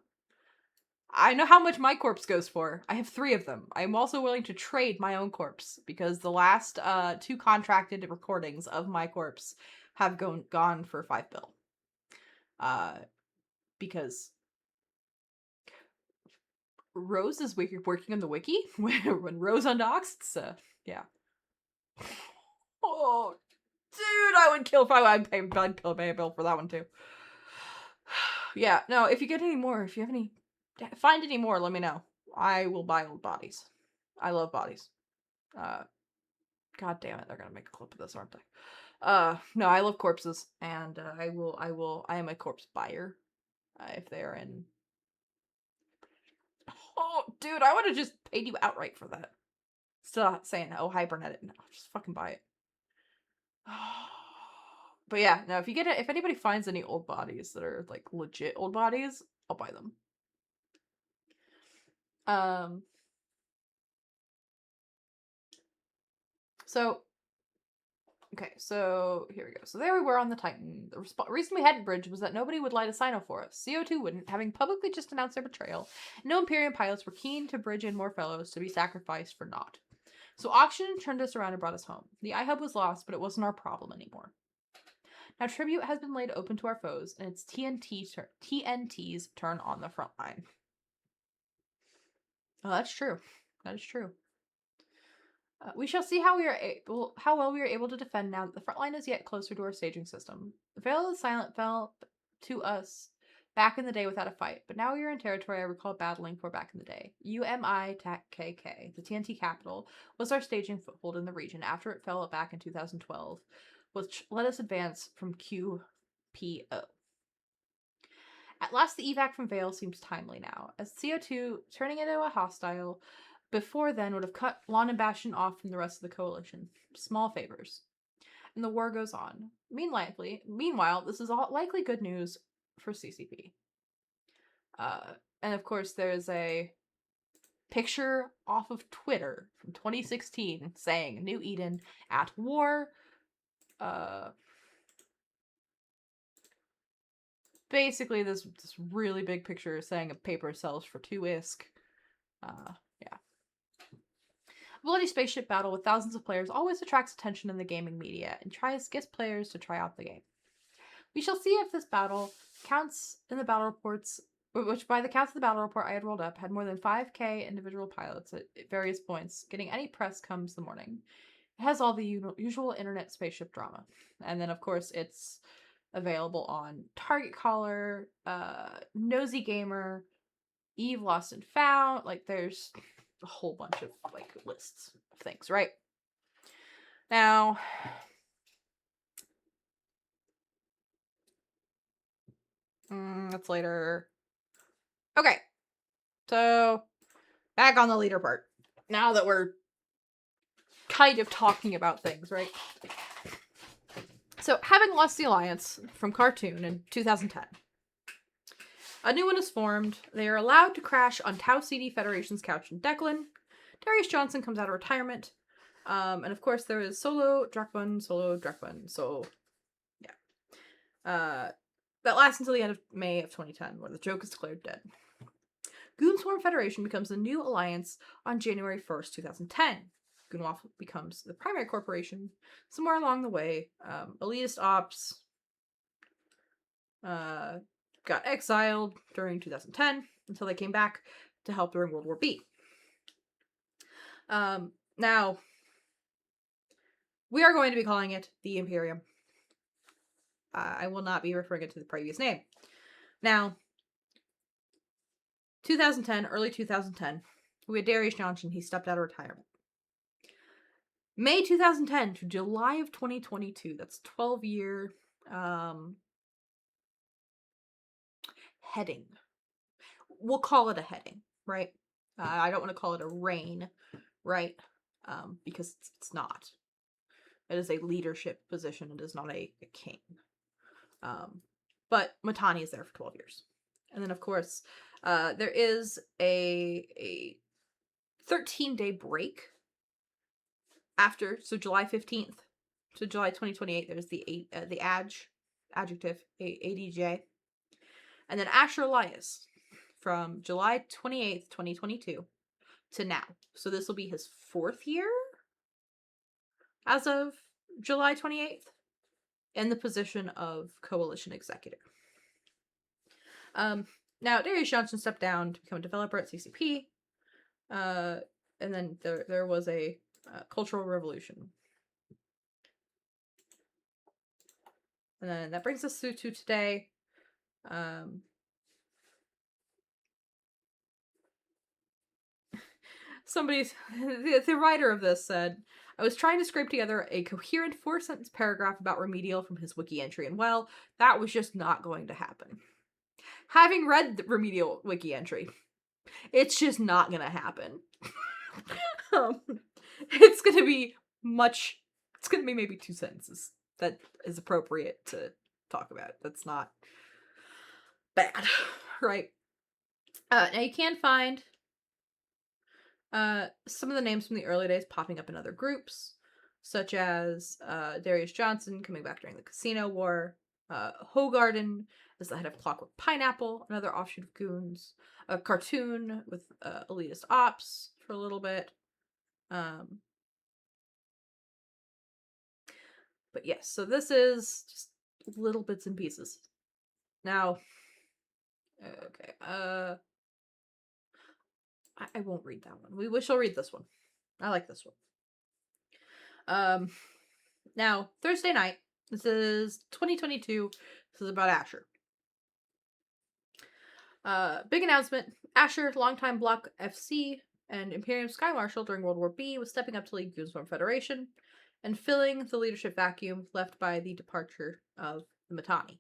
I know how much my corpse goes for. I have 3 of them. I'm also willing to trade my own corpse because the last 2 contracted recordings of my corpse have gone for 5 bill. Because Rose is working on the wiki when Rose undocs. So yeah. Oh, dude, I would kill if I'd pay a bill for that one too. Yeah, no. If you get any more, if you have find any more, let me know. I will buy old bodies. I love bodies. God damn it, they're gonna make a clip of this, aren't they? No, I love corpses, and I am a corpse buyer. If they are in. Oh, dude, I would have just paid you outright for that. Still saying, oh, hibernate it. No, just fucking buy it. But yeah, no, if anybody finds any old bodies that are like legit old bodies, I'll buy them. So here we go. So there we were on the Titan. The reason we hadn't bridged was that nobody would light a Sino for us. CO2 wouldn't, having publicly just announced their betrayal. No Imperium pilots were keen to bridge in more fellows to be sacrificed for naught. So auction turned us around and brought us home. The iHub was lost, but it wasn't our problem anymore. Now tribute has been laid open to our foes, and it's TNT's turn on the front line. Oh, that's true. That is true. We shall see how well we are able to defend now that the front line is yet closer to our staging system. The Veil of the Silent fell to us back in the day without a fight, but now we are in territory I recall battling for back in the day. UMI-KK, the TNT capital, was our staging foothold in the region after it fell back in 2012, which let us advance from QPO. At last, the evac from Vale seems timely now, as CO2, turning into a hostile, before then would have cut Lawn and Bastion off from the rest of the coalition. Small favors. And the war goes on. Meanwhile, this is all likely good news for CCP. And of course, there's a picture off of Twitter from 2016 saying New Eden at war. Basically, this really big picture saying a paper sells for 2 ISK. Yeah. A bloody spaceship battle with thousands of players always attracts attention in the gaming media and gets players to try out the game. We shall see if this battle counts in the battle reports, which by the counts of the battle report I had rolled up, had more than 5k individual pilots at various points. Getting any press comes the morning. It has all the usual internet spaceship drama. And then, of course, it's available on Target Caller, Nosy Gamer, Eve Lost and Found. Like, there's a whole bunch of like lists of things, right? Now, that's later. Okay, so back on the leader part. Now that we're kind of talking about things, right? So, having lost the alliance from Cartoon in 2010, a new one is formed. They are allowed to crash on Tau CD Federation's couch in Declan. Darius Johnson comes out of retirement. And of course, there is Solo Drakbun, so yeah. That lasts until the end of May of 2010, where the joke is declared dead. Goonswarm Federation becomes the new alliance on January 1st, 2010. Goonwaffle becomes the primary corporation. Somewhere along the way, elitist ops got exiled during 2010 until they came back to help during World War B. Now, we are going to be calling it the Imperium. I will not be referring it to the previous name. Now, 2010, early 2010, we had Darius Johnson. He stepped out of retirement. May 2010 to July of 2022. That's 12-year heading. We'll call it a heading, right? I don't want to call it a reign, right? Because it's not. It is a leadership position. It is not a king. But Matani is there for 12 years. And then, of course, there is a 13-day break after. So July 15th to July 2028, there's the adjective, ADJ. And then Asher Elias from July 28th, 2022 to now. So this will be his 4th year as of July 28th in the position of coalition executive. Now, Darius Johnson stepped down to become a developer at CCP. And then there was a cultural revolution. And then that brings us to today. The writer of this said, I was trying to scrape together a coherent 4-sentence paragraph about Remedial from his wiki entry, and well, that was just not going to happen. Having read the Remedial wiki entry, it's just not gonna happen. It's gonna be maybe 2 sentences that is appropriate to talk about. That's not bad, right? Now you can find some of the names from the early days popping up in other groups, such as Darius Johnson coming back during the Casino War, Hogarden as the head of Clockwork Pineapple, another offshoot of Goons, a Cartoon with elitist ops for a little bit. But yes, so this is just little bits and pieces. Now, okay, I won't read that one. We shall read this one. I like this one. Now, Thursday night, this is 2022, this is about Asher. Big announcement, Asher, longtime Block FC and Imperium Sky Marshal during World War B, was stepping up to lead Goonswarm Federation and filling the leadership vacuum left by the departure of the Matani.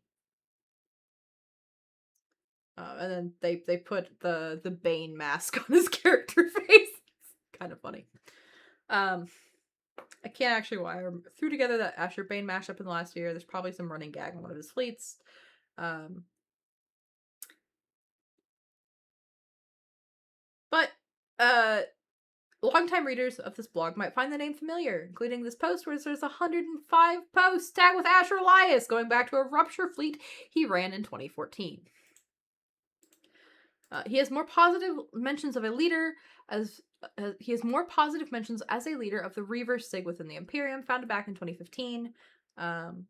And then they put the Bane mask on his character face. It's kind of funny. I can't actually why I threw together that Asher Bane mashup in the last year. There's probably some running gag on one of his fleets. But longtime readers of this blog might find the name familiar, including this post where there's 105 posts tagged with Asher Elias, going back to a Rupture fleet he ran in 2014. He has more positive mentions of a leader as he has more positive mentions as a leader of the Reverse Sig within the Imperium, founded back in 2015. And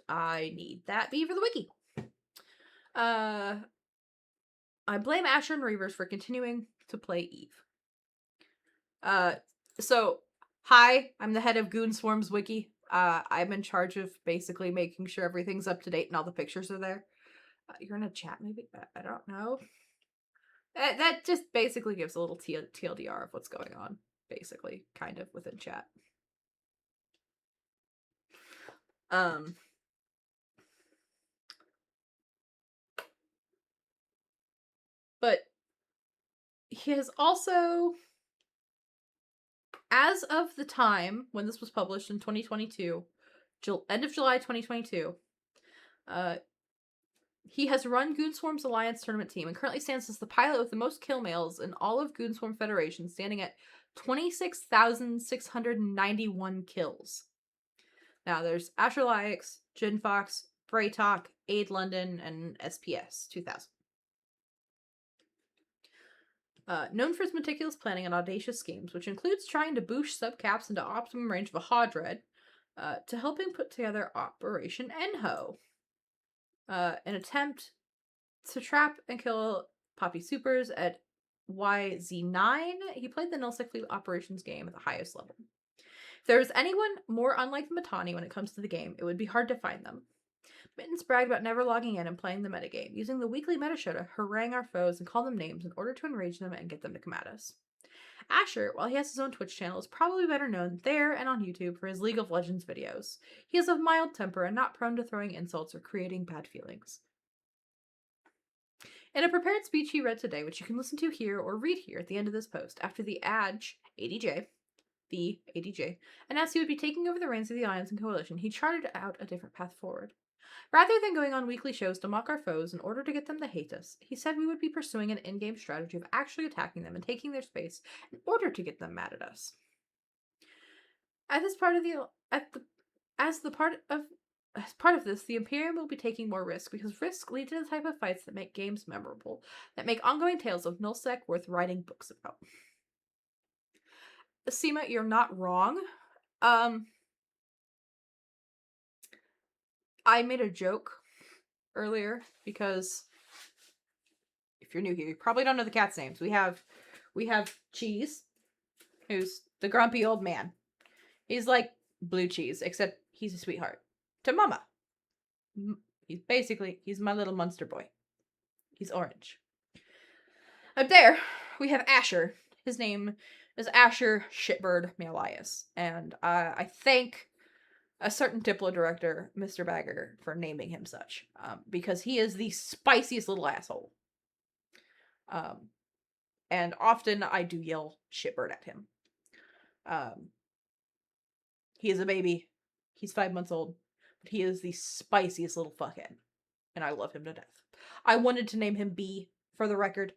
I need that B for the wiki. I blame Asher and Reavers for continuing to play Eve. So, hi, I'm the head of Goonswarm's wiki. I'm in charge of basically making sure everything's up to date and all the pictures are there. You're in a chat, maybe? I don't know. That just basically gives a little TLDR of what's going on, basically, kind of, within chat. But he has also, as of the time when this was published in 2022, end of July 2022, he has run Goonswarm's Alliance tournament team and currently stands as the pilot with the most kill males in all of Goonswarm Federation, standing at 26,691 kills. Now there's Asher Lyx, Jin Fox, Braytalk, Aid London, and SPS 2000. Known for his meticulous planning and audacious schemes, which includes trying to boost subcaps into optimum range of a Hodred, to helping put together Operation Enho, an attempt to trap and kill Poppy Supers at YZ9. He played the Nullsec Fleet operations game at the highest level. If there was anyone more unlike the Mittani when it comes to the game, it would be hard to find them. Mittens bragged about never logging in and playing the metagame, using the weekly meta show to harangue our foes and call them names in order to enrage them and get them to come at us. Asher, while he has his own Twitch channel, is probably better known there and on YouTube for his League of Legends videos. He is of mild temper and not prone to throwing insults or creating bad feelings. In a prepared speech he read today, which you can listen to here or read here at the end of this post, after the ADJ, announced he would be taking over the reins of the Alliance and Coalition, he charted out a different path forward. Rather than going on weekly shows to mock our foes in order to get them to hate us, he said we would be pursuing an in-game strategy of actually attacking them and taking their space in order to get them mad at us. As part of this, the Imperium will be taking more risk, because risk leads to the type of fights that make games memorable, that make ongoing tales of Nullsec worth writing books about. Seema, you're not wrong. I made a joke earlier because if you're new here, you probably don't know the cats' names. We have Cheese, who's the grumpy old man. He's like Blue Cheese, except he's a sweetheart. To Mama. He's my little monster boy. He's orange. Up there, we have Asher. His name is Asher Shitbird Malaius. And I thank a certain Diplo director, Mr. Bagger, for naming him such. Because he is the spiciest little asshole. And often I do yell Shitbird at him. He is a baby. He's 5 months old. But he is the spiciest little fuckhead. And I love him to death. I wanted to name him B, for the record.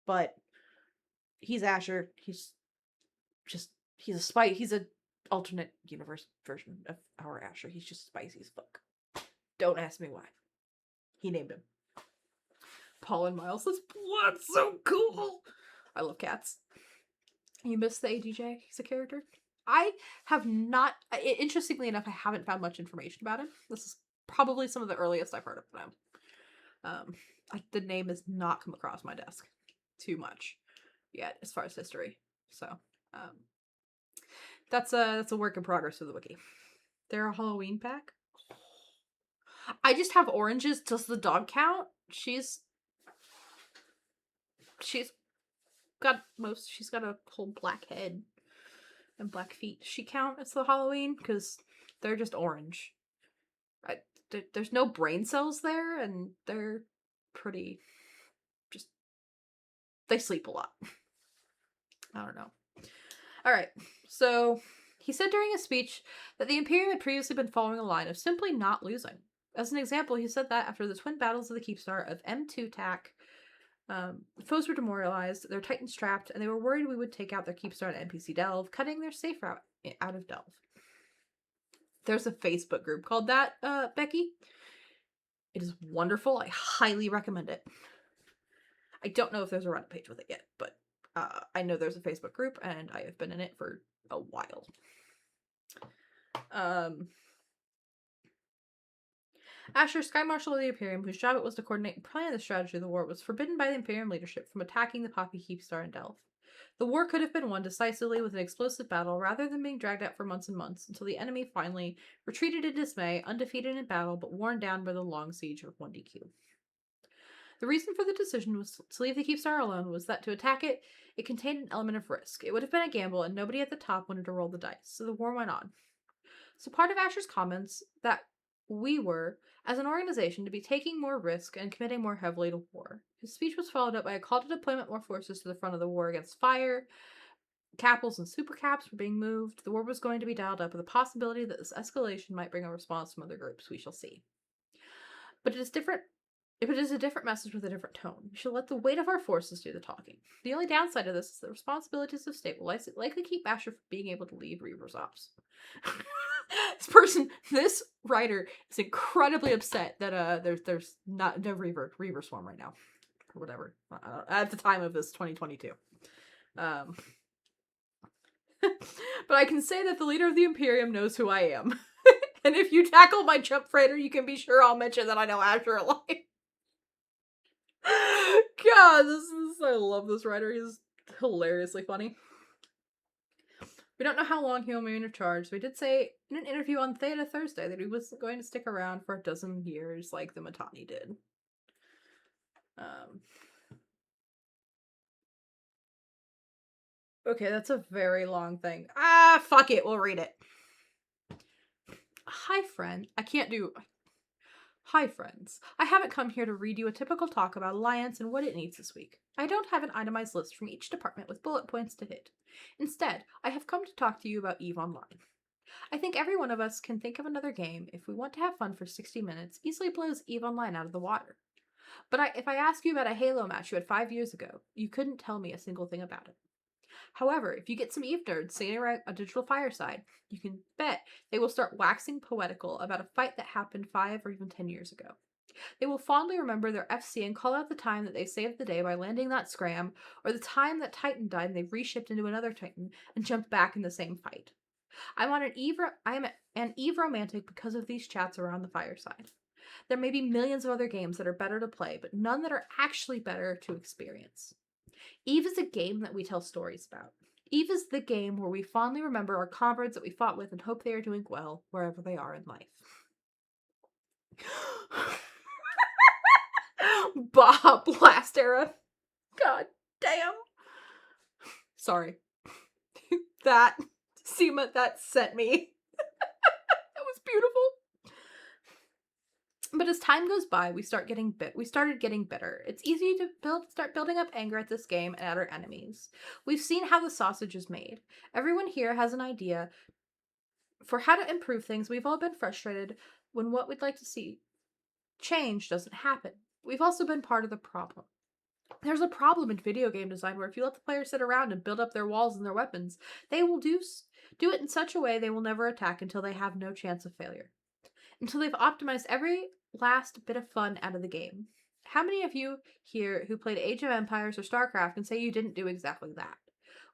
But he's Asher. He's an alternate universe version of our Asher. He's just spicy as fuck. Don't ask me why. He named him. Paul and Miles says, "What's so cool?" I love cats. You missed the ADJ? He's a character. I have not, interestingly enough, I haven't found much information about him. This is probably some of the earliest I've heard of him. The name has not come across my desk too much yet, as far as history. So, that's a work in progress for the wiki. They're a Halloween pack. I just have oranges. Does the dog count? She's got a whole black head and black feet. Does she count as the Halloween? Because they're just orange. There's no brain cells there, and they're pretty. They sleep a lot. I don't know. Alright, so he said during his speech that the Imperium had previously been following a line of simply not losing. As an example, he said that after the twin battles of the Keepstar of M2 TAC, foes were demoralized, their titans trapped, and they were worried we would take out their Keepstar and NPC Delve, cutting their safe route out of Delve. There's a Facebook group called that, Becky. It is wonderful. I highly recommend it. I don't know if there's a Reddit page with it yet, but I know there's a Facebook group, and I have been in it for a while. Asher, Sky Marshal of the Imperium, whose job it was to coordinate and plan the strategy of the war, was forbidden by the Imperium leadership from attacking the Poppy Keepstar in Delph. The war could have been won decisively with an explosive battle rather than being dragged out for months and months until the enemy finally retreated in dismay, undefeated in battle but worn down by the long siege of 1DQ. The reason for the decision was to leave the Keepstar alone was that to attack it, it contained an element of risk. It would have been a gamble, and nobody at the top wanted to roll the dice, so the war went on. So part of Asher's comments that we were, as an organization, to be taking more risk and committing more heavily to war. His speech was followed up by a call to deployment more forces to the front of the war against fire. Capitals and supercaps were being moved. The war was going to be dialed up with the possibility that this escalation might bring a response from other groups. We shall see. But it is different. If it is a different message with a different tone, we shall let the weight of our forces do the talking. The only downside of this is the responsibilities of stabilize likely keep Asher from being able to lead Reaver's ops. This writer is incredibly upset that there's not no Reaver Swarm right now, or whatever. At the time of this 2022. But I can say that the leader of the Imperium knows who I am. And if you tackle my jump freighter, you can be sure I'll mention that I know Asher alive. God, I love this writer. He's hilariously funny. We don't know how long he'll remain in charge, so he did say in an interview on Theta Thursday that he was going to stick around for a dozen years like the Matani did. Okay, that's a very long thing. Fuck it, we'll read it. Hi, friend. Hi, friends. I haven't come here to read you a typical talk about Alliance and what it needs this week. I don't have an itemized list from each department with bullet points to hit. Instead, I have come to talk to you about EVE Online. I think every one of us can think of another game, if we want to have fun for 60 minutes, easily blows EVE Online out of the water. But if I ask you about a Halo match you had 5 years ago, you couldn't tell me a single thing about it. However, if you get some EVE nerds sitting around a digital fireside, you can bet they will start waxing poetical about a fight that happened 5 or even 10 years ago. They will fondly remember their FC and call out the time that they saved the day by landing that scram, or the time that Titan died and they reshipped into another Titan and jumped back in the same fight. I am an EVE romantic because of these chats around the fireside. There may be millions of other games that are better to play, but none that are actually better to experience. EVE is a game that we tell stories about. EVE is the game where we fondly remember our comrades that we fought with and hope they are doing well wherever they are in life. Bob Blast Era. God damn. Sorry. That sent me. That was beautiful. But as time goes by, we started getting bitter. It's easy to start building up anger at this game and at our enemies. We've seen how the sausage is made. Everyone here has an idea for how to improve things. We've all been frustrated when what we'd like to see change doesn't happen. We've also been part of the problem. There's a problem in video game design where if you let the players sit around and build up their walls and their weapons, they will do it in such a way they will never attack until they have no chance of failure. Until they've optimized every last bit of fun out of the game. How many of you here who played Age of Empires or StarCraft can say you didn't do exactly that?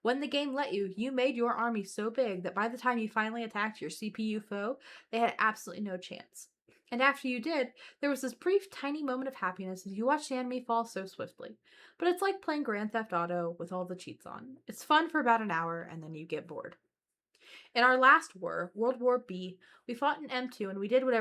When the game let you, you made your army so big that by the time you finally attacked your CPU foe, they had absolutely no chance. And after you did, there was this brief tiny moment of happiness as you watched the enemy fall so swiftly. But it's like playing Grand Theft Auto with all the cheats on. It's fun for about an hour and then you get bored. In our last war, World War B, we fought in M2 and we did what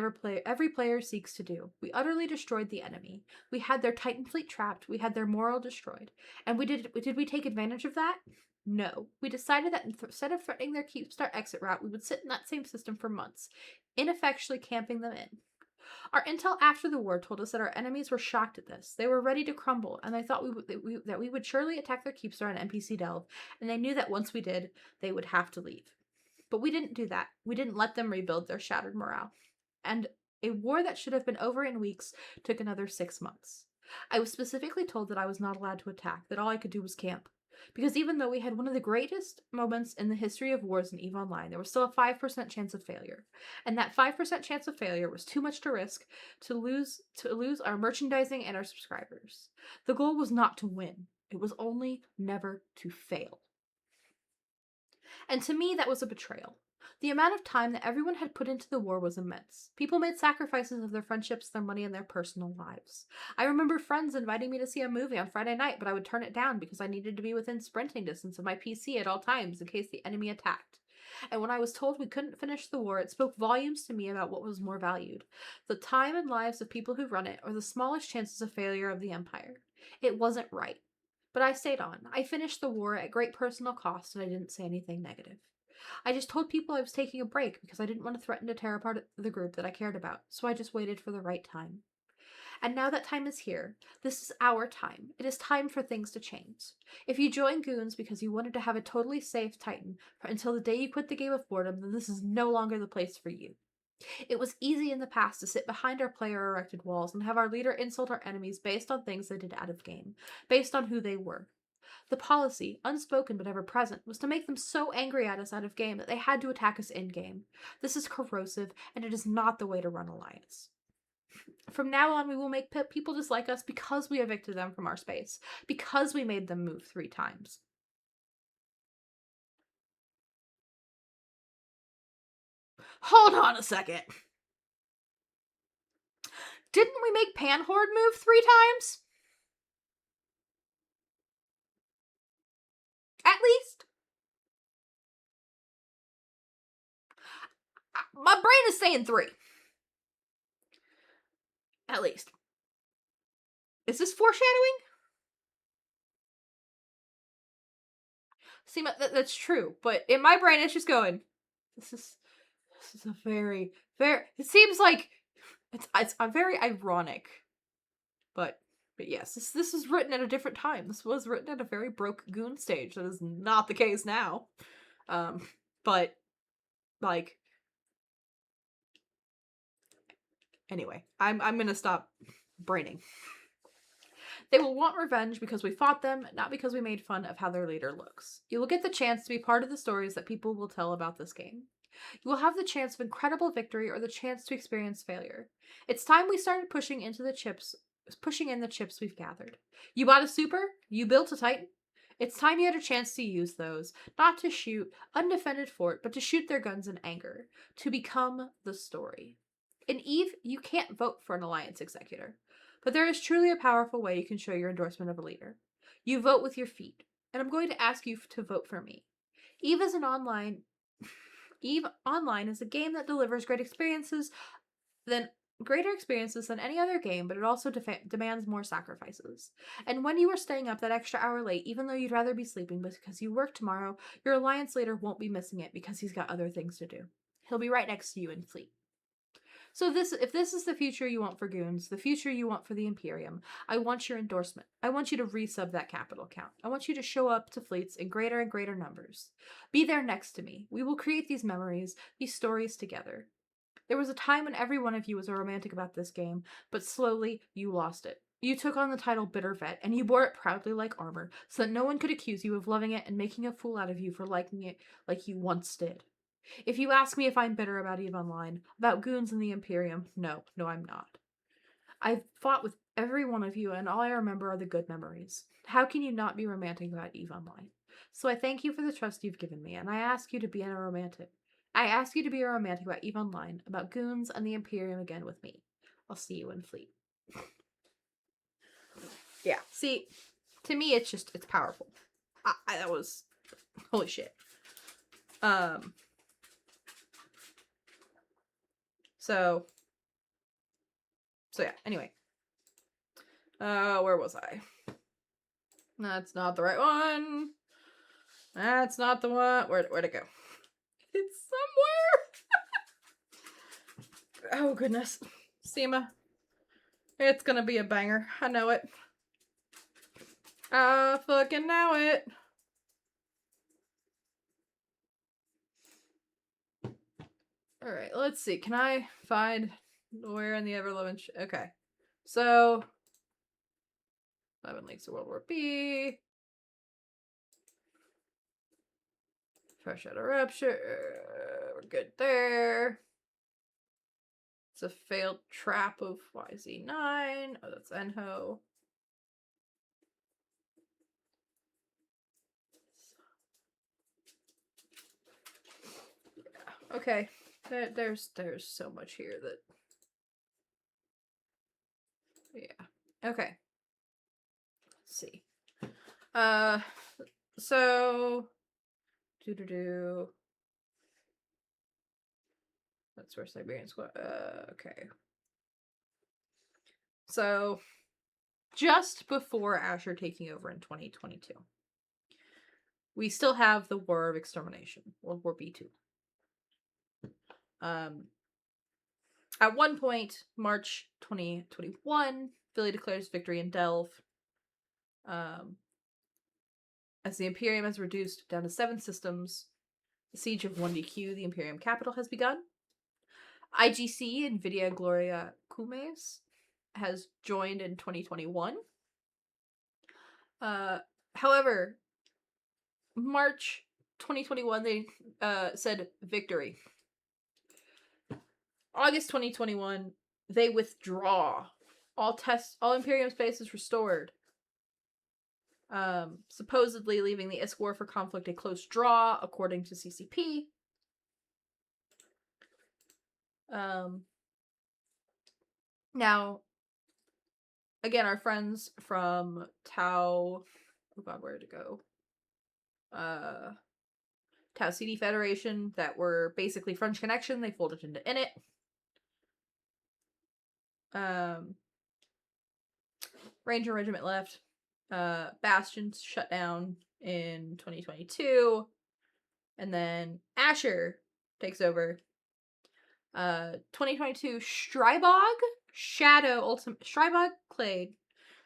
every player seeks to do. We utterly destroyed the enemy. We had their Titan fleet trapped. We had their morale destroyed. And did we take advantage of that? No. We decided that instead of threatening their Keepstar exit route, we would sit in that same system for months, ineffectually camping them in. Our intel after the war told us that our enemies were shocked at this. They were ready to crumble, and they thought that we would surely attack their Keepstar and NPC Delve, and they knew that once we did, they would have to leave. But we didn't do that. We didn't let them rebuild their shattered morale. And a war that should have been over in weeks took another 6 months. I was specifically told that I was not allowed to attack, that all I could do was camp. Because even though we had one of the greatest moments in the history of wars in EVE Online, there was still a 5% chance of failure. And that 5% chance of failure was too much to risk to lose our merchandising and our subscribers. The goal was not to win. It was only never to fail. And to me, that was a betrayal. The amount of time that everyone had put into the war was immense. People made sacrifices of their friendships, their money, and their personal lives. I remember friends inviting me to see a movie on Friday night, but I would turn it down because I needed to be within sprinting distance of my PC at all times in case the enemy attacked. And when I was told we couldn't finish the war, it spoke volumes to me about what was more valued: the time and lives of people who run it, or the smallest chances of failure of the Empire. It wasn't right. But I stayed on. I finished the war at great personal cost, and I didn't say anything negative. I just told people I was taking a break because I didn't want to threaten to tear apart the group that I cared about, so I just waited for the right time. And now that time is here. This is our time. It is time for things to change. If you joined Goons because you wanted to have a totally safe Titan until the day you quit the game of boredom, then this is no longer the place for you. It was easy in the past to sit behind our player-erected walls and have our leader insult our enemies based on things they did out of game, based on who they were. The policy, unspoken but ever present, was to make them so angry at us out of game that they had to attack us in-game. This is corrosive, and it is not the way to run Alliance. From now on, we will make people dislike us because we evicted them from our space, because we made them move 3 times. Hold on a second. Didn't we make Panhorde move 3 times? At least? My brain is saying 3. At least. Is this foreshadowing? See, that's true, but in my brain it's just going, this is a very, it seems like it's a very ironic, but yes, this is written at a different time. This was written at a very broke Goon stage. That is not the case now. But like, anyway, I'm gonna stop braining. They will want revenge because we fought them, not because we made fun of how their leader looks. You will get the chance to be part of the stories that people will tell about this game. You will have the chance of incredible victory or the chance to experience failure. It's time we started pushing in the chips we've gathered. You bought a super? You built a Titan? It's time you had a chance to use those, not to shoot undefended fort, but to shoot their guns in anger, to become the story. In EVE, you can't vote for an Alliance executor, but there is truly a powerful way you can show your endorsement of a leader. You vote with your feet, and I'm going to ask you to vote for me. EVE Online is a game that delivers greater experiences than any other game, but it also demands more sacrifices. And when you are staying up that extra hour late, even though you'd rather be sleeping because you work tomorrow, your Alliance leader won't be missing it because he's got other things to do. He'll be right next to you in Fleet. So if this is the future you want for Goons, the future you want for the Imperium, I want your endorsement. I want you to resub that capital count. I want you to show up to fleets in greater and greater numbers. Be there next to me. We will create these memories, these stories together. There was a time when every one of you was a romantic about this game, but slowly you lost it. You took on the title Bitter Vet, and you bore it proudly like armor, so that no one could accuse you of loving it and making a fool out of you for liking it like you once did. If you ask me if I'm bitter about EVE Online, about Goons and the Imperium, no, I'm not. I've fought with every one of you, and all I remember are the good memories. How can you not be romantic about EVE Online? So I thank you for the trust you've given me, and I ask you to be a romantic about EVE Online, about Goons and the Imperium again with me. I'll see you in Fleet. Yeah, see, to me it's powerful. That was, holy shit. So yeah, anyway. Where was I? That's not the right one. That's not the one. Where'd it go? It's somewhere. Oh, goodness. Seema. It's gonna be a banger. I know it. I fucking know it. Alright, let's see. Can I find where in the Everloving... Okay. So... 11 Leagues of World War B. Fresh out of Rapture. We're good there. It's a failed trap of YZ9. Oh, that's Enho. Yeah. Okay. There's so much here that... Yeah. Okay. Let's see. So... That's where Siberian Squad... okay. So... Just before Asher taking over in 2022. we still have the War of Extermination, World War B2. At one point, March 2021, Philly declares victory in Delve. As the Imperium has reduced down to 7 systems, the siege of 1DQ, the Imperium capital, has begun. IGC, Nvidia Gloria Kumes, has joined in 2021. However, March 2021, they said victory. August 2021, they withdraw. All Imperium space is restored. Supposedly leaving the ISK War for Conflict a close draw, according to CCP. Now, again, our friends from Tau... Oh god, where did it go? Tau CD Federation that were basically French Connection, they folded into Init. Ranger Regiment left. Bastions shut down in 2022. And then Asher takes over. 2022 Strybog Clade,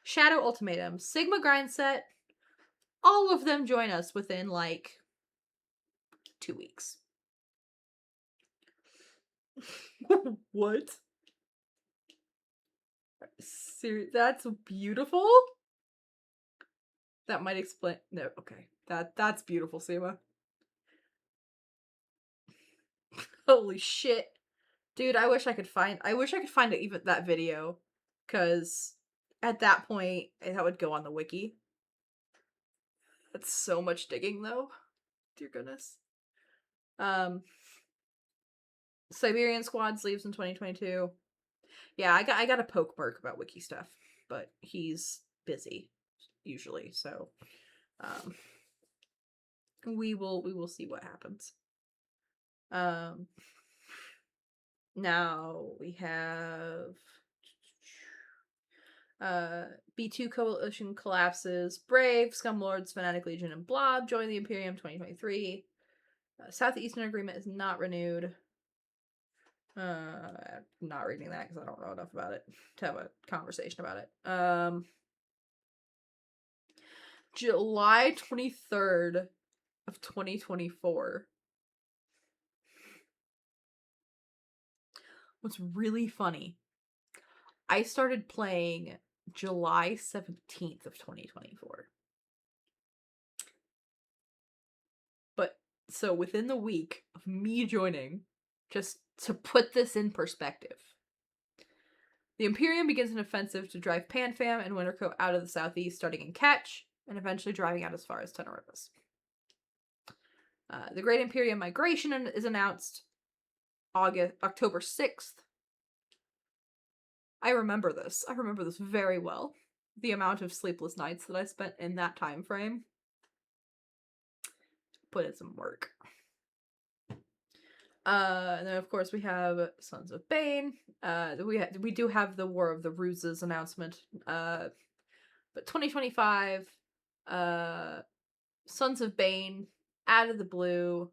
Shadow Ultimatum, Sigma Grind Set. All of them join us within like 2 weeks. What? That's beautiful. That might explain. No, okay. That's beautiful, Seema. Holy shit. Dude, I wish I could find even that video, cuz at that point that would go on the wiki. That's so much digging though. Dear goodness. Siberian Squads leaves in 2022. Yeah, I got to poke Merc about wiki stuff, but he's busy usually, so we will see what happens. Now we have B2 Coalition collapses. Brave, Scumlords, Fanatic Legion, and Blob join the Imperium 2023. Southeastern Agreement is not renewed. I'm not reading that because I don't know enough about it to have a conversation about it. July 23rd of 2024. What's really funny, I started playing July 17th of 2024. But, so within the week of me joining, just to put this in perspective, the Imperium begins an offensive to drive PanFam and Wintercoat out of the southeast, starting in Ketch, and eventually driving out as far as Tenerife. The Great Imperium Migration is announced October 6th. I remember this. I remember this very well. The amount of sleepless nights that I spent in that time frame. Put in some work. And then of course we have Sons of Bane. We do have the War of the Ruses announcement. But 2025, Sons of Bane, out of the blue,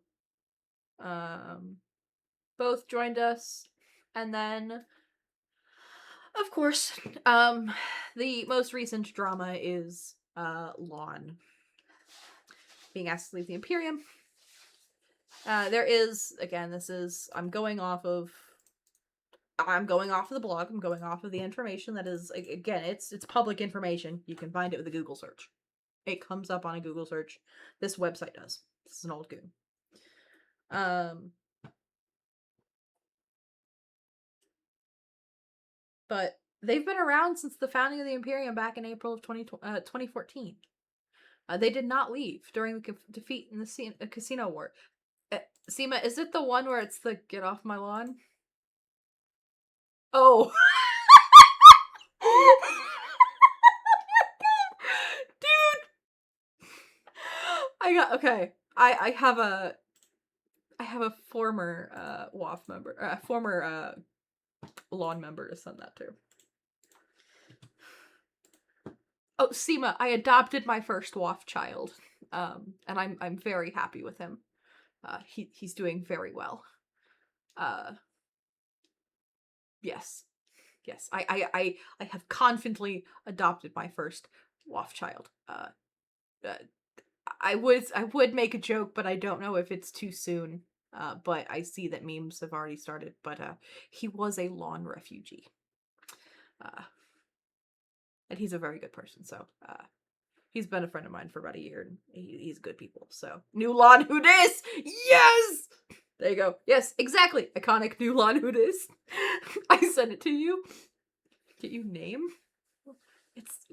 both joined us, and then, of course, the most recent drama is Lon being asked to leave the Imperium. There is, again, I'm going off of the blog, I'm going off of the information that is, again, it's public information. You can find it with a Google search. It comes up on a Google search. This website does. This is an old goon. But they've been around since the founding of the Imperium back in April of 2014. They did not leave during the defeat in the Casino War. Seema, is it the one where it's the "get off my lawn"? Oh. Dude. Okay. I have a former WAF member, former lawn member to send that to. Oh, Seema, I adopted my first WAF child. And I'm very happy with him. He's doing very well. Yes. Yes. I have confidently adopted my first waff child. I would make a joke, but I don't know if it's too soon. But I see that memes have already started. But he was a lawn refugee. And he's a very good person, so he's been a friend of mine for about a year, and he's good people. So new lawn who dis? Yes! There you go. Yes, exactly. Iconic new lawn who dis. I sent it to you. Get you name? It's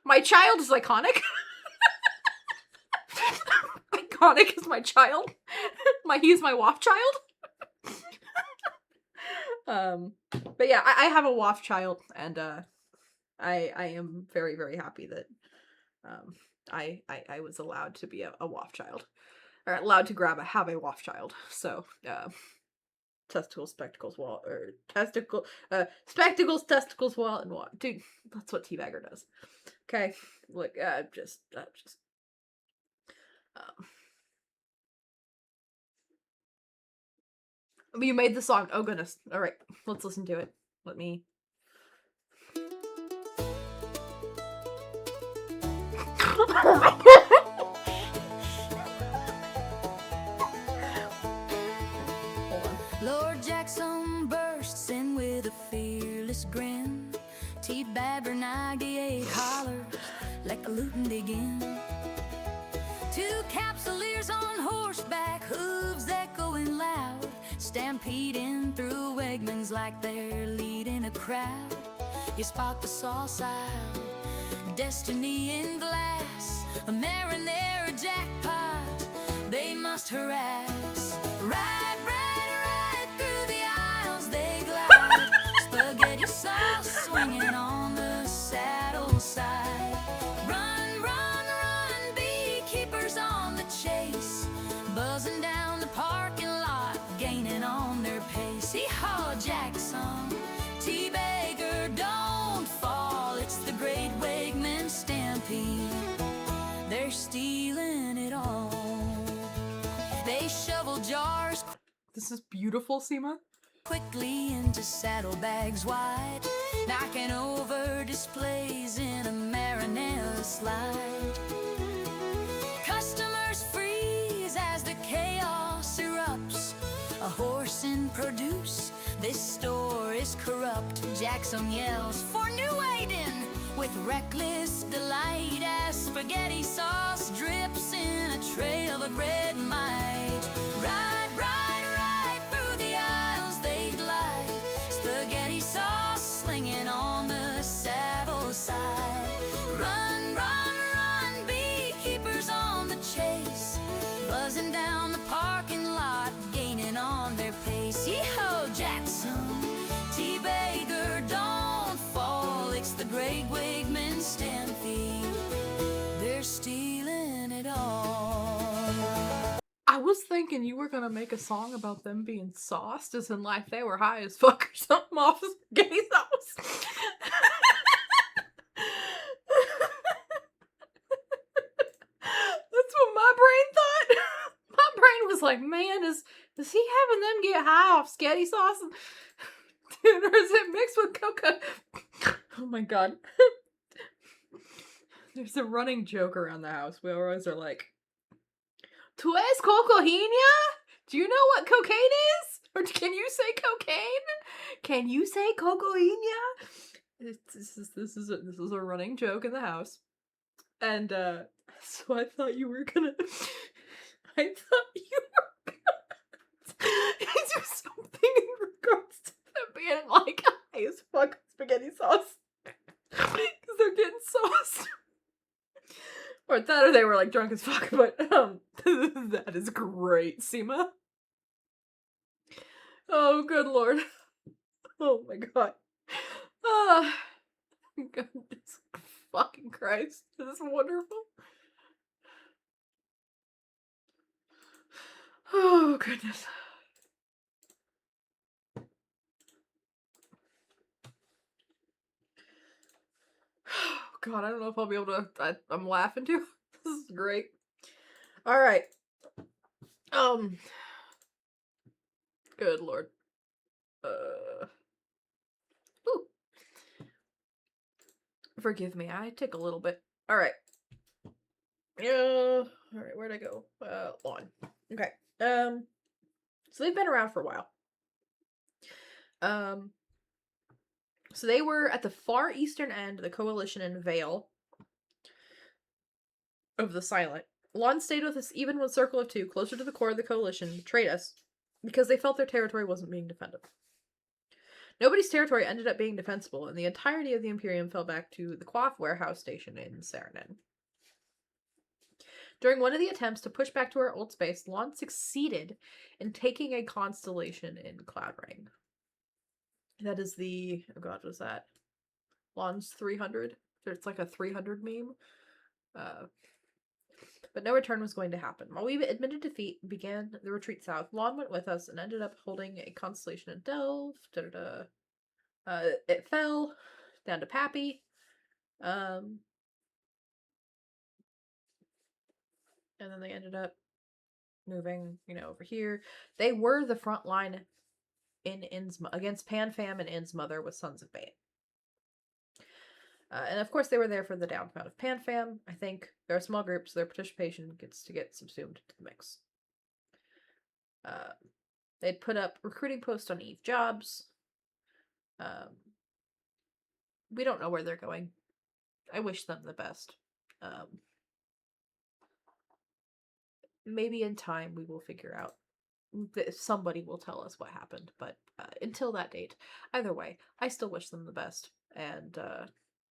my child is iconic. Iconic is my child. He's my waff child. But yeah, I have a waff child, and I am very, very happy that I was allowed to be a waff child, or allowed to have a waff child. So testicles, spectacles, wall, or spectacles, testicles, wall, and wall. Dude, that's what Teabagger does. Okay, look, just. You made the song. Oh goodness. All right, let's listen to it. Let me. Lord Jackson bursts in with a fearless grin. T-Bad Bernaghi hollers like a lootin' diggin'. Two capsuleers on horseback, hooves echoing loud, stampeding through Wegmans like they're leading a crowd. You spot the sauce aisle, destiny in glass, a marinara jackpot they must harass. Ride through the aisles they glide, spaghetti sauce swinging on the saddle side. Run, beekeepers on the chase, buzzing down the parking lot, gaining on their pace. Hee-haw, Jackson, T-Baker, don't fall. It's the great Wegman stampede. They're stealing it all. They shovel jars. This is beautiful, Seema. Quickly into saddlebags wide, knocking over displays in a marinara slide. Customers freeze as the chaos erupts. A horse in produce, this store is corrupt. Jackson yells for new Aiden with reckless delight as spaghetti sauce drips in a trail of red might. Ride through the aisles they glide, spaghetti sauce slinging on the saddle side. Run, beekeepers on the chase, buzzing down the parking lot, gaining on their pace. Yee-ho, Jackson, T-Baker, don't fall. It's the great Wegman stampede. They're stealing it all. I was thinking you were gonna make a song about them being sauced, as in like they were high as fuck or something off of spaghetti sauce. That's what my brain thought. My brain was like, man, is he having them get high off spaghetti sauce? Dude, or is it mixed with coca? Oh my god. There's a running joke around the house. We always are like, ¿Tú es cocaína? Do you know what cocaine is? Or can you say cocaine? Can you say cocaína? This is a running joke in the house. And so I thought you were gonna do something in regards to them being like high as fuck spaghetti sauce. Because they're getting sauced. Or that, or they were like drunk as fuck, but that is great, Seema. Oh, good lord. Oh my god. Ah, goodness fucking Christ. This is wonderful. Oh, goodness. Oh, God, I don't know if I'll be able to. I'm laughing too. This is great. All right. Good lord. Ooh. Forgive me. I take a little bit. All right. All right. Where'd I go? Lawn. Okay. So they've been around for a while. So they were at the far eastern end of the coalition in Vale of the Silent. Lon stayed with us even when Circle of Two, closer to the core of the coalition, betrayed us because they felt their territory wasn't being defended. Nobody's territory ended up being defensible, and the entirety of the Imperium fell back to the Quaff warehouse station in Saranen. During one of the attempts to push back to our old space, Lon succeeded in taking a constellation in Cloud Ring. That is the... oh god, was that? Lon's 300? It's like a 300 meme. But no return was going to happen. While we admitted defeat and began the retreat south, Lon went with us and ended up holding a constellation in Delve. It fell down to Pappy. And then they ended up moving, over here. They were the front line in against Panfam and Innsmother with Sons of Bane. And of course, they were there for the downfall of Panfam. I think they're a small group, so their participation gets to get subsumed into the mix. They'd put up recruiting posts on Eve Jobs. We don't know where they're going. I wish them the best. Maybe in time we will figure out. Somebody will tell us what happened, but until that date, either way, I still wish them the best. And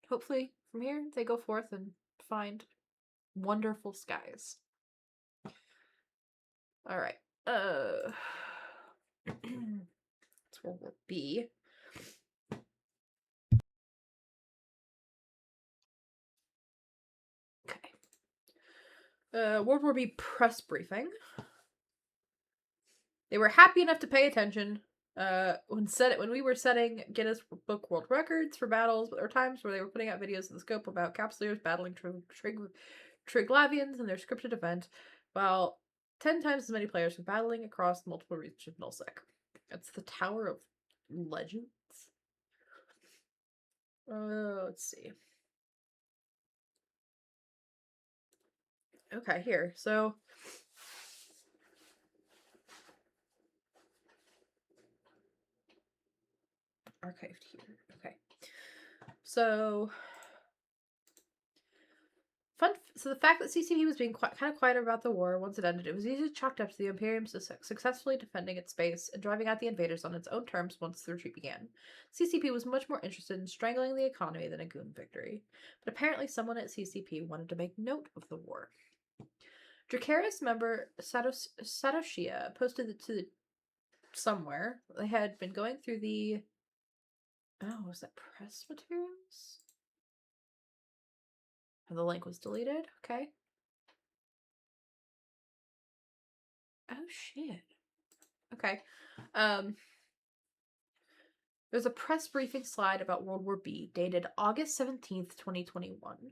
hopefully from here they go forth and find wonderful skies. All right. It's World War B. Okay. World War B press briefing. They were happy enough to pay attention when we were setting Guinness Book World Records for battles, but there were times where they were putting out videos in the scope about Capsuleers battling Triglavians in their scripted event, while 10 times as many players were battling across multiple regions of Nullsec. It's the Tower of Legends. Let's see. Okay, here. So archived here. Okay. So so the fact that CCP was being kind of quieter about the war once it ended, it was easily chalked up to the Imperium successfully defending its space and driving out the invaders on its own terms once the retreat began. CCP was much more interested in strangling the economy than a goon victory, but apparently someone at CCP wanted to make note of the war. Dracarys member Satoshia posted it to somewhere. They had been going through the... oh, was that press materials? And the link was deleted? Okay. Oh, shit. Okay. There's a press briefing slide about World War B, dated August 17th, 2021.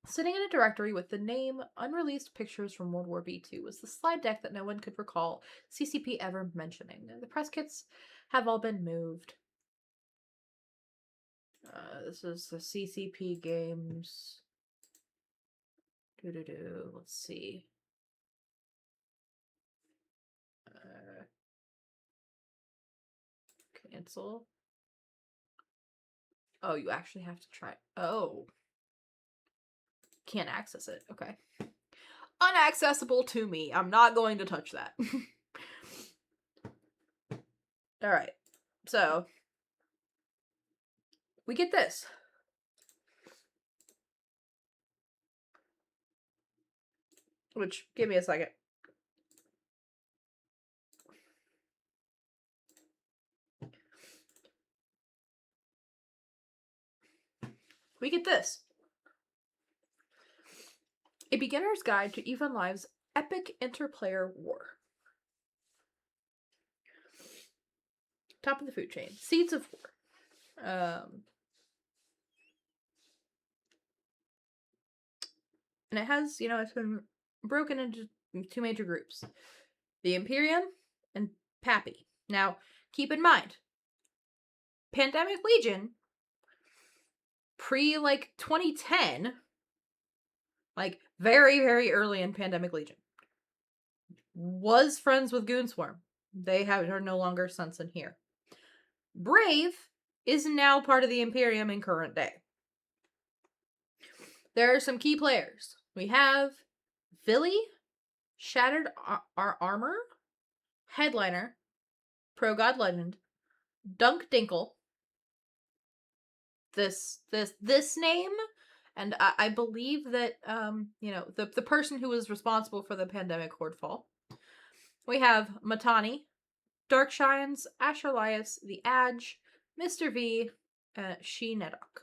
Sitting in a directory with the name Unreleased Pictures from World War B2 was the slide deck that no one could recall CCP ever mentioning. The press kits have all been moved. This is the CCP games. Let's see. Cancel. Oh, you actually have to try. Oh. Can't access it. Okay. Unaccessible to me. I'm not going to touch that. Alright. So. We get this. Which, give me a second. We get this. A beginner's guide to EVE Live's epic interplayer war. Top of the food chain. Seeds of War. And it has, it's been broken into two major groups. The Imperium and Pappy. Now, keep in mind, Pandemic Legion, pre, 2010, very, very early in Pandemic Legion, was friends with Goonswarm. They are no longer sons in here. Brave is now part of the Imperium in current day. There are some key players. We have Philly, Shattered Armor, Headliner, Pro God Legend, Dunk Dinkle. This name, and I believe that the person who was responsible for the Pandemic Horde fall. We have Matani, Darkshines, Asher Elias, The Adge, Mr. V, She Nedok.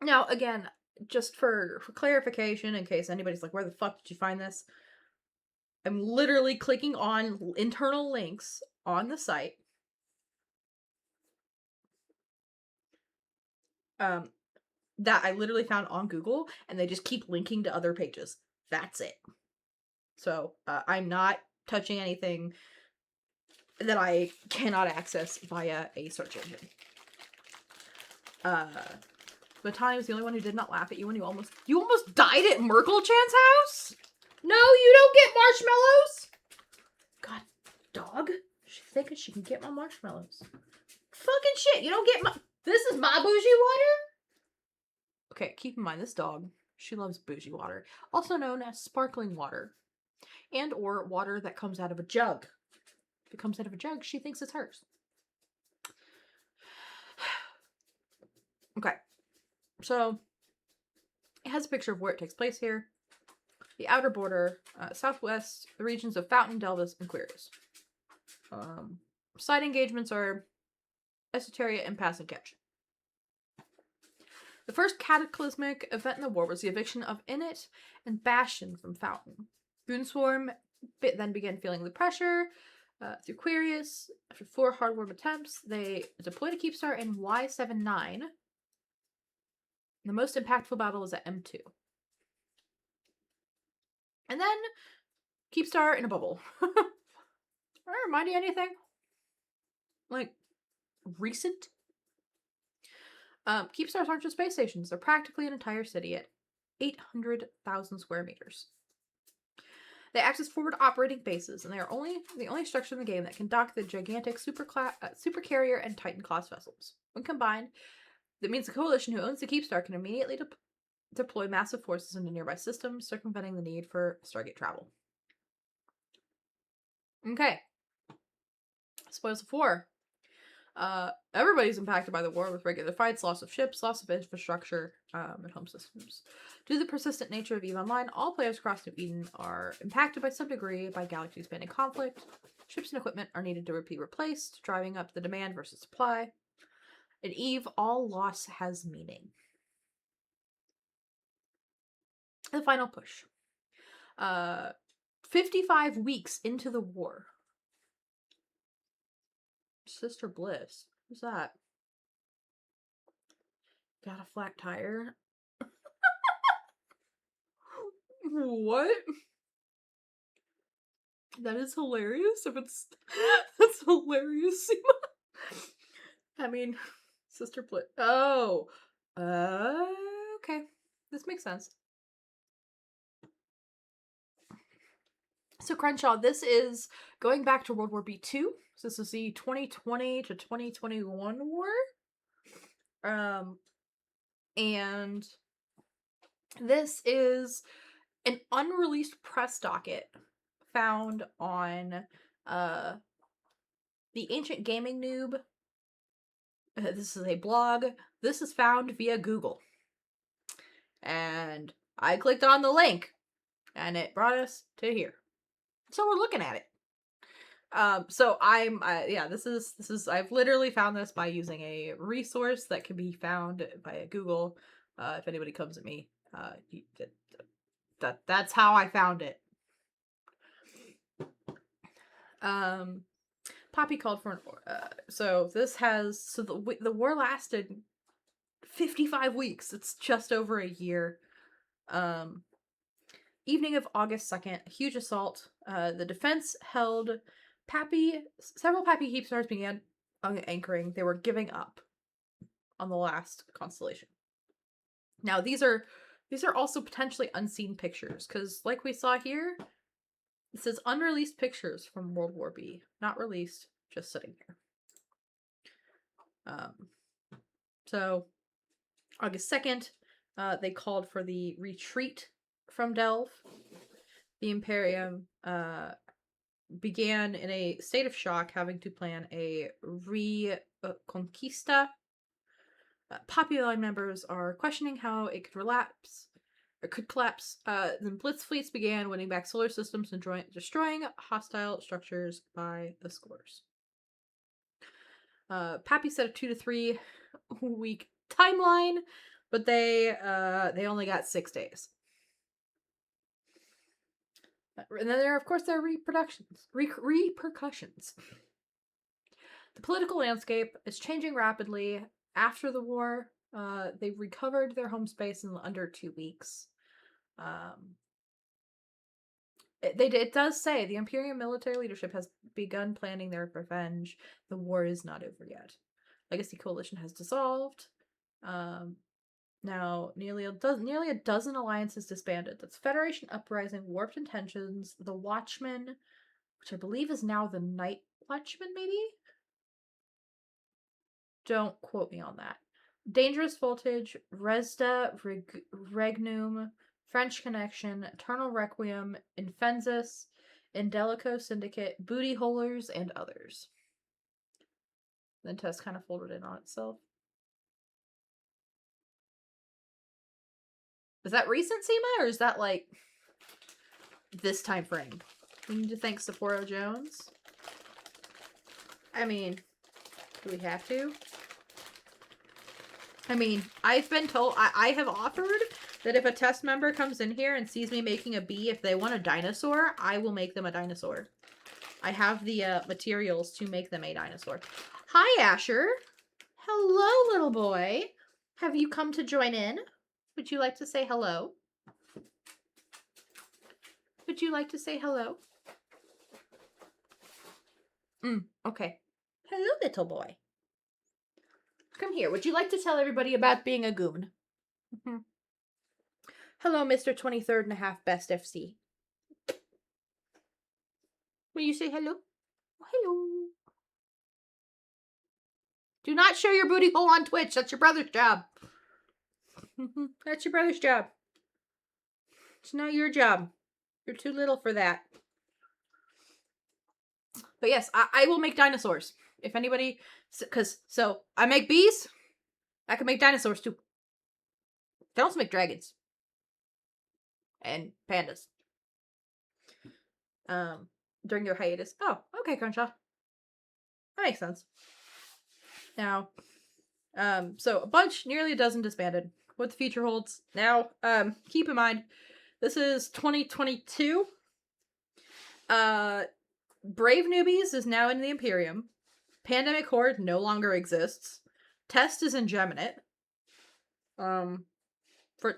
Now, again, just for clarification, in case anybody's like, where the fuck did you find this? I'm literally clicking on internal links on the site. That I literally found on Google, and they just keep linking to other pages. That's it. So, I'm not touching anything that I cannot access via a search engine. Matani was the only one who did not laugh at you when you almost died at Merkel Chan's house? No, you don't get marshmallows! God, dog. She's thinking she can get my marshmallows. Fucking shit, you don't get my... This is my bougie water? Okay, keep in mind, this dog, she loves bougie water. Also known as sparkling water. And or water that comes out of a jug. If it comes out of a jug, she thinks it's hers. Okay. So, it has a picture of where it takes place here. The outer border, southwest, the regions of Fountain, Delvis, and Quirius. Side engagements are Esoteria and Pass and Catch. The first cataclysmic event in the war was the eviction of Init and Bastion from Fountain. Goonswarm then began feeling the pressure through Quirius. After 4 hard-warm attempts, they deployed a Keepstar in Y79. The most impactful battle was at M2. And then, Keepstar in a bubble. Does that remind you of anything? Recent? Keepstars aren't just space stations. They're practically an entire city at 800,000 square meters. They act as forward operating bases, and they are the only structure in the game that can dock the gigantic super carrier and Titan class vessels. When combined, that means the coalition who owns the Keepstar can immediately deploy massive forces into nearby systems, circumventing the need for Stargate travel. Okay. Spoils of war. Everybody's impacted by the war with regular fights, loss of ships, loss of infrastructure, and home systems. Due to the persistent nature of EVE Online, all players across New Eden are impacted by some degree by galaxy-spanning conflict. Ships and equipment are needed to be replaced, driving up the demand versus supply. In EVE, all loss has meaning. The final push. 55 weeks into the war. Sister Bliss. Who's that? Got a flat tire? What? That is hilarious. That's hilarious, Seema. I mean, Sister Bliss. Oh. Okay. This makes sense. So Crenshaw, this is going back to World War B2. So this is the 2020 to 2021 war. And this is an unreleased press docket found on the Ancient Gaming Noob. This is a blog. This is found via Google. And I clicked on the link and it brought us to here. So we're looking at it. So this is, I've literally found this by using a resource that can be found by Google. If anybody comes at me, that's how I found it. Poppy called for an, so this has, so the war lasted 55 weeks. It's just over a year. Evening of August 2nd, a huge assault. The defense held several Pappy Keep stars began anchoring. They were giving up on the last constellation. Now, these are also potentially unseen pictures, because like we saw here, it says unreleased pictures from World War B. Not released, just sitting here. So, August 2nd, they called for the retreat from Delve. The Imperium began in a state of shock, having to plan a reconquista. Poppy Line members are questioning how it could collapse. Then Blitz fleets began winning back solar systems and destroying hostile structures by the scores. Pappy set a 2 to 3 week timeline, but they only got 6 days. And then there are repercussions. The political landscape is changing rapidly. After the war, they recovered their home space in under 2 weeks. It does say the Imperial military leadership has begun planning their revenge. The war is not over yet. Legacy Coalition has dissolved. Now, nearly a dozen alliances disbanded. That's Federation Uprising, Warped Intentions, the Watchmen, which I believe is now the Night Watchmen, maybe? Don't quote me on that. Dangerous Voltage, Resda, Regnum, French Connection, Eternal Requiem, Infensis, Indelico Syndicate, Booty Holers, and others. Then test kind of folded in on itself. Is that recent, Seema, or is that like this time frame? We need to thank Sapporo Jones. I mean, do we have to? I mean, I've been told, I have offered that if a test member comes in here and sees me making a bee, if they want a dinosaur, I will make them a dinosaur. I have the materials to make them a dinosaur. Hi, Asher. Hello, little boy. Have you come to join in? Would you like to say hello? Would you like to say hello? Okay. Hello, little boy. Come here. Would you like to tell everybody about being a goon? Hello, Mr. 23rd and a half best FC. Will you say hello? Hello. Do not show your booty hole on Twitch. That's your brother's job. That's your brother's job. It's not your job. You're too little for that. But yes, I will make dinosaurs. If anybody... So, I make bees. I can make dinosaurs too. I can also make dragons. And pandas. During your hiatus. Oh, okay, Crenshaw. That makes sense. Now, so nearly a dozen disbanded. What the future holds. Now, keep in mind, this is 2022. Brave Newbies is now in the Imperium. Pandemic Horde no longer exists. Test is in Geminate. For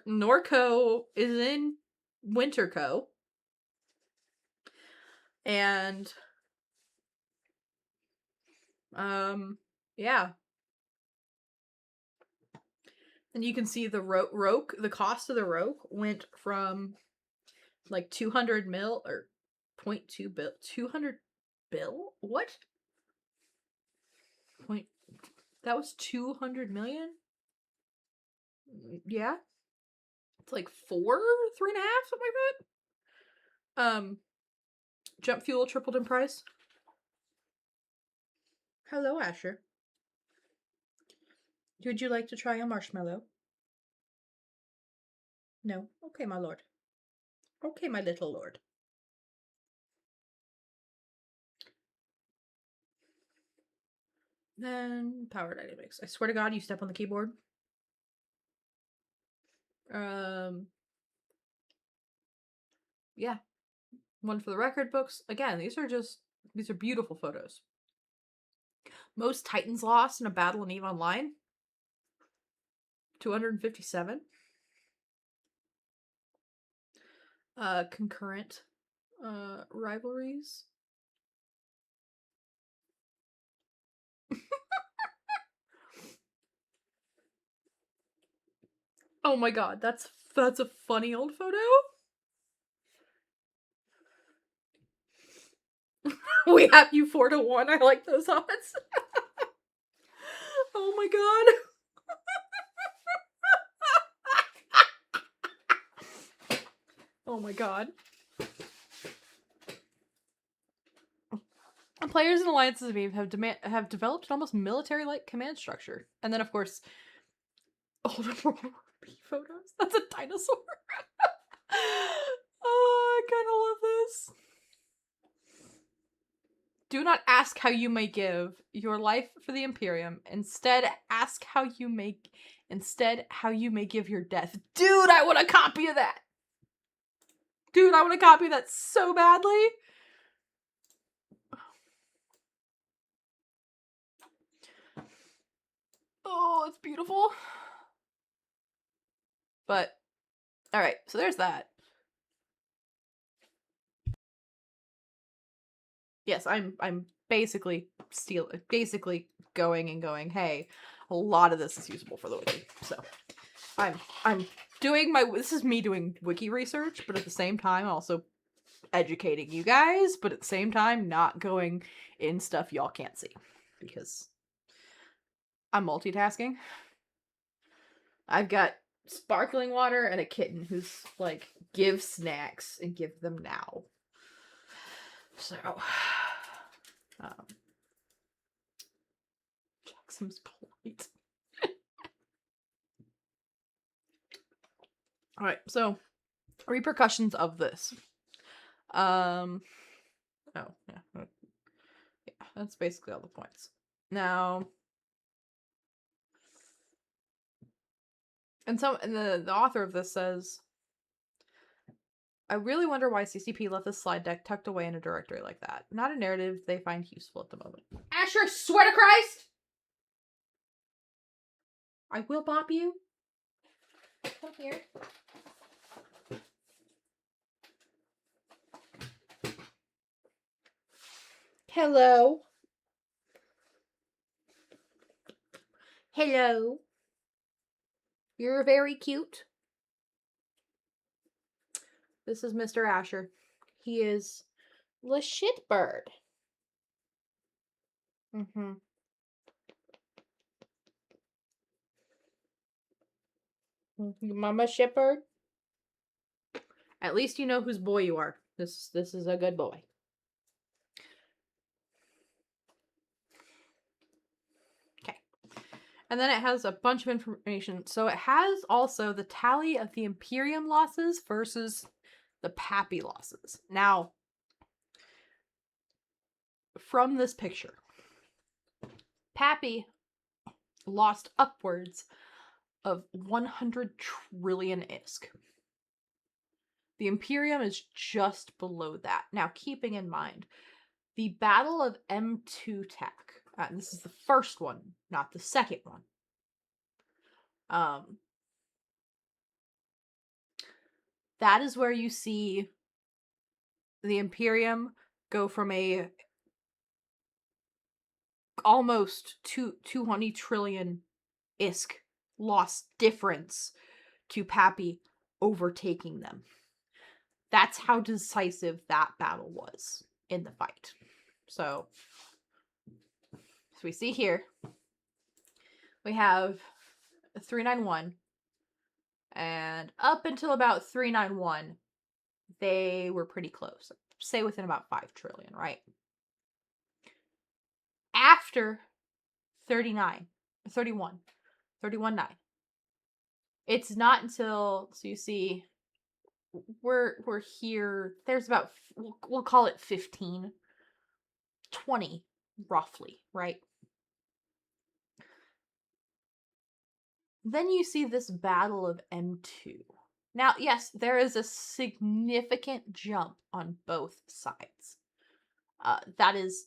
Norco is in Winterco. And yeah. And you can see the Roke, the cost of the Roke went from like 200 mil or 0.2 bill. 200 bill? What? That was 200 million? Yeah. It's like 3.5, something like that. Jump fuel tripled in price. Hello, Asher. Would you like to try a marshmallow? No? Okay, my lord. Okay, my little lord. Then power dynamics. I swear to God, you step on the keyboard. Yeah. One for the record books. Again, these are beautiful photos. Most Titans lost in a battle in EVE Online. 257. Concurrent rivalries. Oh my god, that's a funny old photo. We have you 4-1. I like those odds. Oh my god. Oh my god. Players and alliances of Eve have developed an almost military-like command structure. And then, of course, older World War B photos. That's a dinosaur. Oh, I kind of love this. Do not ask how you may give your life for the Imperium. Instead, ask how you may give your death. Dude, I want a copy of that. Dude, I want a copy of that so badly. Oh, it's beautiful. But, alright, so there's that. Yes, I'm basically going, hey, a lot of this is usable for the wiki. So, I'm doing this is me doing wiki research, but at the same time also educating you guys, but at the same time not going in stuff y'all can't see. Because I'm multitasking. I've got sparkling water and a kitten who's like, give snacks and give them now. So, Jackson's polite. Alright, so, repercussions of this. Oh, yeah. Yeah, that's basically all the points. Now, and the author of this says, I really wonder why CCP left this slide deck tucked away in a directory like that. Not a narrative they find useful at the moment. Asher, swear to Christ! I will bop you. Come here. Hello. Hello. You're very cute. This is Mr. Asher. He is the shitbird. Mm-hmm. Mama shitbird. At least you know whose boy you are. This is a good boy. Okay. And then it has a bunch of information. So it has also the tally of the Imperium losses versus the Pappy losses. Now, from this picture, Pappy lost upwards of 100 trillion ISK. The Imperium is just below that. Now, keeping in mind, the Battle of M2 TAC, this is the first one, not the second one. That is where you see the Imperium go from a almost 200 trillion ISK loss difference to Pappy overtaking them. That's how decisive that battle was in the fight. So we see here, we have 391, and up until about 391, they were pretty close. Say within about 5 trillion, right? After 31.9, it's not until, so you see, we're here, there's about, we'll call it 15, 20, roughly, right? Then you see this Battle of M2. Now, yes, there is a significant jump on both sides. That is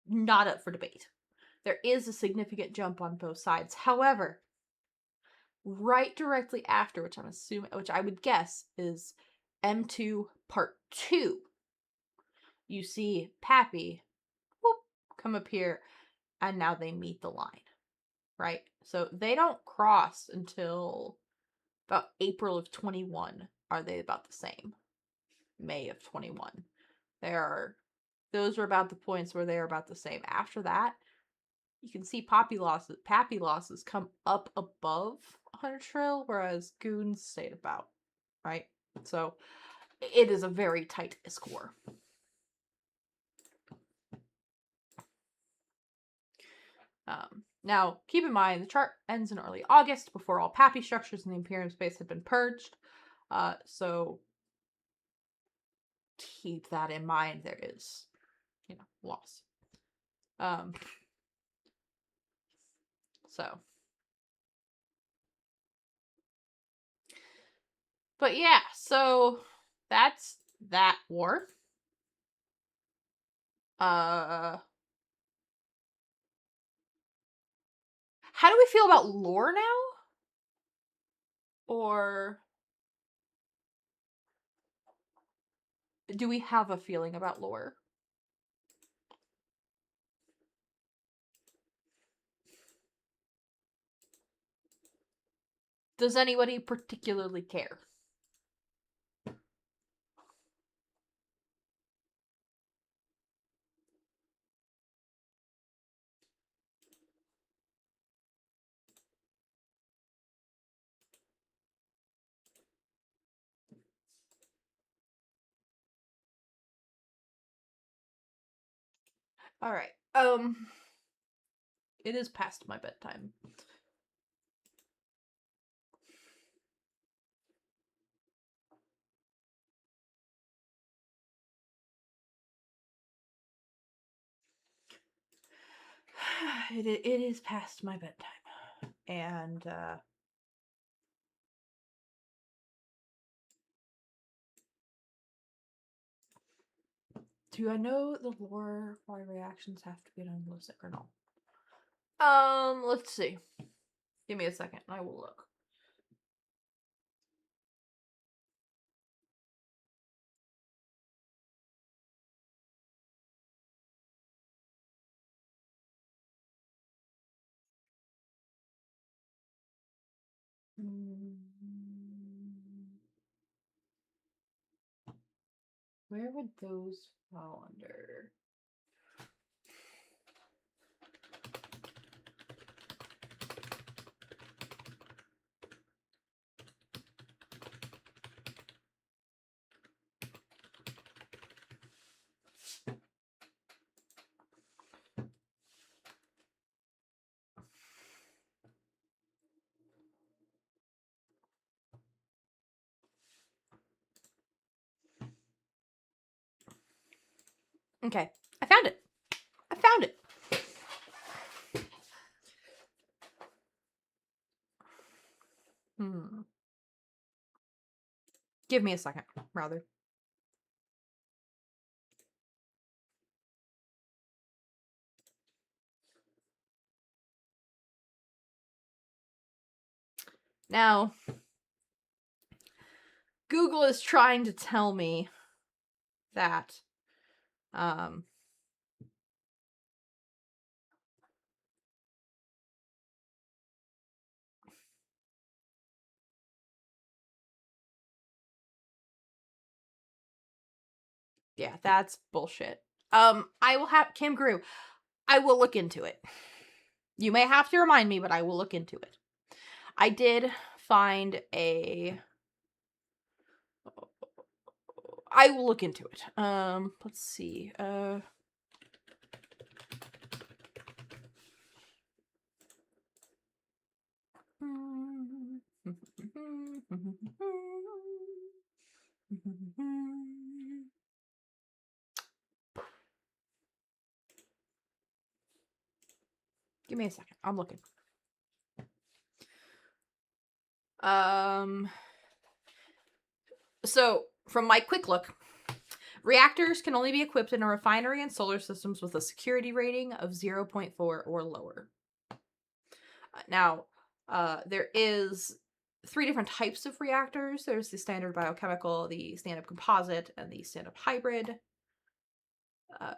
not up for debate. There is a significant jump on both sides. However, right directly after, which I would guess is M2 Part 2, you see Pappy whoop, come up here, and now they meet the line, right? So they don't cross until about April of 21. Are they about the same? May of 21. Those are about the points where they are about the same. After that, you can see Pappy losses come up above 100 trill, whereas Goons stayed about, right? So it is a very tight score. Now, keep in mind, the chart ends in early August before all Pappy structures in the Imperium space had been purged. So keep that in mind. There is, loss. But yeah, so that's that war. How do we feel about lore now? Or do we have a feeling about lore? Does anybody particularly care? All right. It is past my bedtime. It is past my bedtime. And do I know the lore why reactions have to be done low synchronal? Let's see. Give me a second, I will look. Where would those fall under? Okay, I found it. I found it. Give me a second, rather. Now, Google is trying to tell me that, yeah, that's bullshit. I will have Kim Grew. I will look into it. You may have to remind me, but I will look into it. I did find I will look into it. Let's see. Give me a second. I'm looking. So, from my quick look, reactors can only be equipped in a refinery and solar systems with a security rating of 0.4 or lower. Now, There is 3 different types of reactors. There's the standard biochemical, the stand-up composite, and the stand-up hybrid.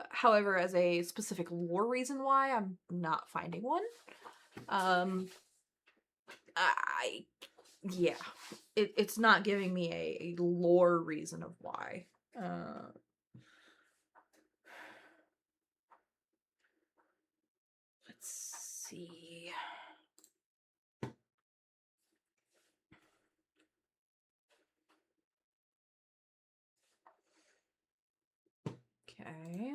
However, as a specific lore reason why, I'm not finding one. Yeah, it's not giving me a lore reason of why. Let's see. Okay.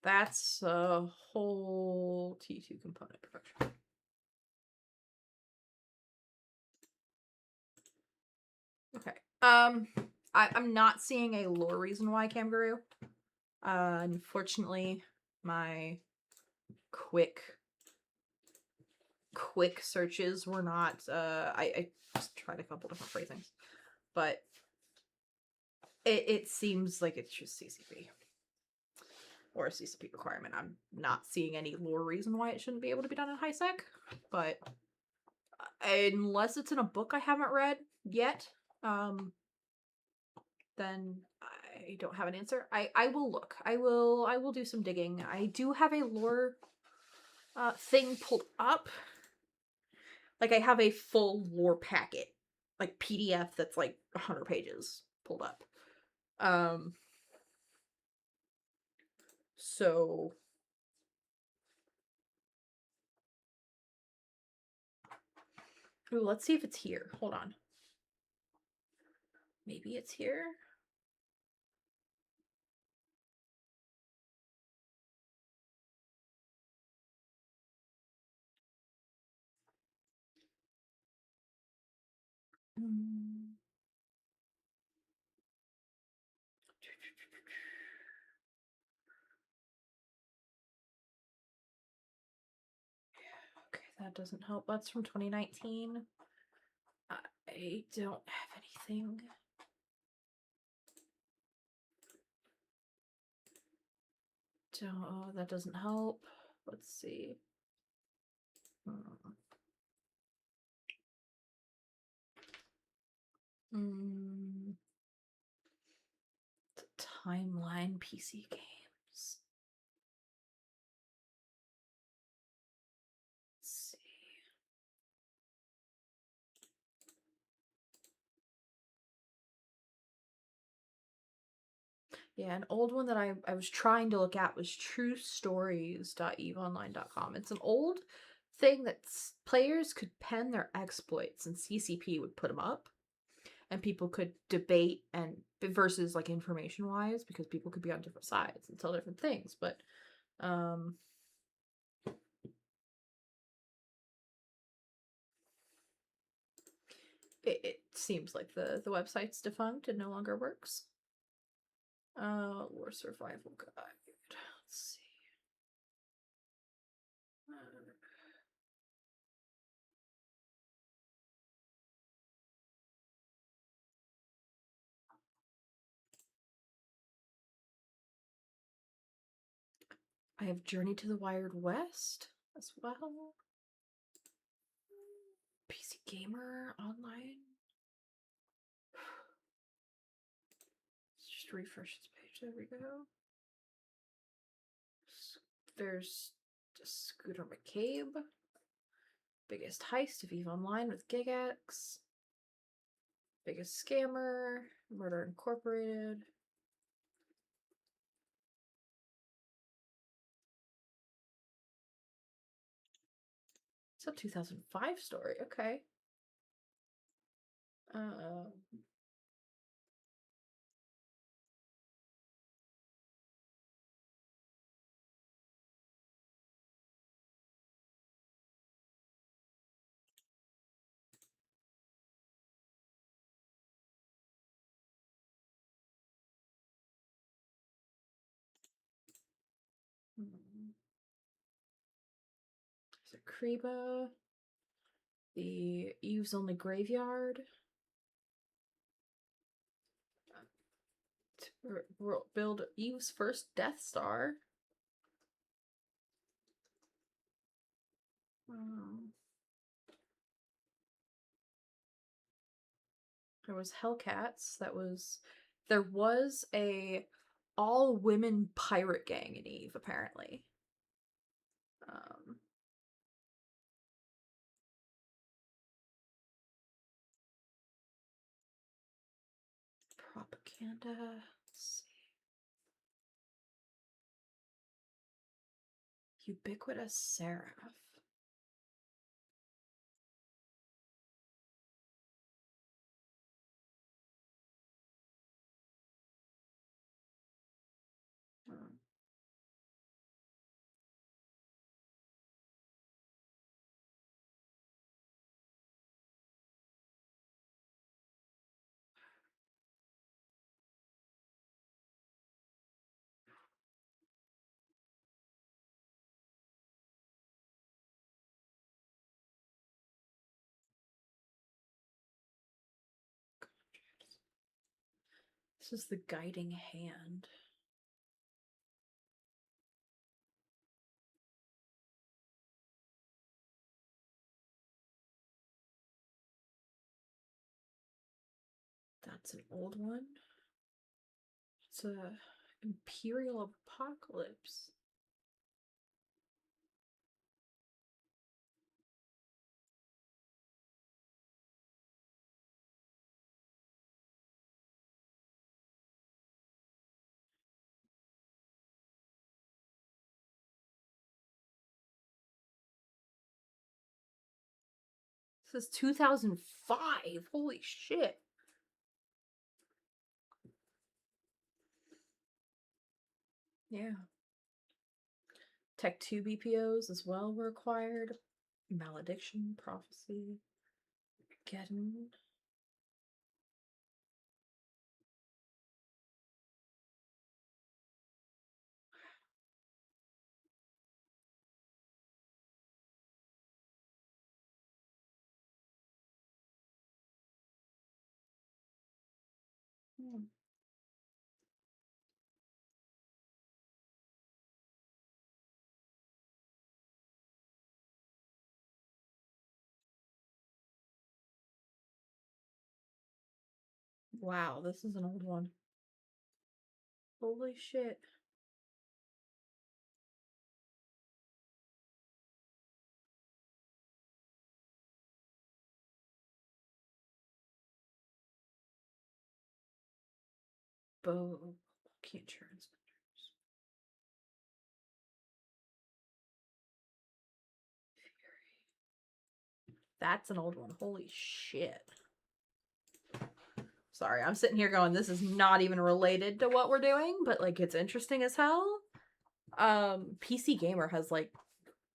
That's a whole T2 component production. Okay. I'm not seeing a lore reason why kangaroo. Unfortunately, my quick searches were not I just tried a couple different phrasings, but it seems like it's just CCP or a CCP requirement. I'm not seeing any lore reason why it shouldn't be able to be done in high sec, but unless it's in a book I haven't read yet, then I don't have an answer. I will look. I will do some digging. I do have a lore thing pulled up. Like, I have a full lore packet, like PDF that's like 100 pages pulled up. So ooh, let's see if it's here. Hold on. Maybe it's here. Okay, that doesn't help. That's from 2019. I don't have anything. That doesn't help. Let's see. Timeline PC games. Let's see. Yeah, an old one that I was trying to look at was truestories.eveonline.com. It's an old thing that players could pen their exploits and CCP would put them up. And people could debate and versus like information wise, because people could be on different sides and tell different things. But it seems like the website's defunct and no longer works. War survival guide. Let's see. I have Journey to the Wired West as well. PC Gamer Online. Let's just refresh this page. There we go. There's just Scooter McCabe. Biggest heist of EVE Online with Gigax. Biggest scammer. Murder Incorporated. It's a 2005 story. Okay. There's a Kreba. The Eve's Only Graveyard. Build Eve's first Death Star. There was Hellcats. There was a all-women pirate gang in Eve, apparently. Propaganda. Let's see. Ubiquitous Seraph. This is the guiding hand. That's an old one. It's a Imperial Apocalypse. This is 2005. Holy shit. Yeah. Tech 2 BPOs as well were acquired. Malediction, Prophecy, Geddon. Wow, this is an old one. Holy shit. Bow. Can't transmitters. That's an old one. Holy shit. Sorry, I'm sitting here going, this is not even related to what we're doing, but like it's interesting as hell. PC Gamer has like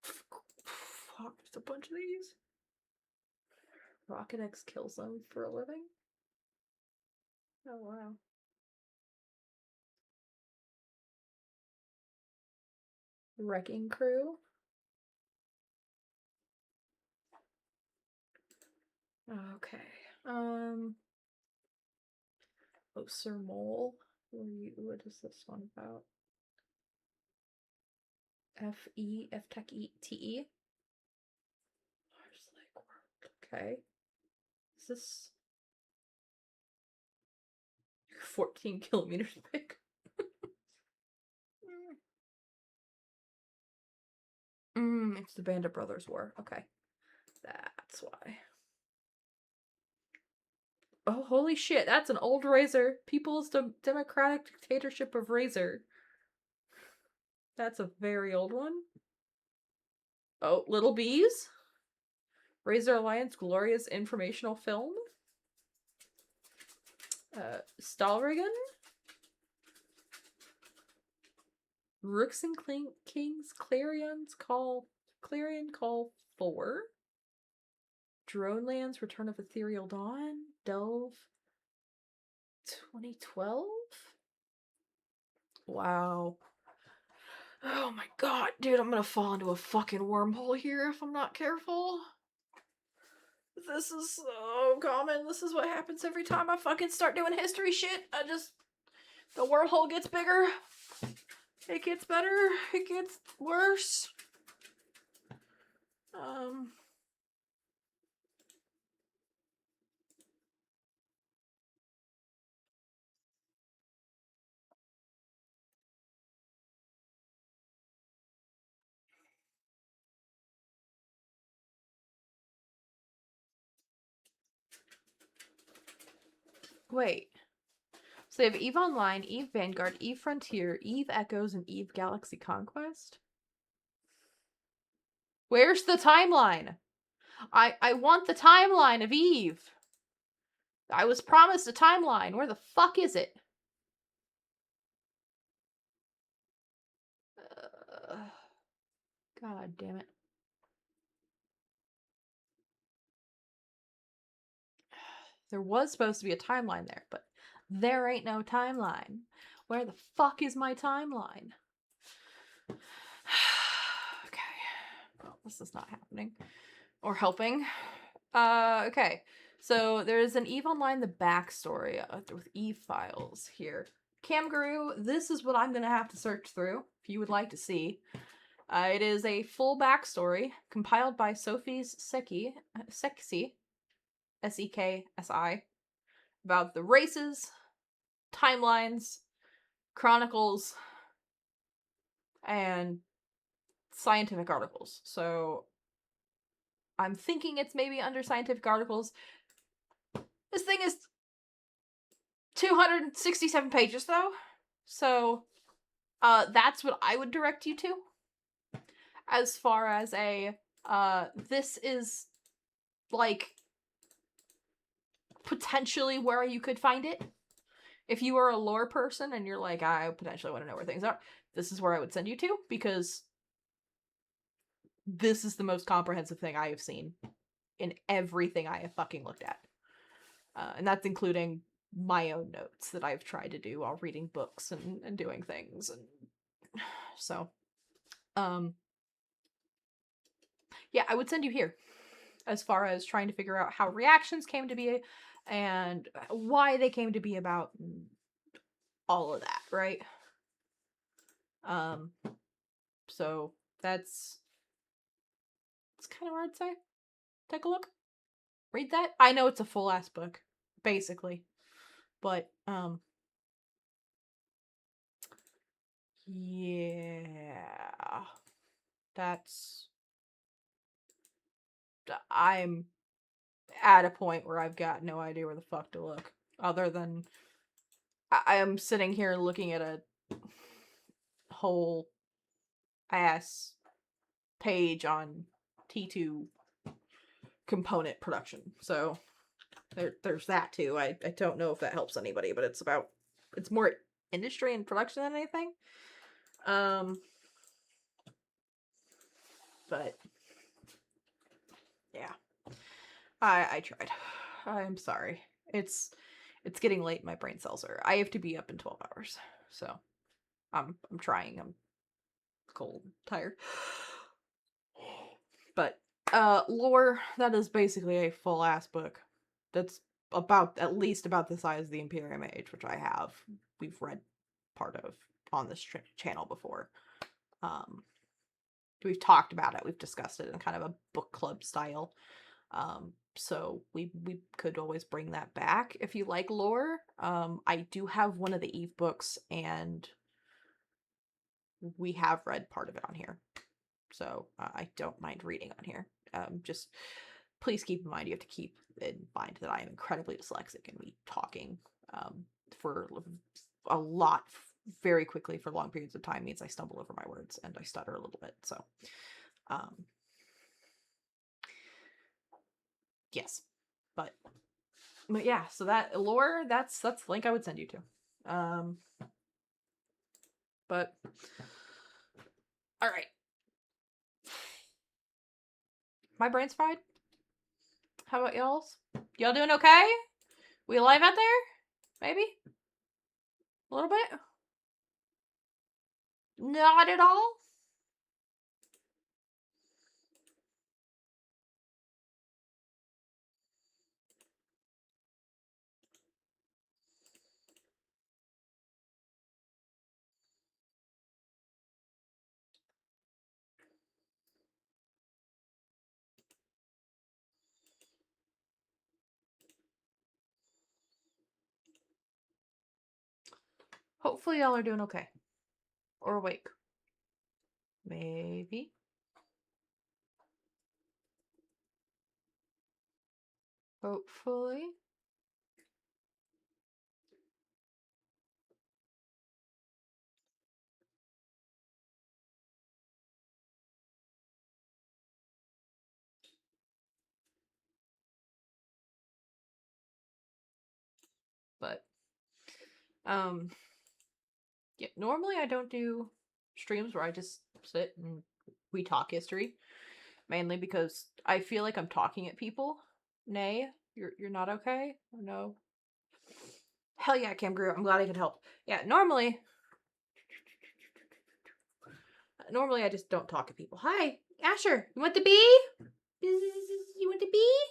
fuck, there's a bunch of these. Rocket X kills them for a living. Oh wow. Wrecking Crew. Okay. Oh, Sir Mole. What is this one about? F Tech TE. Mars Lake World. Okay. Is this 14 kilometers big? It's the Band of Brothers War. Okay. That's why. Oh, holy shit. That's an old Razor. People's Democratic Dictatorship of Razor. That's a very old one. Oh, Little Bees. Razor Alliance Glorious Informational Film. Stahlregen. Rooks and Kings Clarion Call 4. Dronelands Return of Ethereal Dawn. Delve 2012. Wow. Oh my god, dude, I'm gonna fall into a fucking wormhole here if I'm not careful. This is so common. This is what happens every time I fucking start doing history shit. The wormhole gets bigger. It gets better. It gets worse. Um. Wait. So they have EVE Online, EVE Vanguard, EVE Frontier, EVE Echoes, and EVE Galaxy Conquest? Where's the timeline? I want the timeline of EVE. I was promised a timeline. Where the fuck is it? God damn it. There was supposed to be a timeline there, but there ain't no timeline. Where the fuck is my timeline? Okay. Well, this is not happening. Or helping. Okay. So there's an EVE Online, the backstory with EVE files here. Camguru, this is what I'm going to have to search through if you would like to see. It is a full backstory compiled by Sophie's Seki, S-E-K-S-I, about the races, timelines, chronicles, and scientific articles. So I'm thinking it's maybe under scientific articles. This thing is 267 pages though. So that's what I would direct you to. As far as a this is like potentially where you could find it. If you are a lore person and you're like, I potentially want to know where things are, this is where I would send you to, because this is the most comprehensive thing I have seen in everything I have fucking looked at. And that's including my own notes that I've tried to do while reading books and doing things. And so, yeah, I would send you here as far as trying to figure out how reactions came to be and why they came to be about all of that, right? So that's kind of hard to say. Take a look. Read that. I know it's a full ass book, basically. But, yeah. I'm at a point where I've got no idea where the fuck to look. Other than I am sitting here looking at a whole ass page on T2 component production. So there's that too. I don't know if that helps anybody, but it's more industry and production than anything. But yeah. I tried. I'm sorry. It's getting late. My brain cells are. I have to be up in 12 hours. So I'm trying. I'm cold, tired. But lore, that is basically a full ass book. That's at least about the size of the Imperium Age, which I have. We've read part of on this channel before. We've talked about it. We've discussed it in kind of a book club style. So we could always bring that back if you like lore. I do have one of the Eve books, and we have read part of it on here. So I don't mind reading on here. Just please keep in mind, you have to keep in mind that I am incredibly dyslexic, and me talking for a lot very quickly for long periods of time means I stumble over my words and I stutter a little bit. So yes, but yeah, so that lore, that's the link I would send you to. But all right, my brain's fried. How about y'all's? Y'all doing okay? We alive out there? Maybe a little bit. Not at all. Hopefully y'all are doing okay. Or awake. Maybe. Hopefully. But yeah, normally I don't do streams where I just sit and we talk history. Mainly because I feel like I'm talking at people. Nay, you're not okay? Or no? Hell yeah, Cam Greer. I'm glad I could help. Yeah, normally I just don't talk at people. Hi, Asher. You want the bee? You want the bee?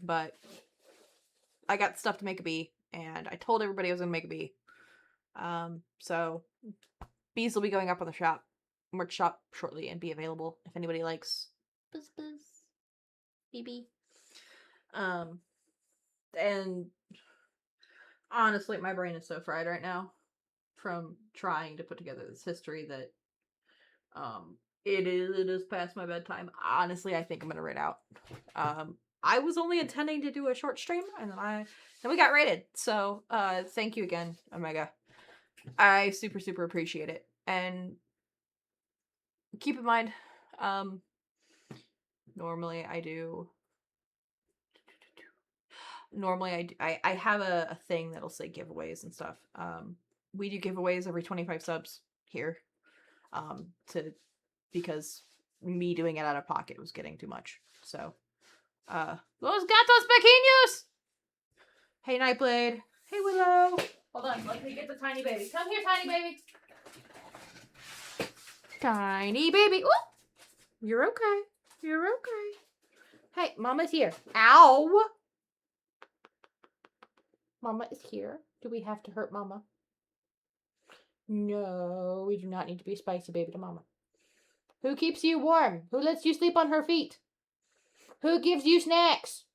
But I got stuff to make a bee, and I told everybody I was gonna make a bee. So bees will be going up on the merch shop shortly and be available if anybody likes buzz buzz BB. And honestly, my brain is so fried right now from trying to put together this history that it is past my bedtime. Honestly, I think I'm gonna raid out. I was only intending to do a short stream, and then we got raided. So thank you again, Omega. I super appreciate it. And keep in mind, normally I have a thing that'll say giveaways and stuff. We do giveaways every 25 subs here. Because me doing it out of pocket was getting too much. So, Los gatos pequeños! Hey, Nightblade. Hey, Willow. Hold on, let me get the tiny baby. Come here, tiny baby. Tiny baby. Ooh! You're okay. You're okay. Hey, Mama's here. Ow! Mama is here. Do we have to hurt Mama? No, we do not need to be a spicy baby to Mama. Who keeps you warm? Who lets you sleep on her feet? Who gives you snacks?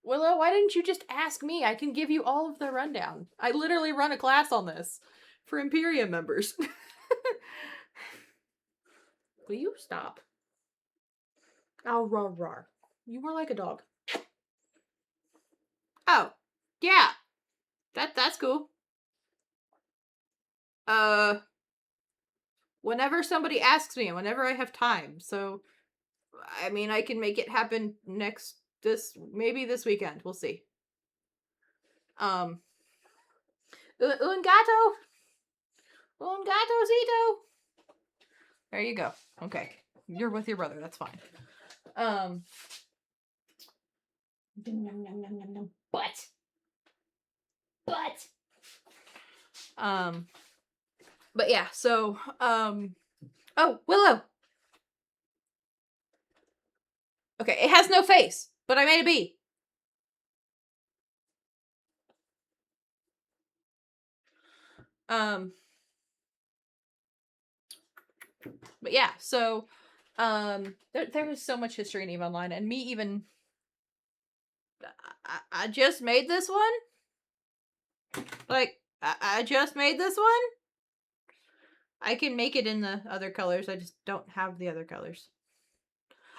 Willow, why didn't you just ask me? I can give you all of the rundown. I literally run a class on this for Imperium members. Will you stop? Oh, rawr. You were like a dog. Oh, yeah. That's cool. Whenever somebody asks me and whenever I have time. So, I mean, I can make it happen maybe this weekend. We'll see. Un gatozito. There you go. Okay. You're with your brother. That's fine. But. But yeah, so, oh, Willow. Okay, it has no face, but I made a bee. But yeah, so, there was so much history in EVE Online, and me even, I just made this one? Like, I just made this one? I can make it in the other colors, I just don't have the other colors.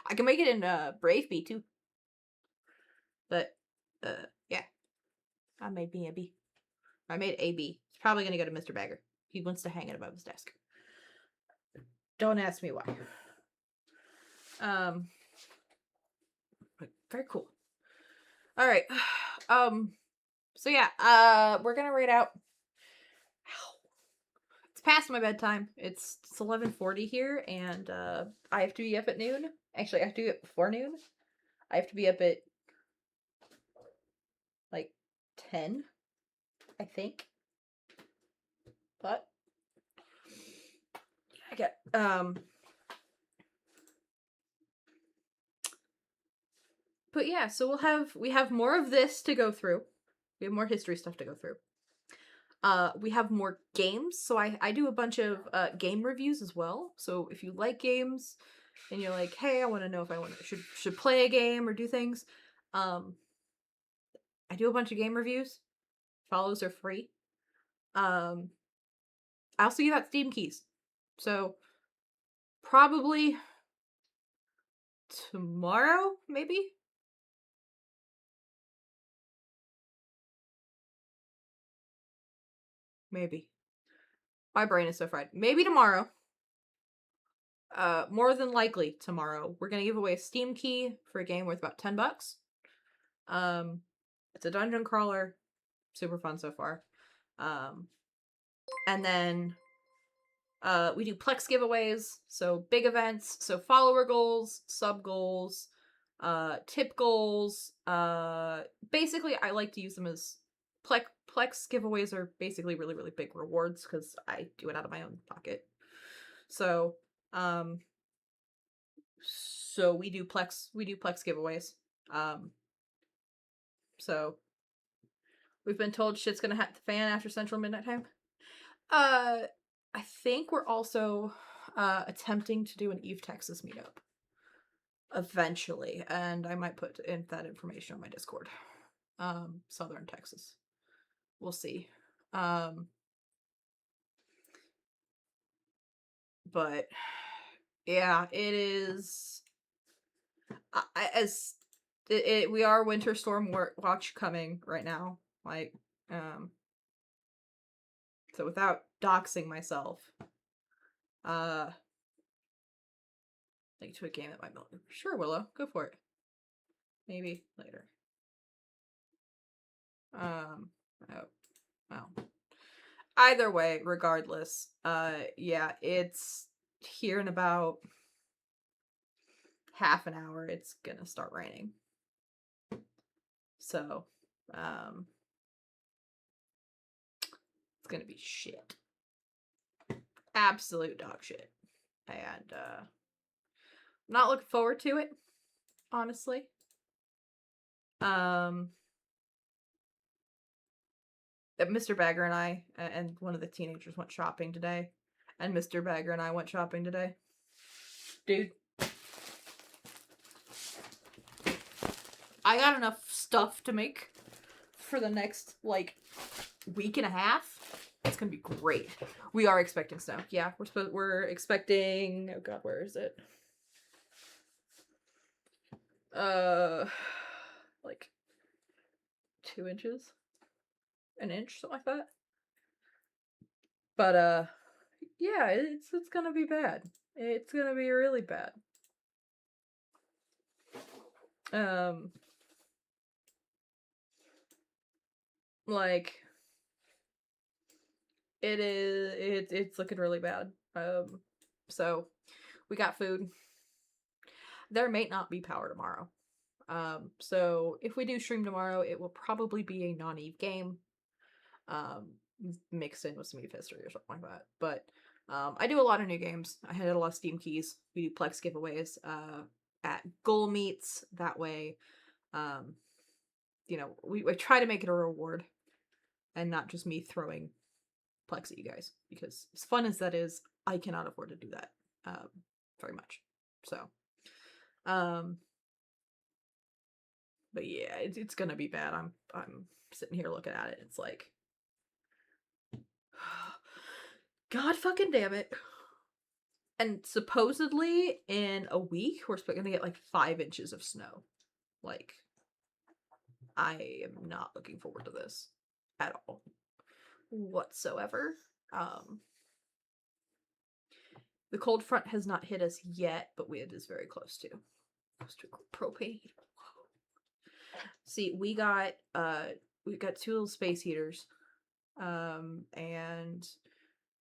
I can make it in, Brave Bee, too. But, yeah. I made me a bee. I made a bee. It's probably gonna go to Mr. Bagger. He wants to hang it above his desk. Don't ask me why. Very cool. All right. So yeah, we're gonna raid out. It's past my bedtime. It's 11:40 here, and I have to be up at noon. Actually, I have to be up before noon. I have to be up at like 10, I think. But I get but yeah, so we have more of this to go through. We have more history stuff to go through. We have more games, so I do a bunch of game reviews as well. So if you like games, and you're like, hey, I want to know if I should play a game or do things, I do a bunch of game reviews. Follows are free. I also give out Steam keys. So probably tomorrow, maybe? Maybe. My brain is so fried. Maybe tomorrow. More than likely tomorrow. We're gonna give away a Steam key for a game worth about $10. It's a dungeon crawler. Super fun so far. And then we do Plex giveaways, so big events, so follower goals, sub goals, tip goals. Basically, I like to use them as Plex giveaways are basically really, really big rewards because I do it out of my own pocket. So, so we do Plex giveaways. So we've been told shit's gonna hit the fan after Central Midnight Time. I think we're also attempting to do an Eve, Texas meetup eventually, and I might put in that information on my Discord. Southern Texas. We'll see. But yeah, it is. We are Winter Storm Watch coming right now. Like, so without doxing myself, link to a game that might be. Sure, Willow, go for it. Maybe later. Oh, well. Either way, regardless, yeah, it's here in about half an hour. It's gonna start raining. So, it's gonna be shit. Absolute dog shit. And, not looking forward to it, honestly. Mr. Bagger and I, and one of the teenagers went shopping today. And Mr. Bagger and I went shopping today. Dude. I got enough stuff to make for the next, like, week and a half. It's gonna be great. We are expecting snow. Yeah, we're expecting, oh god, where is it? Like 2 inches? An inch, something like that. But yeah, it's gonna be bad. It's gonna be really bad. Like, it's looking really bad. So we got food. There may not be power tomorrow. So if we do stream tomorrow, it will probably be a non-Eve game. Mixed in with some Eve history or something like that. But I do a lot of new games. I had a lot of Steam keys. We do Plex giveaways at goal meets. That way, you know, we try to make it a reward and not just me throwing Plex at you guys. Because as fun as that is, I cannot afford to do that very much. So, but yeah, it's gonna be bad. I'm sitting here looking at it. It's like, God fucking damn it. And supposedly in a week, we're gonna get like 5 inches of snow. Like, I am not looking forward to this at all whatsoever. The cold front has not hit us yet, but it is very close to propane. See, we got 2 little space heaters, and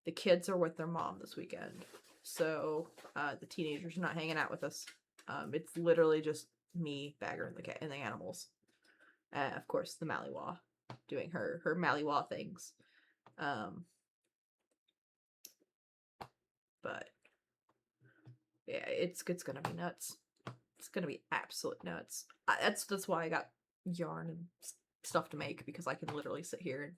the kids are with their mom this weekend, so the teenagers are not hanging out with us. It's literally just me, Bagger, and the animals. Of course, the Maliwa doing her Maliwa things. But yeah, it's gonna be nuts. It's gonna be absolute nuts. That's why I got yarn and stuff to make, because I can literally sit here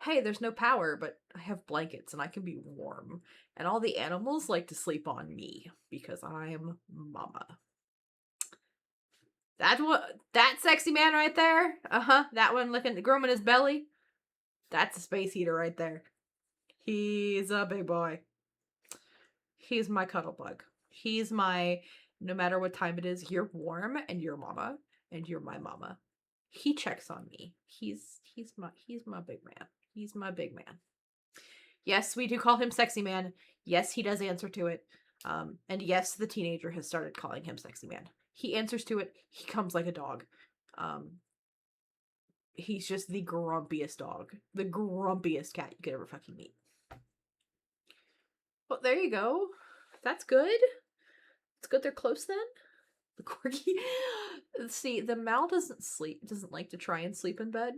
hey, there's no power, but I have blankets and I can be warm. And all the animals like to sleep on me because I'm mama. That sexy man right there. That one grooming his belly. That's a space heater right there. He's a big boy. He's my cuddle bug. He's my, no matter what time it is, you're warm and you're mama and you're my mama. He checks on me. He's my big man. He's my big man. Yes, we do call him sexy man. Yes, he does answer to it. And yes, the teenager has started calling him sexy man. He answers to it. He comes like a dog. He's just the grumpiest dog. The grumpiest cat you could ever fucking meet. Well, there you go. That's good. It's good they're close then. The corgi. See, the Mal doesn't like to try and sleep in bed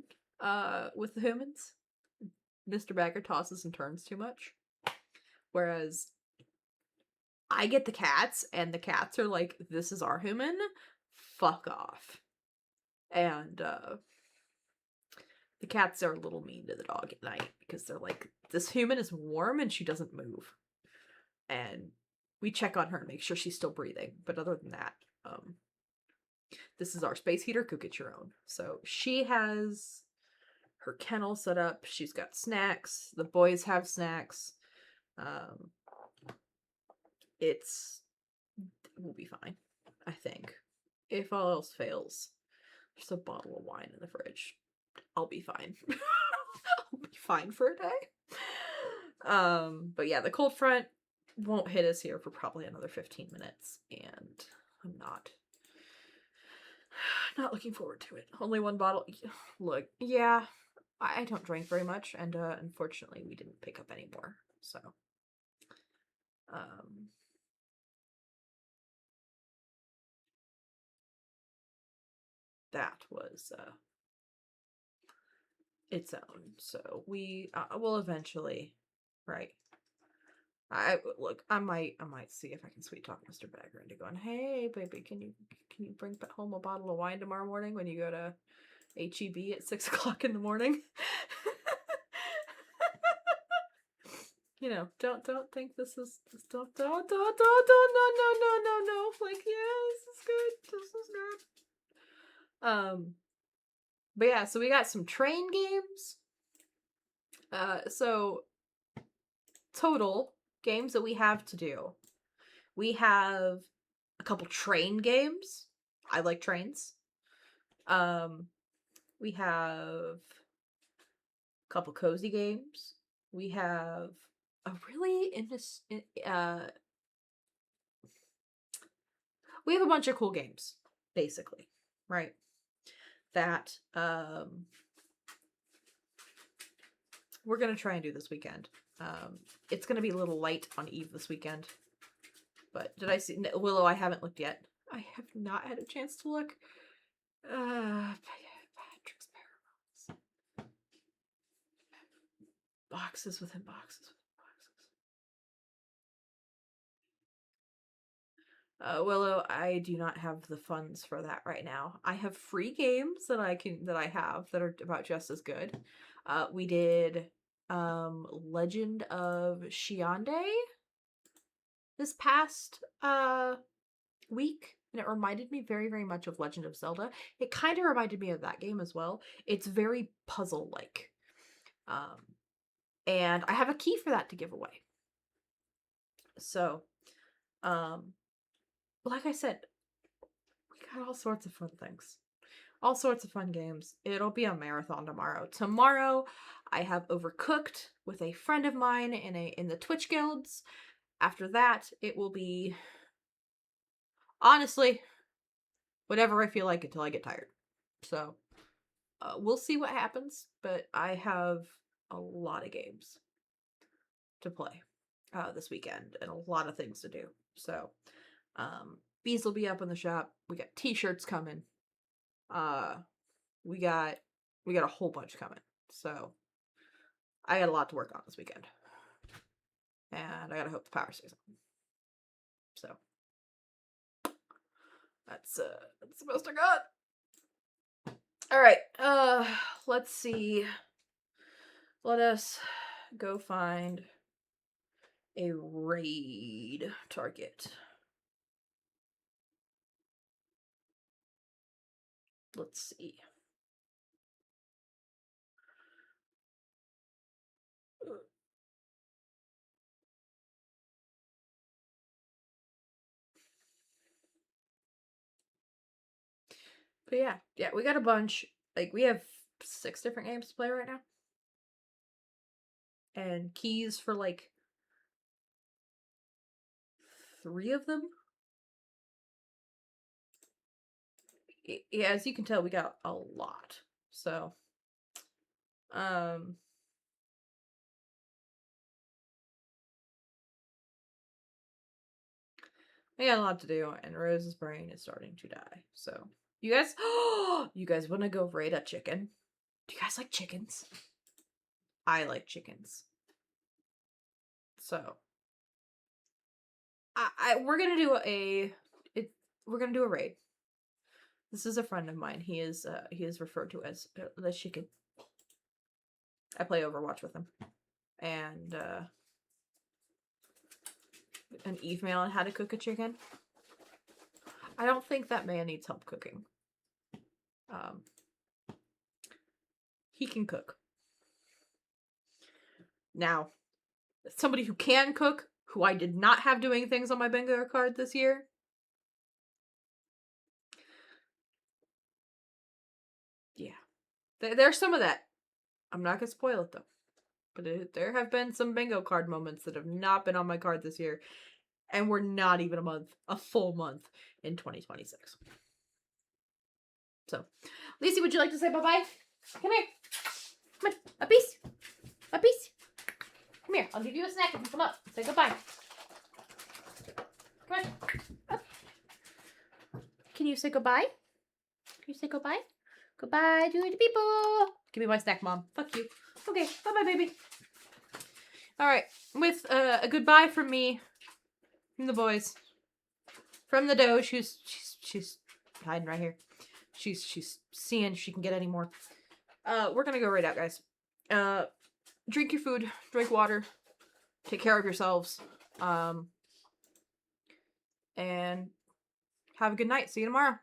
with the humans. Mr. Bagger tosses and turns too much. Whereas I get the cats, and the cats are like, this is our human. Fuck off. And the cats are a little mean to the dog at night because they're like, this human is warm and she doesn't move. And we check on her and make sure she's still breathing. But other than that, this is our space heater. Go get your own. So she has her kennel set up. She's got snacks. The boys have snacks. We'll be fine, I think. If all else fails, there's a bottle of wine in the fridge. I'll be fine. I'll be fine for a day. But yeah, the cold front won't hit us here for probably another 15 minutes, and I'm not looking forward to it. Only one bottle. Look, yeah, I don't drink very much, and unfortunately we didn't pick up any more, so that was its own. So we will eventually, right? I might see if I can sweet talk Mr. Bagger into going, hey baby, can you bring home a bottle of wine tomorrow morning when you go to HEB at 6 o'clock in the morning? You know, don't think this is don't no. Like, yeah, this is good. But yeah, so we got some train games. So total games that we have to do. We have a couple train games. I like trains. We have a couple cozy games. We have a really we have a bunch of cool games, basically, right? That we're gonna try and do this weekend. It's gonna be a little light on Eve this weekend. But did I see Willow? I haven't looked yet. I have not had a chance to look. Patrick's Paramount. Boxes within boxes within boxes. Willow, I do not have the funds for that right now. I have free games that I have that are about just as good. We did Legend of Xiande this past week, and it reminded me very, very much of Legend of Zelda. It kind of reminded me of that game as well. It's very puzzle-like. And I have a key for that to give away. So, like I said, we got all sorts of fun things. All sorts of fun games. It'll be a marathon tomorrow. Tomorrow, I have Overcooked with a friend of mine in the Twitch guilds. After that, it will be, honestly, whatever I feel like until I get tired. So, we'll see what happens, but I have a lot of games to play this weekend and a lot of things to do. So, bees will be up in the shop. We got t-shirts coming. We got a whole bunch coming. So, I got a lot to work on this weekend. And I gotta hope the power stays on. So, that's the most I got. Alright, let's see. Let us go find a raid target. Let's see. But yeah, we got a bunch. Like, we have 6 different games to play right now. And keys for, like, 3 of them. Yeah, as you can tell, we got a lot. So, we got a lot to do, and Rose's brain is starting to die. So, you guys, you guys want to go raid a chicken? Do you guys like chickens? I like chickens. So, we're gonna do we're gonna do a raid. This is a friend of mine. He is referred to as the chicken. I play Overwatch with him, and an email on how to cook a chicken. I don't think that man needs help cooking. He can cook. Now, somebody who can cook, who I did not have doing things on my bingo card this year. Yeah. There's some of that. I'm not gonna spoil it though. But there have been some bingo card moments that have not been on my card this year. And we're not even a full month in 2026. So, Lacey, would you like to say bye-bye? Come here. Come on. A piece. A piece. Come here. I'll give you a snack if you come up. Say goodbye. Come on. Up. Can you say goodbye? Can you say goodbye? Goodbye to the people. Give me my snack, Mom. Fuck you. Okay. Bye-bye, baby. All right. With a goodbye from me, from the boys, from the Doge, she's hiding right here. She's seeing if she can get any more. We're gonna go right out, guys. Drink your food, drink water, take care of yourselves, and have a good night. See you tomorrow.